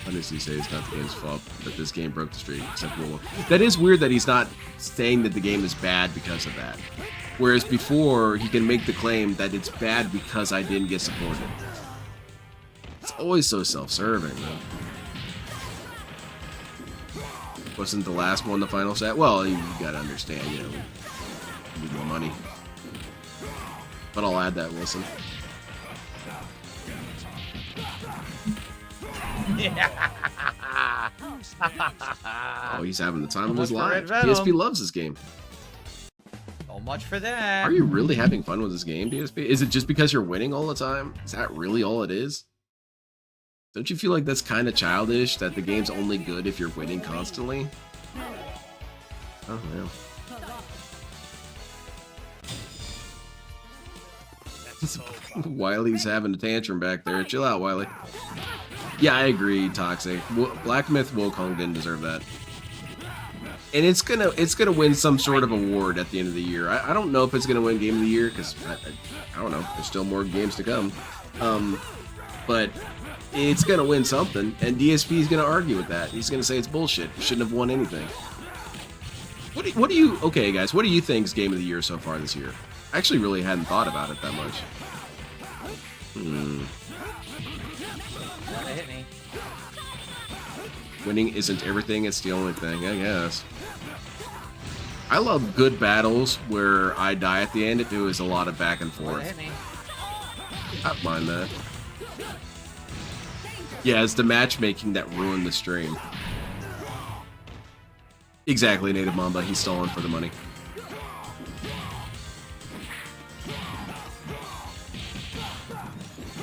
Honestly, say it's not the game's fault that this game broke the streak, except for that is weird that he's not saying that the game is bad because of that. Whereas before, he can make the claim that it's bad because I didn't get supported. It's always so self-serving, man. Wasn't the last one the final set? Well, you gotta understand, you know, we need more money. But I'll add that, Wilson. Oh, he's having the time of his Much for life. Red Venom. DSP loves this game. So much for that. Are you really having fun with this game, DSP? Is it just because you're winning all the time? Is that really all it is? Don't you feel like that's kind of childish, that the game's only good if you're winning constantly? Oh, yeah. Wiley's having a tantrum back there. Chill out, Wiley. Yeah, I agree, Toxic. Black Myth Wukong didn't deserve that. And it's gonna win some sort of award at the end of the year. I don't know if it's gonna win Game of the Year, because I don't know. There's still more games to come. But it's gonna win something, and DSP is gonna argue with that. He's gonna say it's bullshit. It shouldn't have won anything. What do you? Okay, guys, what do you think's Game of the Year so far this year? I actually really hadn't thought about it that much. That hit me. Winning isn't everything, it's the only thing, I guess. I love good battles where I die at the end. It was a lot of back and That forth. hit me. I don't mind that. Yeah, it's the matchmaking that ruined the stream. Exactly, Native Mamba. He's stalling for the money.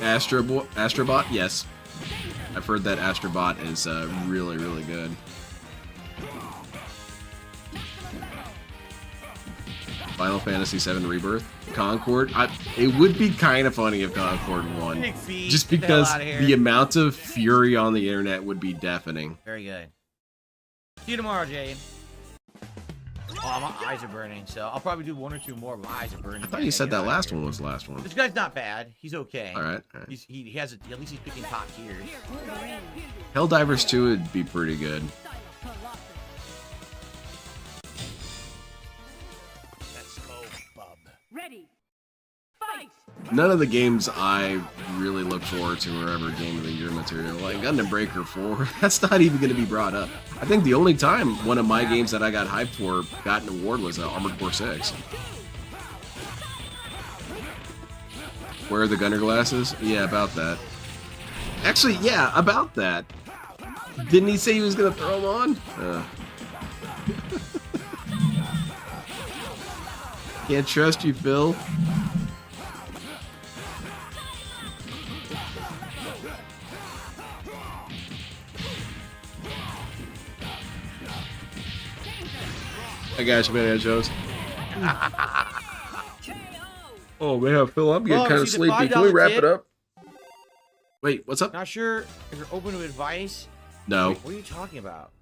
Astrobot? Yes. I've heard that Astrobot is really, really good. Final Fantasy VII Rebirth? Concord. It would be kind of funny if Concord won. Big feet. Just Get the hell because outta here. the amount of fury on the internet would be deafening. Very good. See you tomorrow, Jade. Oh, my eyes are burning, so I'll probably do 1 or 2 more. But my eyes are burning. I thought you said that last one was the last one. This guy's not bad. He's okay. All right. He has a, at least he's picking top tiers. Helldivers 2 would be pretty good. Let's go, bub. Ready. Fight. None of the games I really look forward to are ever Game of the Year material. Like Gundam Breaker 4, that's not even going to be brought up. I think the only time one of my games that I got hyped for got an award was Armored Core 6. Where are the gunner glasses? Yeah, about that. Actually, yeah, about that. Didn't he say he was going to throw them on? Can't trust you, Phil. I got you, man, Joes. Oh man, Phil, I'm getting kind of see the sleepy. Can we $5 wrap tip? it up? Wait, what's up? Not sure if you're open to advice. No. Wait, what are you talking about?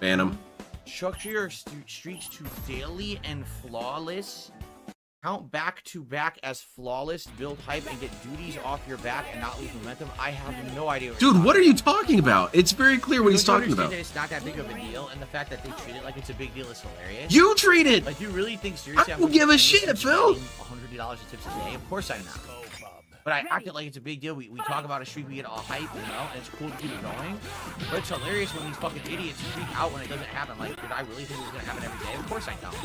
Phantom. Structure your streaks to daily and flawless. Count back to back as flawless. Build hype and get duties off your back and not lose momentum. I have no idea. Dude, what are you talking about? It's very clear what he's talking about. It's not that big of a deal, and the fact that they treat it like it's a big deal is hilarious. You treat it! Like, you really think seriously? I don't give a shit, Phil! $100 in tips a day? Of course I'm not. But I acted like it's a big deal. We talk about a streak, we get all hype, you know, and it's cool to keep it going. But it's hilarious when these fucking idiots freak out when it doesn't happen. Like, did I really think it was gonna happen every day? Of course I don't.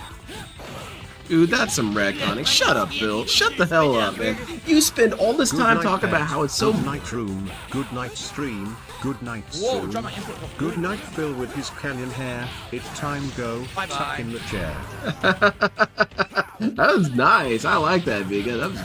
Dude, that's some retconning. Shut up, Phil. Shut the hell up, man. You spend all this time talking about how it's so... Good night room, good night stream, good night Whoa, soon. drop my input. Good night Phil with his canyon hair. It's time go. Bye-bye. Tuck in the chair. That was nice. I like that, Vega. That was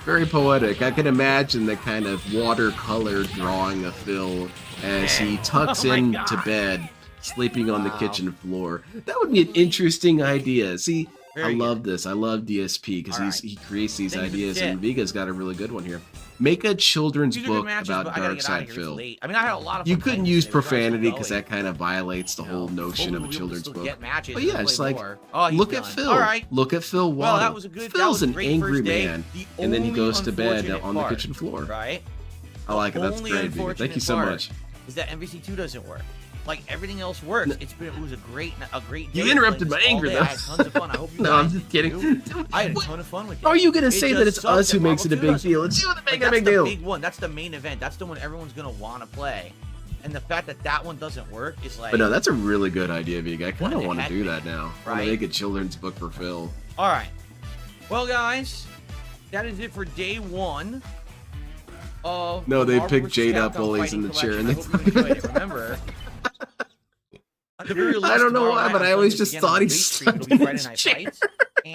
very poetic. I can imagine the kind of watercolor drawing of Phil as he tucks in to bed, sleeping on the kitchen floor. That would be an interesting idea. See, I love this. I love DSP because he creates these ideas, and Vega's got a really good one here. Make a children's book about Dark Side Phil. I mean, I had a lot of You fun couldn't playing use this. They were profanity still because going. that kind of violates the whole notion of a Hopefully children's we'll book. get matches But and yeah, play it's like, more. Oh, he's look at done. Phil. All right. Look at Phil Waddle. Well, that was a good. Phil's that was a an great angry first day. man, The and then he only goes to bed unfortunate on the part, kitchen floor. Right. I like it. That's Only great, Vega. Thank unfortunate you so part much. Is that MVC2 doesn't work? Like everything else works. It was a great You day interrupted playing my this anger, all day. though. I had tons of fun. I hope you No, guys I'm just did kidding. too. I had a ton of fun with it. Are you gonna It say just that it's sucks us that who makes it a Marvel 2 big deal? doesn't It's you that Like, make it a that's big the deal. big one. That's the main event. That's the one everyone's gonna want to play. And the fact that that one doesn't work is like. But no, that's a really good idea, Vega. I kind of the want to heck, do man? that now. I want Right? to make a children's book for Phil. All right. Well, guys, that is it for day one of. No, the they Marvel picked vs. Jade up Capcom bullies in Fighting the chair, Collection. and I hope you enjoyed it. Remember. At the very least, I don't know tomorrow why, night, but I'm I playing always this just again on thought the he big stream. slept It'll be in Friday his Night chair. Fights,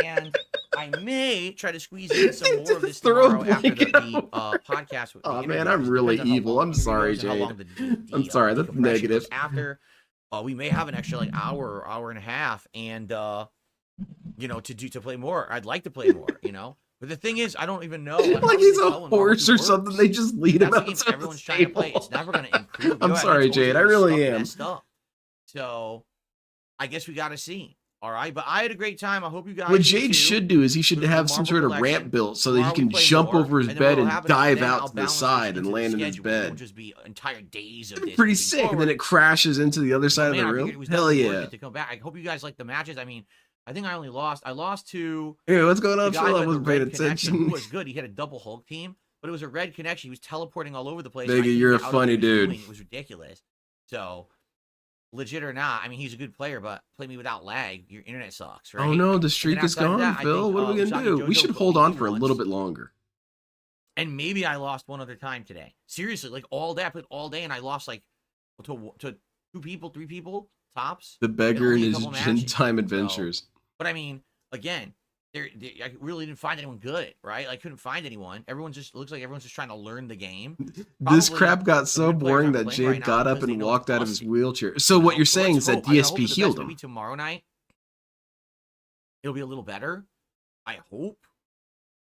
and I may try to squeeze in some more of Just this throw a tomorrow after blanket the podcast. With the Oh, man, interviews. I'm really Depends on how evil. long I'm the sorry, interview goes and how Jade. long I'm sorry, that's decompression negative. goes. After we may have an extra like hour or hour and a half, and you know, to play more. I'd like to play more, you know. But the thing is, I don't even know. Like he's a horse or something. They just lead him That's the out game to everyone's the trying to play. table. It's never going to improve. I'm sorry, Jade. I really am. So, I guess we got to see. All right, but I had a great time. I hope you guys. What did Jade too. should do is he should With the have some Marvel sort of Collection. ramp built so that he Tomorrow we can play jump more, over his and then bed what'll and happen is dive then out I'll to the balance this side into and the land in his schedule. It won't bed. just be entire days of That'd be this pretty moving sick. And then forward. it crashes into the other side Man, of I the figured room. it was Hell definitely worth yeah. it to come back. I hope you guys like the matches. I mean, I think I only lost. I lost to Hey, what's going the on, guy Phil? who I had the wasn't paying red connection, attention. who was good. He had a double Hulk team, but it was a red connection. He was teleporting all over the place. Vega, I couldn't you're a get out of what funny he was dude. doing. It was ridiculous. So, legit or not, I mean, he's a good player, but play me without lag. Your internet sucks, right? Oh no, the And then streak is outside of gone, that, I Phil. think, What are we Usagi gonna do? We Jojo should beat hold me on for a once. little bit longer. And maybe I lost one other time today. Seriously, like all day. I played all day, and I lost like to 2 people, 3 people tops. The beggar only and a his couple gin matches. time So, adventures. but I mean, again, I really didn't find anyone good, right? I couldn't find anyone. Looks like everyone's just trying to learn the game. This Probably crap got the so good players boring aren't that playing Jade right now got up because they and know walked it's out of his busted. wheelchair. So what you're saying is that I hope DSP the best healed maybe him. tomorrow night, it'll be a little better. I hope.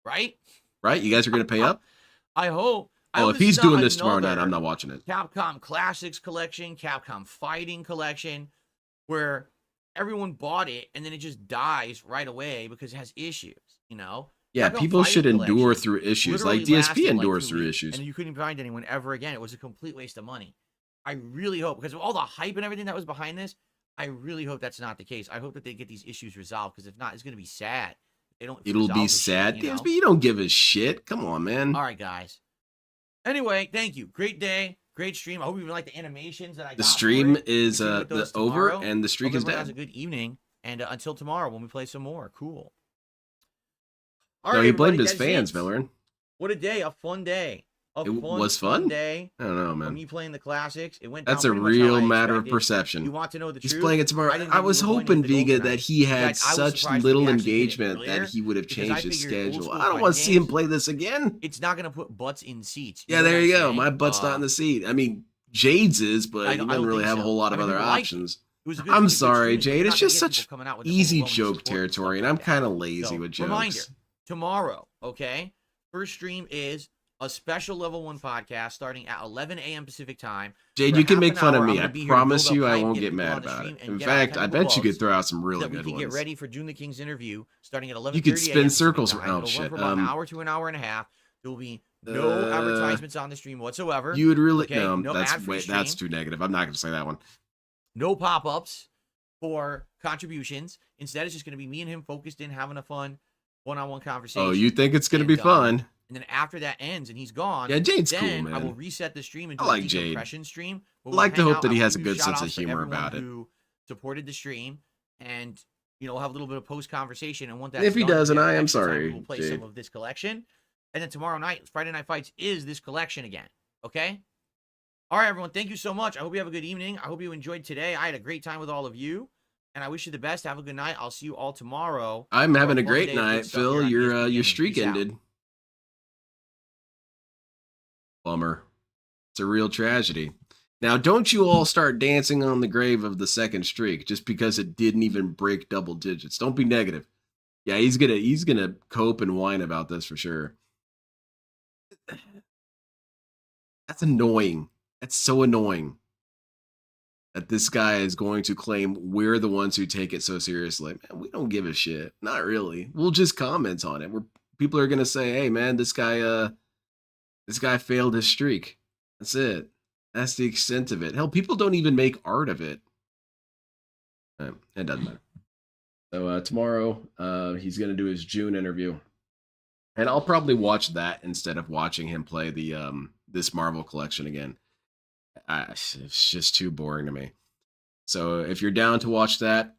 Right? Right? You guys are going to pay up? I hope. Oh, if he's doing this tomorrow night, I'm not watching it. Capcom Classics Collection, Capcom Fighting Collection, where everyone bought it and then it just dies right away because it has issues, you know? Yeah, Capcom people Fighting should endure Collection through issues. literally Like DSP lasted, like, endures 2 through weeks, issues. and you couldn't find anyone ever again. It was a complete waste of money. I really hope, because of all the hype and everything that was behind this, I really hope that's not the case. I hope that they get these issues resolved, because if not, it's going to be sad. They don't. It'll be resolve this sad. shit, you know? DSP, you don't give a shit. Come on, man. All right, guys. Anyway, thank you. Great day. Great stream. I hope you even like the animations that I got. The stream for it. is Continue with those over tomorrow. and the streak Hope is everyone dead. has a good evening. And until tomorrow when we play some more. Cool. No, All right, he blamed everybody, his that's fans, it. Villain. What a day. A fun day. It was fun? day. I don't know, For man. me playing the classics. It went That's down a pretty much how real I matter of expected. perception. You want to know the He's truth? playing it tomorrow. didn't I think was we were going hoping, into the Vega, gold that tonight. he In had fact, I was such surprised little we actually did it engagement that earlier, he would have because I changed his figured old schedule. school I don't fighting want to see him games, play this again. It's not going to put butts in seats. Yeah, know there what you I'm go. saying? My butt's not in the seat. I mean, Jade's is, but I he don't doesn't really think have a so. whole lot I of mean, other people liked it. options. It was a good, I'm it was a good sorry, stream, but Jade. you're It's not gonna just get such people coming out with the easy overwhelming joke support and stuff territory, and like I'm that. kind of lazy So, with reminder, jokes. tomorrow, okay? First stream is a special level 1 podcast starting at 11 a.m. Pacific time. Jade, For you can half make an fun of hour, I'm me. gonna I be here to promise build you up I hype, won't get get people mad on the about stream, it. and In get our fact, I technical bet you could bugs throw out some so really that we good can get ones. ready for June the King's interview starting at 11:30 You could a.m. spin Pacific circles time. around It'll run shit. for about an hour to an hour and a half. There will be no advertisements on the stream whatsoever. You would really okay? no. That's ad-free wait. stream. That's too negative. I'm not going to say that one. No pop-ups for contributions. Instead, it's just going to be me and him focused in having a fun one-on-one conversation. Oh, you think it's going to be And, fun? And then after that ends and he's gone, Yeah, Jade's cool, then man. I will reset the stream and I do like a Jade. decompression stream. I where like to we'll hang hope out. that he I will has a do good sense of shout-outs to humor everyone about it. who supported the stream, and we'll have a little bit of post-conversation. And once If that's he done, doesn't, we have I am extra time, sorry, We'll play Jade. some of this collection, and then tomorrow night, Friday Night Fights is this collection again. Okay. All right, everyone. Thank you so much. I hope you have a good evening. I hope you enjoyed today. I had a great time with all of you, and I wish you the best. Have a good night. I'll see you all tomorrow. I'm having a for fun great day of good night, stuff Phil. here on Your ESPN. your streak Peace out. ended. Bummer. It's a real tragedy. Now, don't you all start dancing on the grave of the second streak just because it didn't even break double digits. Don't be negative. Yeah, he's gonna cope and whine about this for sure. That's annoying. That's so annoying. That this guy is going to claim we're the ones who take it so seriously. Man, we don't give a shit. Not really. We'll just comment on it. People are gonna say, "Hey, man, this guy failed his streak." That's it. That's the extent of it. Hell, people don't even make art of it. It doesn't matter. So tomorrow, he's gonna do his June interview, and I'll probably watch that instead of watching him play the this Marvel collection again. It's just too boring to me. So if you're down to watch that,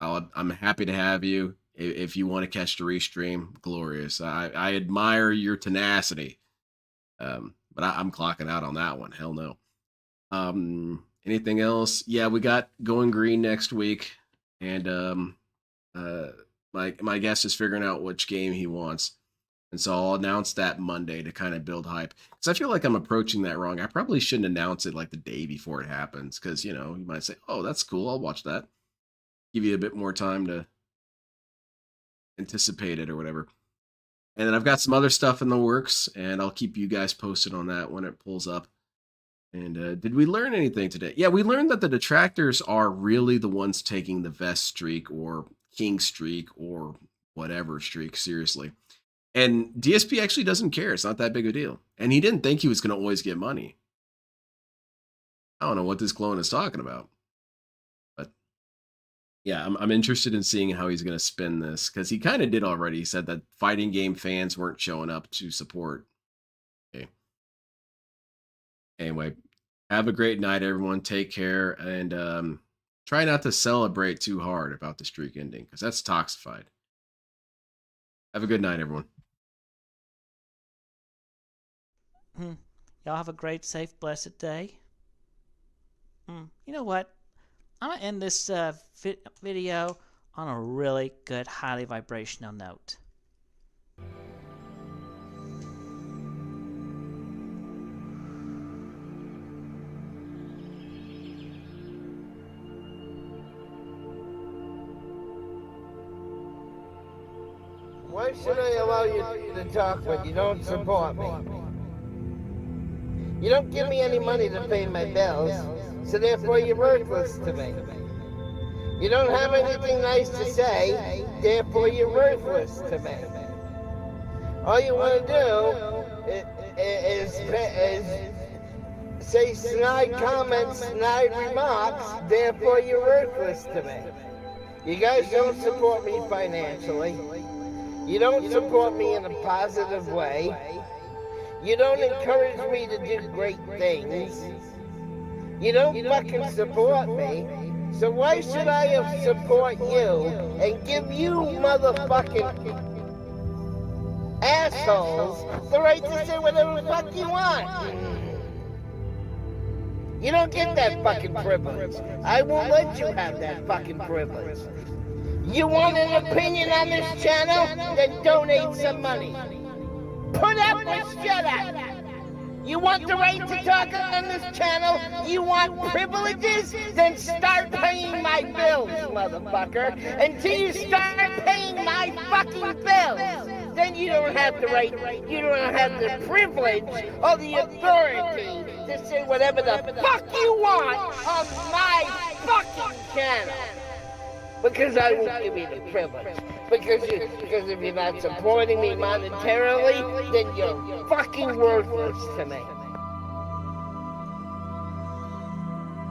I'm happy to have you. If you want to catch the restream, glorious. I admire your tenacity. But I'm clocking out on that one. Hell no. Anything else? Yeah, we got Going Green next week, and my guest is figuring out which game he wants. And so I'll announce that Monday to kind of build hype. Because I feel like I'm approaching that wrong. I probably shouldn't announce it like the day before it happens. Because, you might say, oh, that's cool. I'll watch that. Give you a bit more time to anticipate it or whatever. And then I've got some other stuff in the works. And I'll keep you guys posted on that when it pulls up. And did we learn anything today? Yeah, we learned that the detractors are really the ones taking the Vest streak or King streak or whatever streak seriously. And DSP actually doesn't care. It's not that big a deal. And he didn't think he was going to always get money. I don't know what this clone is talking about. But yeah, I'm interested in seeing how he's going to spin this. Because he kind of did already. He said that fighting game fans weren't showing up to support. Okay. Anyway, have a great night, everyone. Take care. And try not to celebrate too hard about the streak ending. Because that's toxified. Have a good night, everyone. Y'all have a great, safe, blessed day. You know what? I'm going to end this video on a really good, highly vibrational note. Why should I allow you to talk when you don't support me? You don't give me any money to pay my bills, so therefore you're worthless to me. You don't have anything nice to say, therefore you're worthless to me. All you want to do is say snide comments, snide remarks, therefore you're worthless to me. You guys don't support me financially. You don't support me in a positive way. You don't encourage me to do great things. You don't fucking support me. So why should I support you and give you motherfucking assholes the right to say whatever the fuck you want? You don't get that fucking privilege. I won't let you have that fucking privilege. You want an opinion on this channel? Then donate some money. Put up or shut up. You want the right to talk on this channel? You want privileges? Then start paying my bills, motherfucker. Until you start paying my fucking bills, then you don't have the right, you don't have the privilege or the authority to say whatever the fuck you want on my fucking channel. Because I won't give you the privilege. Because if you're not supporting me monetarily, then you're fucking worthless to me.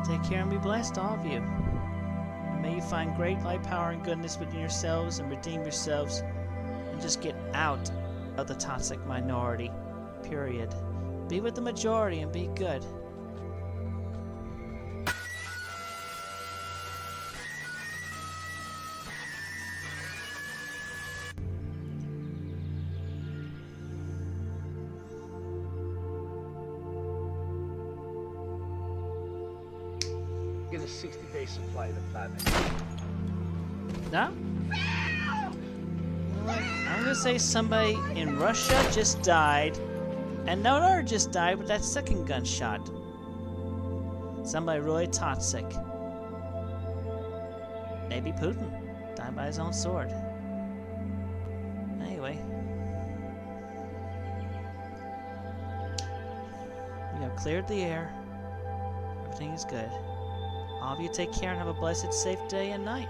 Take care and be blessed, all of you. And may you find great light, power, and goodness within yourselves and redeem yourselves and just get out of the toxic minority. Period. Be with the majority and be good. Get a 60-day supply of the planet. No? You know what? I'm gonna say somebody in Russia just died, and no, just died with that second gunshot. Somebody really toxic. Maybe Putin died by his own sword. Anyway, we have cleared the air. Everything is good. All of you take care and have a blessed, safe day and night.